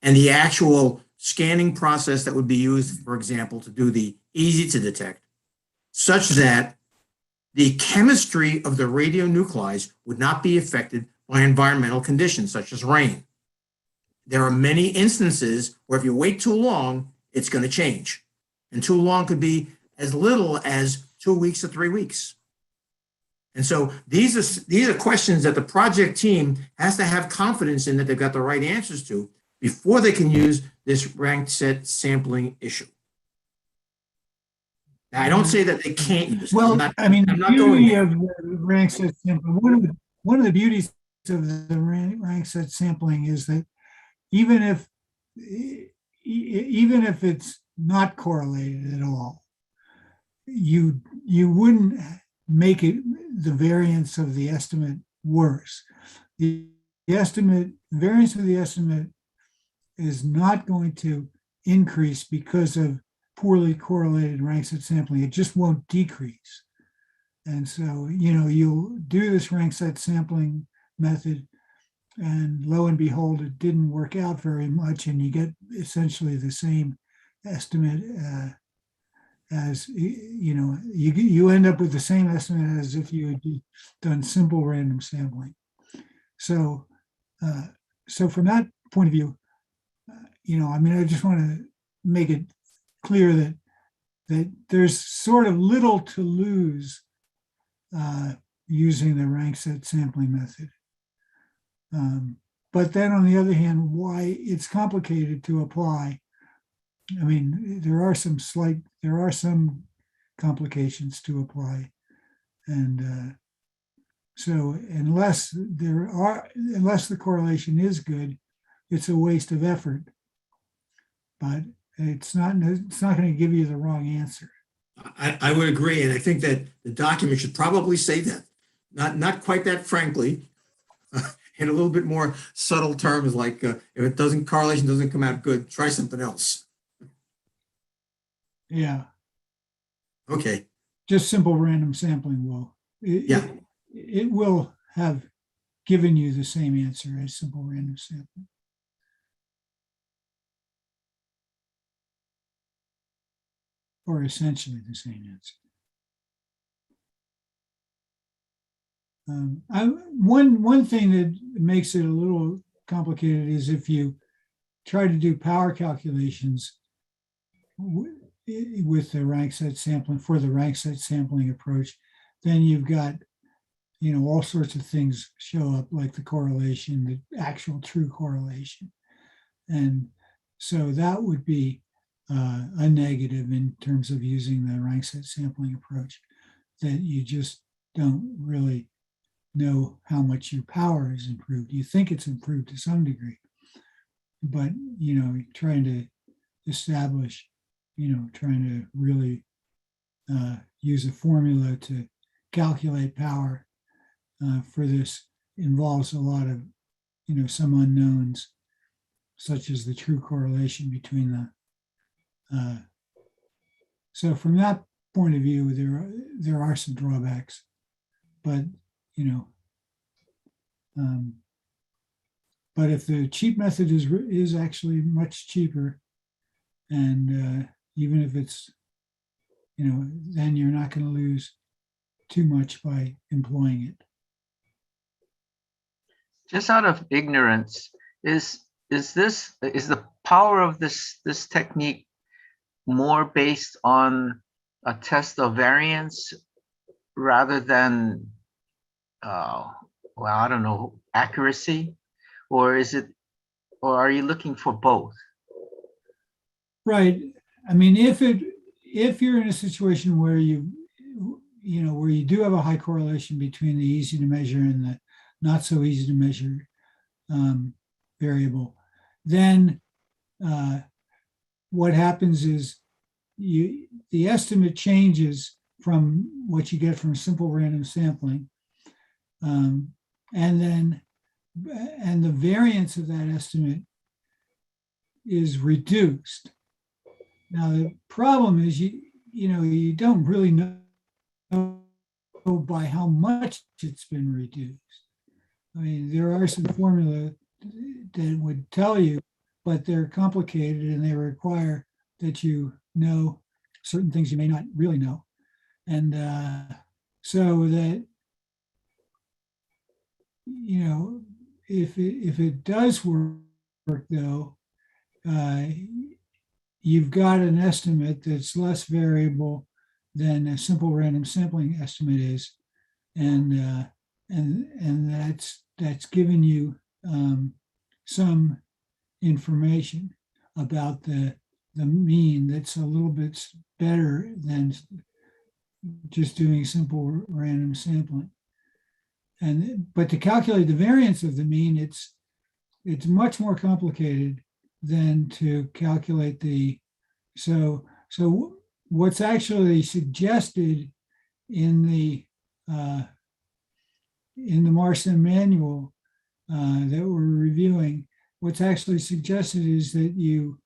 [SPEAKER 8] and the actual scanning process that would be used, for example, to do the easy to detect, such that the chemistry of the radionuclides would not be affected by environmental conditions such as rain? There are many instances where if you wait too long, it's going to change. And too long could be as little as 2 weeks to 3 weeks. And so these are questions that the project team has to have confidence in that they've got the right answers to before they can use this ranked set sampling issue. Now, I don't say that they can't use it.
[SPEAKER 1] Well,
[SPEAKER 8] I'm not going there.
[SPEAKER 1] of the rank set sampling, one of the beauties of the rank set sampling is that even if even if it's not correlated at all, you wouldn't make it the variance of the estimate worse. The variance of the estimate is not going to increase because of poorly correlated rank set sampling. It just won't decrease. And so, you'll do this rank set sampling method, and lo and behold, it didn't work out very much, and you get essentially the same estimate as, you end up with the same estimate as if you had done simple random sampling. So, from that point of view, I just want to make it clear that there's sort of little to lose using the rank set sampling method. But then on the other hand, why it's complicated to apply. I mean, there are some complications to apply. And so unless the correlation is good, it's a waste of effort. But it's not going to give you the wrong answer.
[SPEAKER 8] I would agree, and I think that the document should probably say that, not quite that frankly, in a little bit more subtle terms, like if correlation doesn't come out good, try something else.
[SPEAKER 1] Yeah.
[SPEAKER 8] Okay.
[SPEAKER 1] Just simple random sampling will. It will have given you the same answer as simple random sampling. Or essentially the same answer. One thing that makes it a little complicated is if you try to do power calculations with the rank set sampling, for the rank set sampling approach, then you've got, all sorts of things show up, like the correlation, the actual true correlation. And so that would be a negative in terms of using the rank set sampling approach, that you just don't really know how much your power is improved. You think it's improved to some degree, but trying to establish, trying to really use a formula to calculate power for this involves a lot of, some unknowns, such as the true correlation between the so from that point of view, there are some drawbacks, but but if the cheap method is actually much cheaper, and even if it's then you're not going to lose too much by employing it.
[SPEAKER 9] Just out of ignorance, is the power of this technique more based on a test of variance rather than I don't know, accuracy, or are you looking for both?
[SPEAKER 1] Right. I mean, if you're in a situation where you do have a high correlation between the easy to measure and the not so easy to measure variable, then what happens is the estimate changes from what you get from simple random sampling, and the variance of that estimate is reduced. Now the problem is you don't really know by how much it's been reduced. I mean, there are some formula that would tell you, but they're complicated and they require that you know certain things you may not really know. And so that, if it does work though, you've got an estimate that's less variable than a simple random sampling estimate is, and that's given you some information about the mean that's a little bit better than just doing simple random sampling. But to calculate the variance of the mean, it's much more complicated then to calculate so what's actually suggested in the MARSSIM manual that we're reviewing, what's actually suggested is that you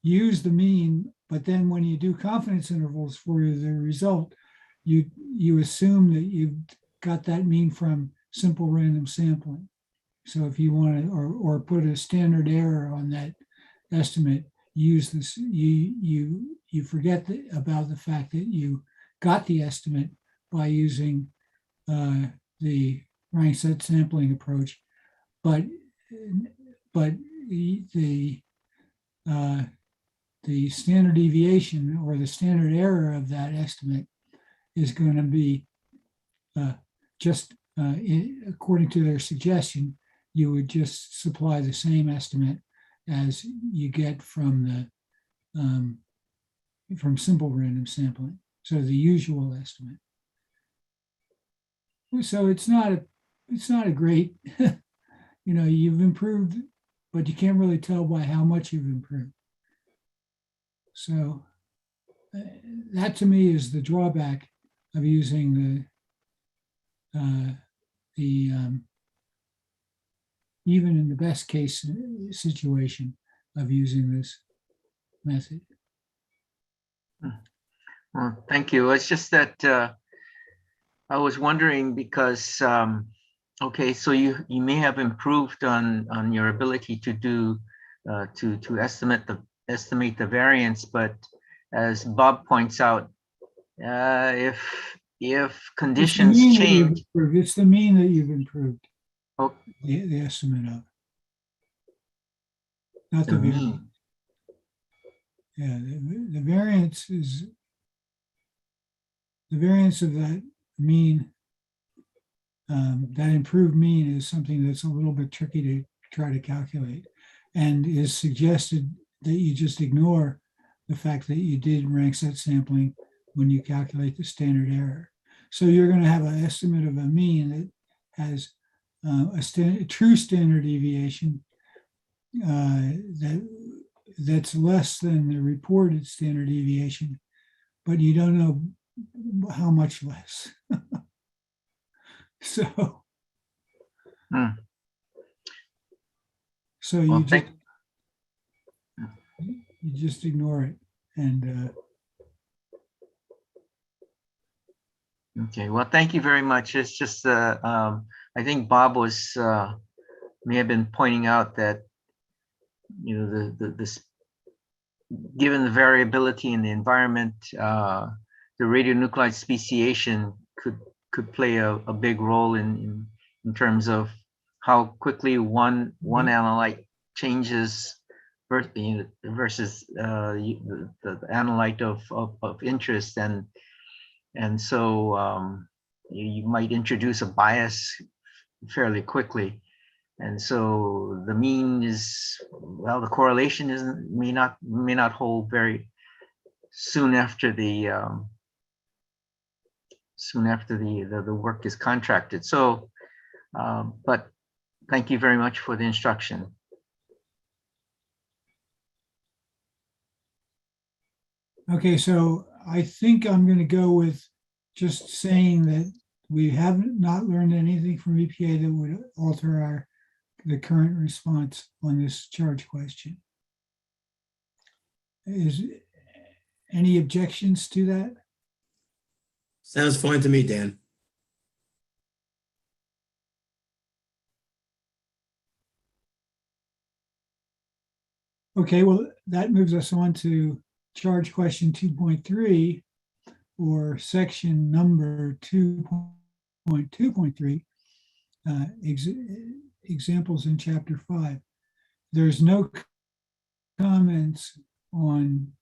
[SPEAKER 1] use the mean, but then when you do confidence intervals for the result, you assume that you've got that mean from simple random sampling. So if you want to, or put a standard error on that estimate, use this, you forget about the fact that you got the estimate by using the rank set sampling approach, but the standard deviation or the standard error of that estimate is going to be according to their suggestion, you would just supply the same estimate as you get from simple random sampling. So the usual estimate. So it's not a great, you've improved, but you can't really tell by how much you've improved. So that to me is the drawback of using even in the best case situation of using this method.
[SPEAKER 9] Well, thank you. It's just that I was wondering because, okay, so you may have improved on your ability to do to estimate the variance, but as Bob points out, if conditions change,
[SPEAKER 1] it's the mean that you've improved.
[SPEAKER 9] Oh,
[SPEAKER 1] the estimate of, not the
[SPEAKER 9] mean.
[SPEAKER 1] variance. Yeah, the variance is the variance of that mean. That improved mean is something that's a little bit tricky to try to calculate, and is suggested that you just ignore the fact that you did rank set sampling when you calculate the standard error. So you're going to have an estimate of a mean that has a true standard deviation that's less than the reported standard deviation, but you don't know how much less. So, so you just ignore it, and
[SPEAKER 9] okay. Well, thank you very much. It's just I think Bob was may have been pointing out that this given the variability in the environment, the radionuclide speciation could play a big role in terms of how quickly one analyte changes versus the analyte of interest, and so you might introduce a bias fairly quickly. And so the mean is, well, the correlation may not hold very soon after the work is contracted. So, but thank you very much for the instruction.
[SPEAKER 1] Okay, so I think I'm going to go with just saying that we haven't not learned anything from EPA that would alter the current response on this charge question. Is any objections to that?
[SPEAKER 8] Sounds fine to me, Dan.
[SPEAKER 1] Okay, well, that moves us on to charge question 2.3, or section number 2.2.3, examples in chapter 5. There's no comments on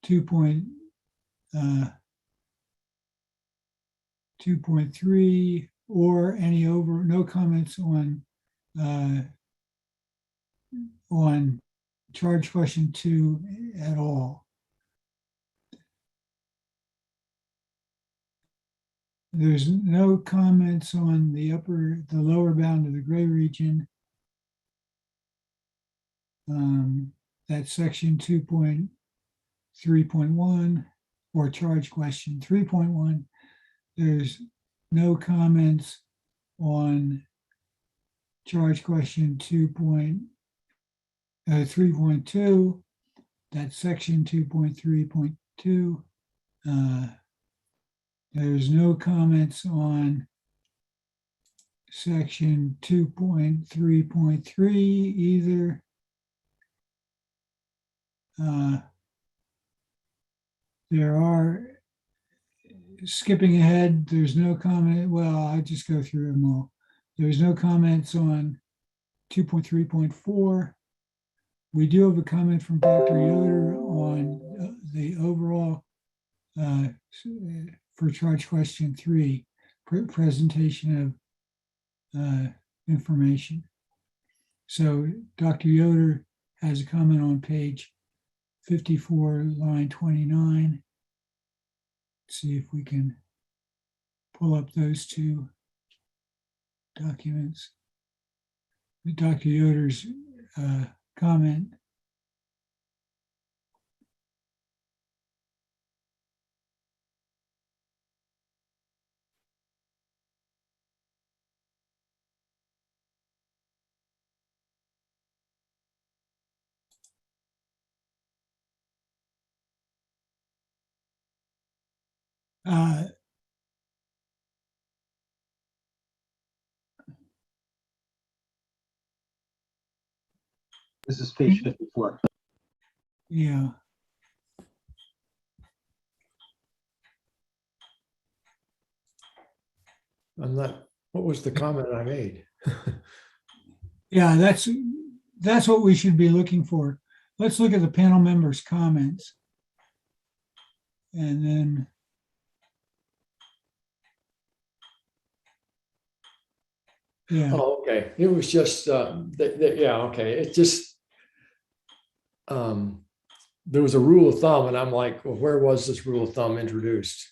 [SPEAKER 1] 2.3 or no comments on charge question 2 at all. There's no comments on the lower bound of the gray region. That's section 2.3.1 or charge question 3.1. There's no comments on charge question 3.2. That's section 2.3.2. There's no comments on section 2.3.3 either. There are, skipping ahead, there's no comment. Well, I'll just go through them all. There's no comments on 2.3.4. We do have a comment from Dr. Yoder on the overall for charge question 3, presentation of information. So Dr. Yoder has a comment on page 54, line 29. Let's see if we can pull up those two documents. Dr. Yoder's comment.
[SPEAKER 15] This is page 54.
[SPEAKER 1] Yeah.
[SPEAKER 11] I'm not, what was the comment I made?
[SPEAKER 1] Yeah, that's what we should be looking for. Let's look at the panel members' comments. And then yeah.
[SPEAKER 11] Oh, okay. It was just, yeah, okay. It just, there was a rule of thumb and I'm like, well, where was this rule of thumb introduced?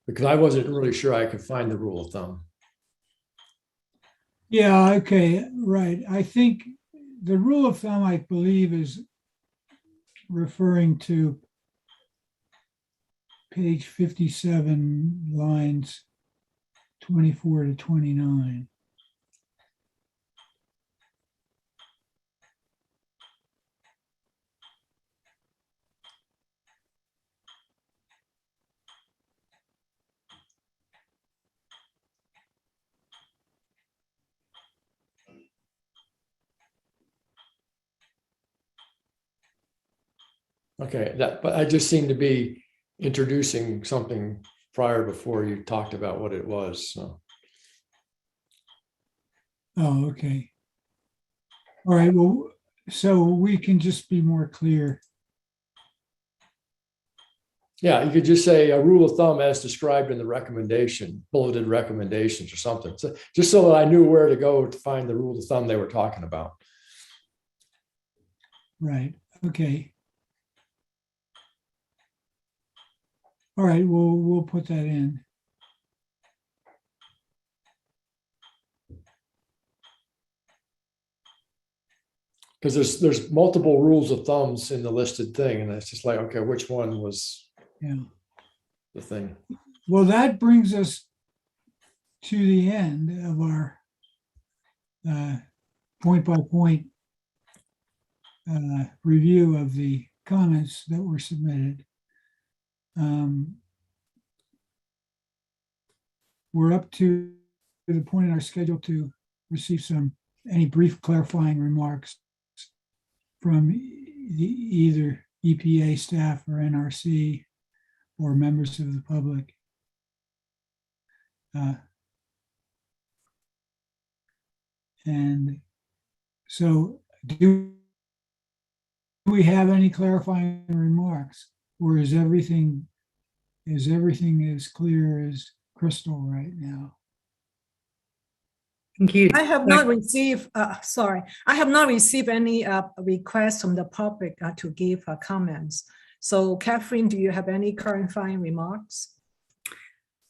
[SPEAKER 11] Because I wasn't really sure I could find the rule of thumb.
[SPEAKER 1] Yeah, okay, right. I think the rule of thumb, I believe, is referring to page 57, lines 24 to 29.
[SPEAKER 11] Okay, but I just seemed to be introducing something prior before you talked about what it was. So.
[SPEAKER 1] Oh, okay. All right, well, so we can just be more clear.
[SPEAKER 11] Yeah, you could just say a rule of thumb as described in the recommendation, bulleted recommendations or something. So just so that I knew where to go to find the rule of thumb they were talking about.
[SPEAKER 1] Right, okay. All right, we'll put that in.
[SPEAKER 11] Because there's multiple rules of thumbs in the listed thing, and it's just like, okay, which one was the thing?
[SPEAKER 1] Well, that brings us to the end of our point-by-point review of the comments that were submitted. We're up to the point in our schedule to receive any brief clarifying remarks from either EPA staff or NRC or members of the public. And so do we have any clarifying remarks, or is everything as clear as crystal right now?
[SPEAKER 5] Thank you.
[SPEAKER 2] I have not received, I have not received any requests from the public to give comments. So Catherine, do you have any clarifying remarks?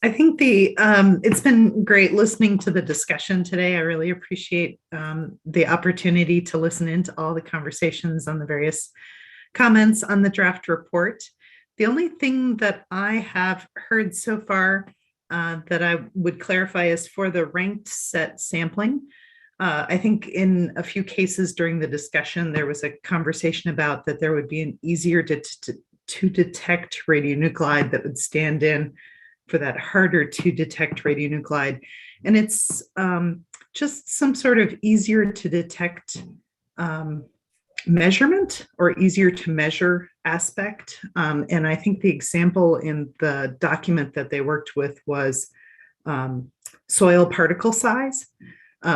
[SPEAKER 5] I think it's been great listening to the discussion today. I really appreciate the opportunity to listen into all the conversations on the various comments on the draft report. The only thing that I have heard so far that I would clarify is for the ranked set sampling. I think in a few cases during the discussion, there was a conversation about that there would be an easier to detect radionuclide that would stand in for that harder to detect radionuclide. And it's just some sort of easier to detect measurement or easier to measure aspect. And I think the example in the document that they worked with was soil particle size,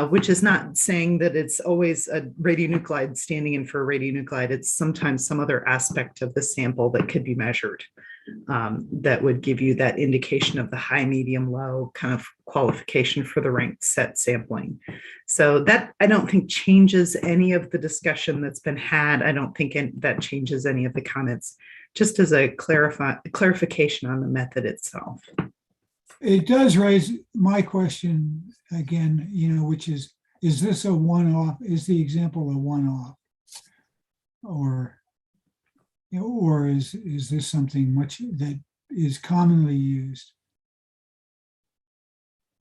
[SPEAKER 5] which is not saying that it's always a radionuclide standing in for a radionuclide. It's sometimes some other aspect of the sample that could be measured that would give you that indication of the high, medium, low kind of qualification for the ranked set sampling. So that I don't think changes any of the discussion that's been had. I don't think that changes any of the comments, just as a clarification on the method itself.
[SPEAKER 1] It does raise my question again, which is this a one-off? Is the example a one-off? Or is this something much that is commonly used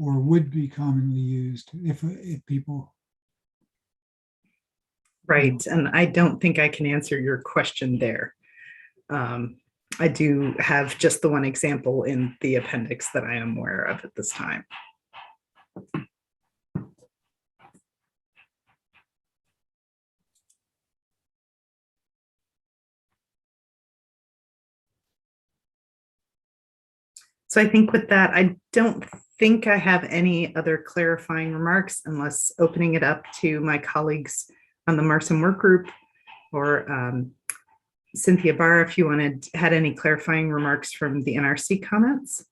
[SPEAKER 1] or would be commonly used if people?
[SPEAKER 5] Right, and I don't think I can answer your question there. I do have just the one example in the appendix that I am aware of at this time. So I think with that, I don't think I have any other clarifying remarks unless opening it up to my colleagues on the MARSSIM work group or Cynthia Barr, if you had any clarifying remarks from the NRC comments.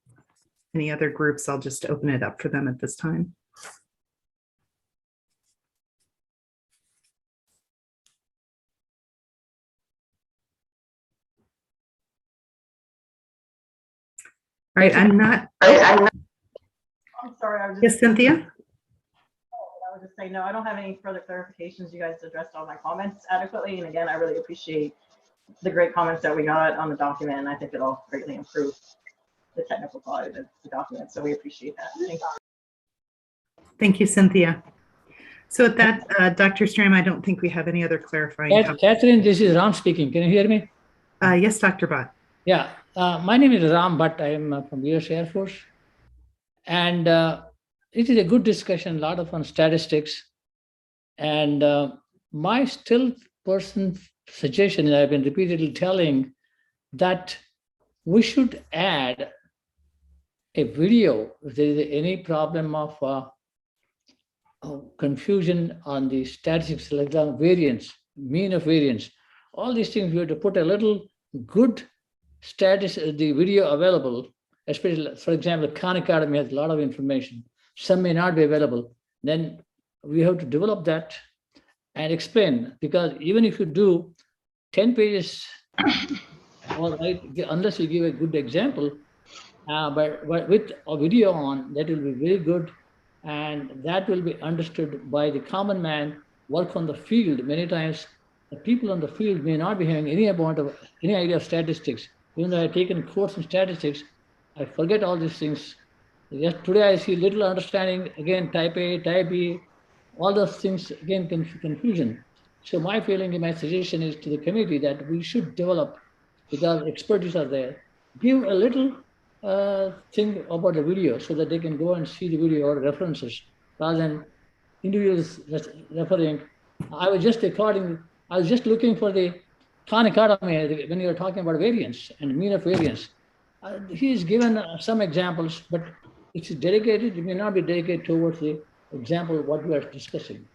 [SPEAKER 5] Any other groups, I'll just open it up for them at this time. All right, I'm
[SPEAKER 6] sorry. I was just,
[SPEAKER 5] yes, Cynthia?
[SPEAKER 6] I would just say, no, I don't have any further clarifications. You guys addressed all my comments adequately. And again, I really appreciate the great comments that we got on the document. And I think it'll greatly improve the technical quality of the document. So we appreciate that. Thank you.
[SPEAKER 5] Thank you, Cynthia. So with that, Dr. Stram, I don't think we have any other clarifying comments.
[SPEAKER 17] Catherine, this is Ram speaking. Can you hear me?
[SPEAKER 5] Yes, Dr. Bhatt.
[SPEAKER 17] Yeah, my name is Ram Bhatt. I am from US Air Force. And it is a good discussion, a lot of on statistics. And my still person suggestion, I've been repeatedly telling that we should add a video if there is any problem of confusion on the statistics, like the variance, mean of variance. All these things we have to put a little good status, the video available, especially, for example, Khan Academy has a lot of information. Some may not be available. Then we have to develop that and explain, because even if you do 10 pages, all right, unless you give a good example, but with a video on, that will be very good. And that will be understood by the common man, work on the field. Many times the people on the field may not be having any idea of statistics. Even though I've taken a course in statistics, I forget all these things. Just today I see little understanding, again, type A, type B, all those things, again, confusion. So my feeling and my suggestion is to the committee that we should develop, because expertise are there, give a little thing about the video so that they can go and see the video or references rather than individuals referring. I was just looking for the Khan Academy when you were talking about variance and mean of variance. He's given some examples, but it's dedicated, it may not be dedicated towards the example of what we are discussing.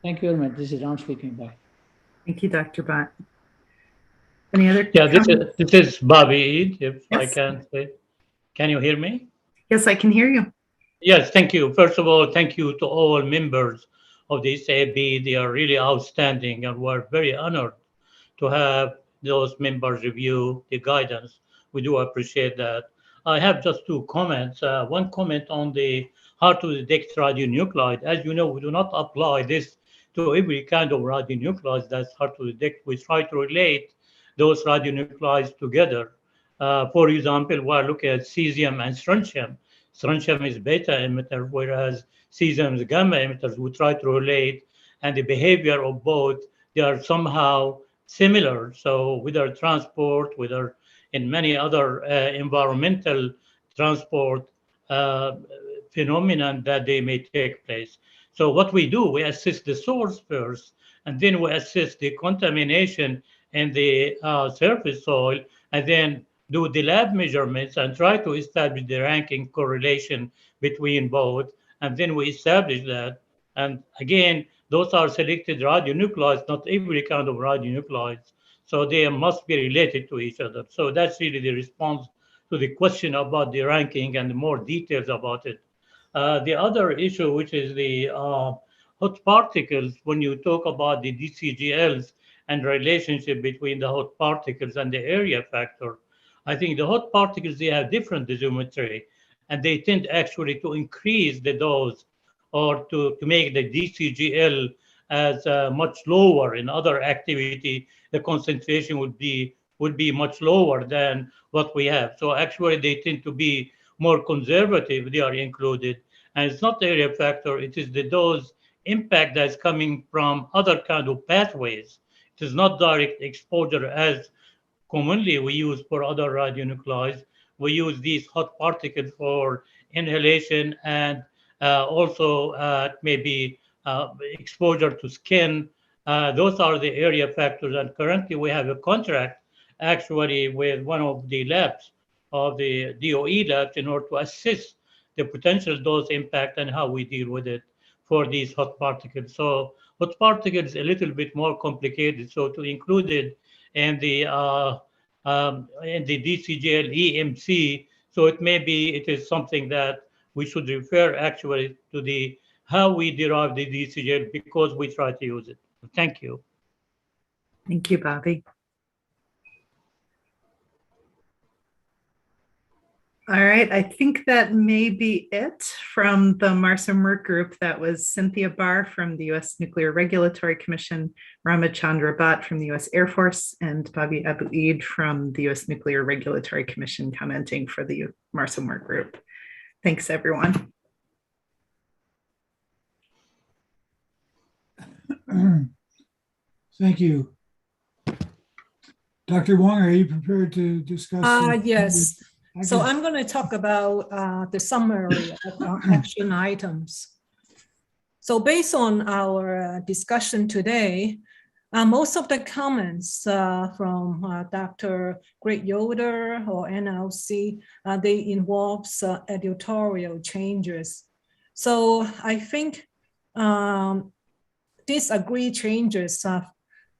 [SPEAKER 17] Thank you very much. This is Ram speaking. Bye.
[SPEAKER 5] Thank you, Dr. Bhatt. Any other?
[SPEAKER 13] Yeah, this is Bobby, if
[SPEAKER 5] Yes.
[SPEAKER 13] I can say. Can you hear me?
[SPEAKER 5] Yes, I can hear you.
[SPEAKER 13] Yes, thank you. First of all, thank you to all members of this AB. They are really outstanding, and we're very honored to have those members review the guidance. We do appreciate that. I have just two comments. One comment on the how to detect radionuclide. As you know, we do not apply this to every kind of radionuclides that's hard to detect. We try to relate those radionuclides together. For example, we're looking at cesium and strontium. Strontium is beta emitter, whereas cesium is gamma emitters. We try to relate, and the behavior of both, they are somehow similar. So whether transport, whether in many other environmental transport uh, phenomenon that they may take place. So what we do, we assess the source first, and then we assess the contamination in the surface soil, and then do the lab measurements and try to establish the ranking correlation between both. And then we establish that. And again, those are selected radionuclides, not every kind of radionuclides. So they must be related to each other. So that's really the response to the question about the ranking and more details about it. The other issue, which is the hot particles, when you talk about the DCGLs and relationship between the hot particles and the area factor, I think the hot particles, they have different dosimetry, and they tend actually to increase the dose or to make the DCGL as much lower. In other activity, the concentration would be much lower than what we have. So actually, they tend to be more conservative. They are included, and it's not the area factor. It is the dose impact that's coming from other kind of pathways. It is not direct exposure as commonly we use for other radionuclides. We use these hot particles for inhalation and also maybe exposure to skin. Those are the area factors. And currently we have a contract actually with one of the labs of the DOE labs in order to assess the potential dose impact and how we deal with it for these hot particles. So hot particles a little bit more complicated. So to include it in the DCGL EMC. So it is something that we should refer actually to the how we derive the DCGL because we try to use it. Thank you.
[SPEAKER 5] Thank you, Bobby. All right, I think that may be it from the MARSSIM work group. That was Cynthia Barr from the U.S. Nuclear Regulatory Commission, Ramachandra Bhatt from the U.S. Air Force, and Bobby Abu-Eid from the U.S. Nuclear Regulatory Commission commenting for the MARSSIM work group. Thanks, everyone.
[SPEAKER 1] Thank you. Dr. Wong, are you prepared to discuss?
[SPEAKER 2] Yes. So I'm going to talk about the summary of our action items. So based on our discussion today, most of the comments from Dr. Greg Yoder or NLC, they involve editorial changes. So I think these agreed changes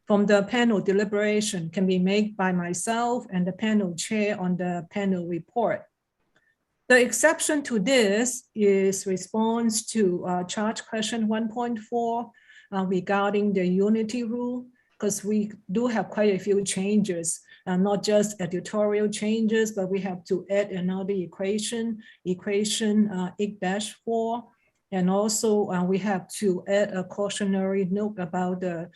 [SPEAKER 2] from the panel deliberation can be made by myself and the panel chair on the panel report. The exception to this is response to charge question 1.4 regarding the unity rule, because we do have quite a few changes, not just editorial changes, but we have to add another equation 8-4. And also we have to add a cautionary note about the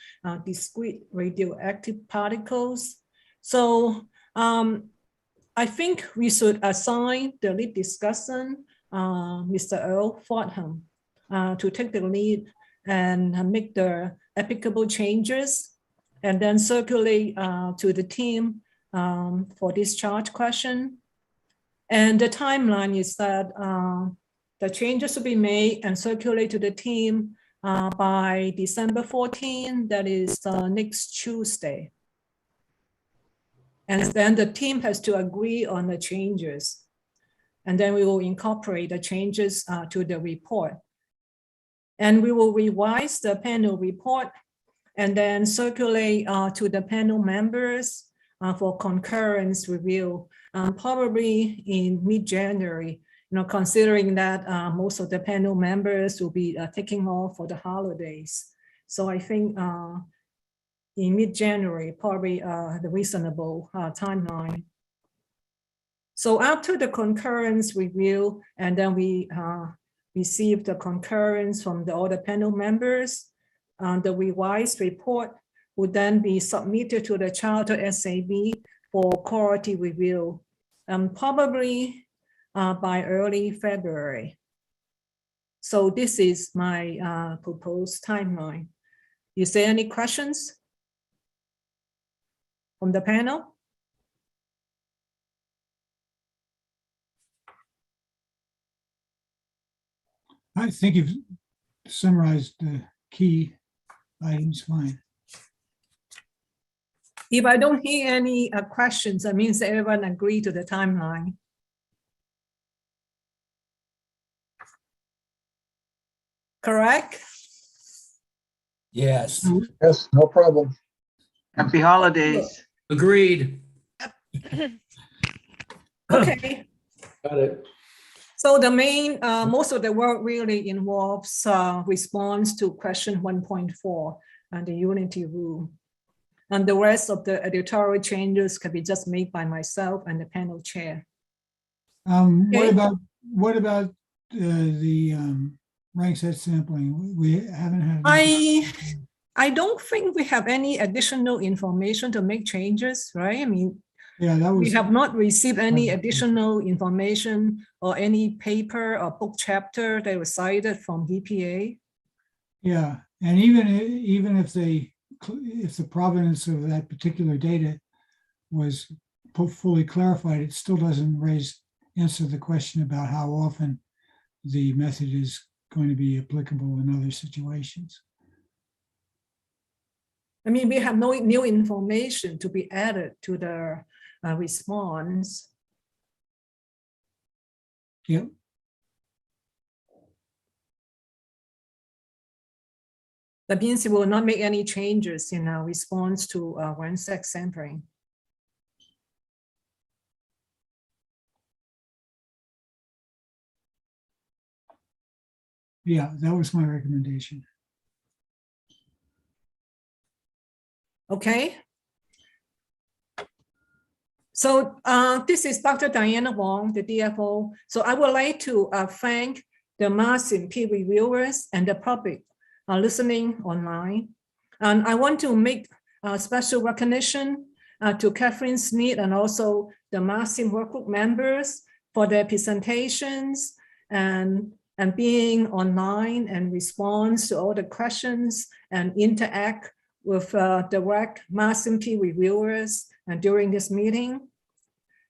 [SPEAKER 2] discrete radioactive particles. So I think we should assign the lead discussant, Mr. Earl Fordham, to take the lead and make the applicable changes and then circulate to the team for this charge question. And the timeline is that the changes will be made and circulate to the team by December 14, that is next Tuesday. And then the team has to agree on the changes. And then we will incorporate the changes to the report. And we will revise the panel report and then circulate to the panel members for concurrence review, probably in mid-January. Considering that most of the panel members will be taking off for the holidays. So I think in mid-January, probably the reasonable timeline. So after the concurrence review, and then we received the concurrence from the other panel members, the revised report would then be submitted to the Charter SAB for quality review, probably by early February. So this is my proposed timeline. Is there any questions from the panel?
[SPEAKER 1] I think you've summarized the key items fine.
[SPEAKER 2] If I don't hear any questions, that means everyone agree to the timeline. Correct?
[SPEAKER 11] Yes.
[SPEAKER 12] Yes, no problem.
[SPEAKER 9] Happy holidays.
[SPEAKER 8] Agreed.
[SPEAKER 2] Okay.
[SPEAKER 11] Got it.
[SPEAKER 2] So the main, most of the work really involves response to question 1.4 and the unity rule. And the rest of the editorial changes can be just made by myself and the panel chair.
[SPEAKER 1] What about the rank set sampling? We haven't had.
[SPEAKER 2] I don't think we have any additional information to make changes, right? I mean,
[SPEAKER 1] yeah, that was.
[SPEAKER 2] We have not received any additional information or any paper or book chapter that was cited from EPA.
[SPEAKER 1] Yeah, and even if the provenance of that particular data was fully clarified, it still doesn't answer the question about how often the method is going to be applicable in other situations.
[SPEAKER 2] I mean, we have no new information to be added to the response.
[SPEAKER 1] Yep.
[SPEAKER 2] That means we will not make any changes in our response to one-sex sampling.
[SPEAKER 1] Yeah, that was my recommendation.
[SPEAKER 2] Okay. So this is Dr. Diana Wong, the DFO. So I would like to thank the MARSSIM peer reviewers and the public listening online. And I want to make a special recognition to Catherine Smith and also the MARSSIM workgroup members for their presentations and being online and response to all the questions and interact with direct MARSSIM peer reviewers and during this meeting.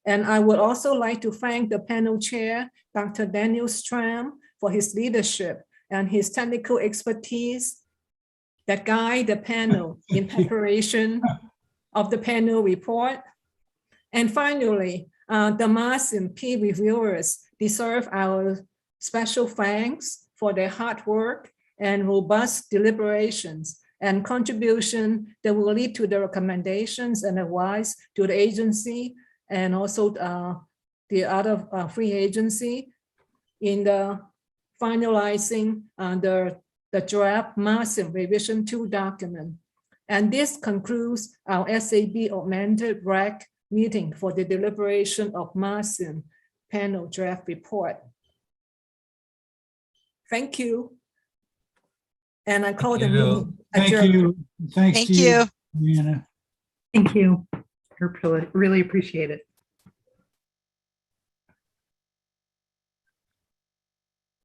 [SPEAKER 2] And I would also like to thank the panel chair, Dr. Daniel Stram, for his leadership and his technical expertise that guide the panel in preparation of the panel report. And finally, the MARSSIM peer reviewers deserve our special thanks for their hard work and robust deliberations and contribution that will lead to the recommendations and advice to the agency and also the other free agency in the finalizing the draft MARSSIM Revision 2 document. And this concludes our SAB augmented RAC meeting for the deliberation of MARSSIM panel draft report. Thank you. And I call the meeting adjourned.
[SPEAKER 1] Thank you. Thanks
[SPEAKER 5] Thank
[SPEAKER 1] to you, Deanna.
[SPEAKER 5] Thank you. Really appreciate it.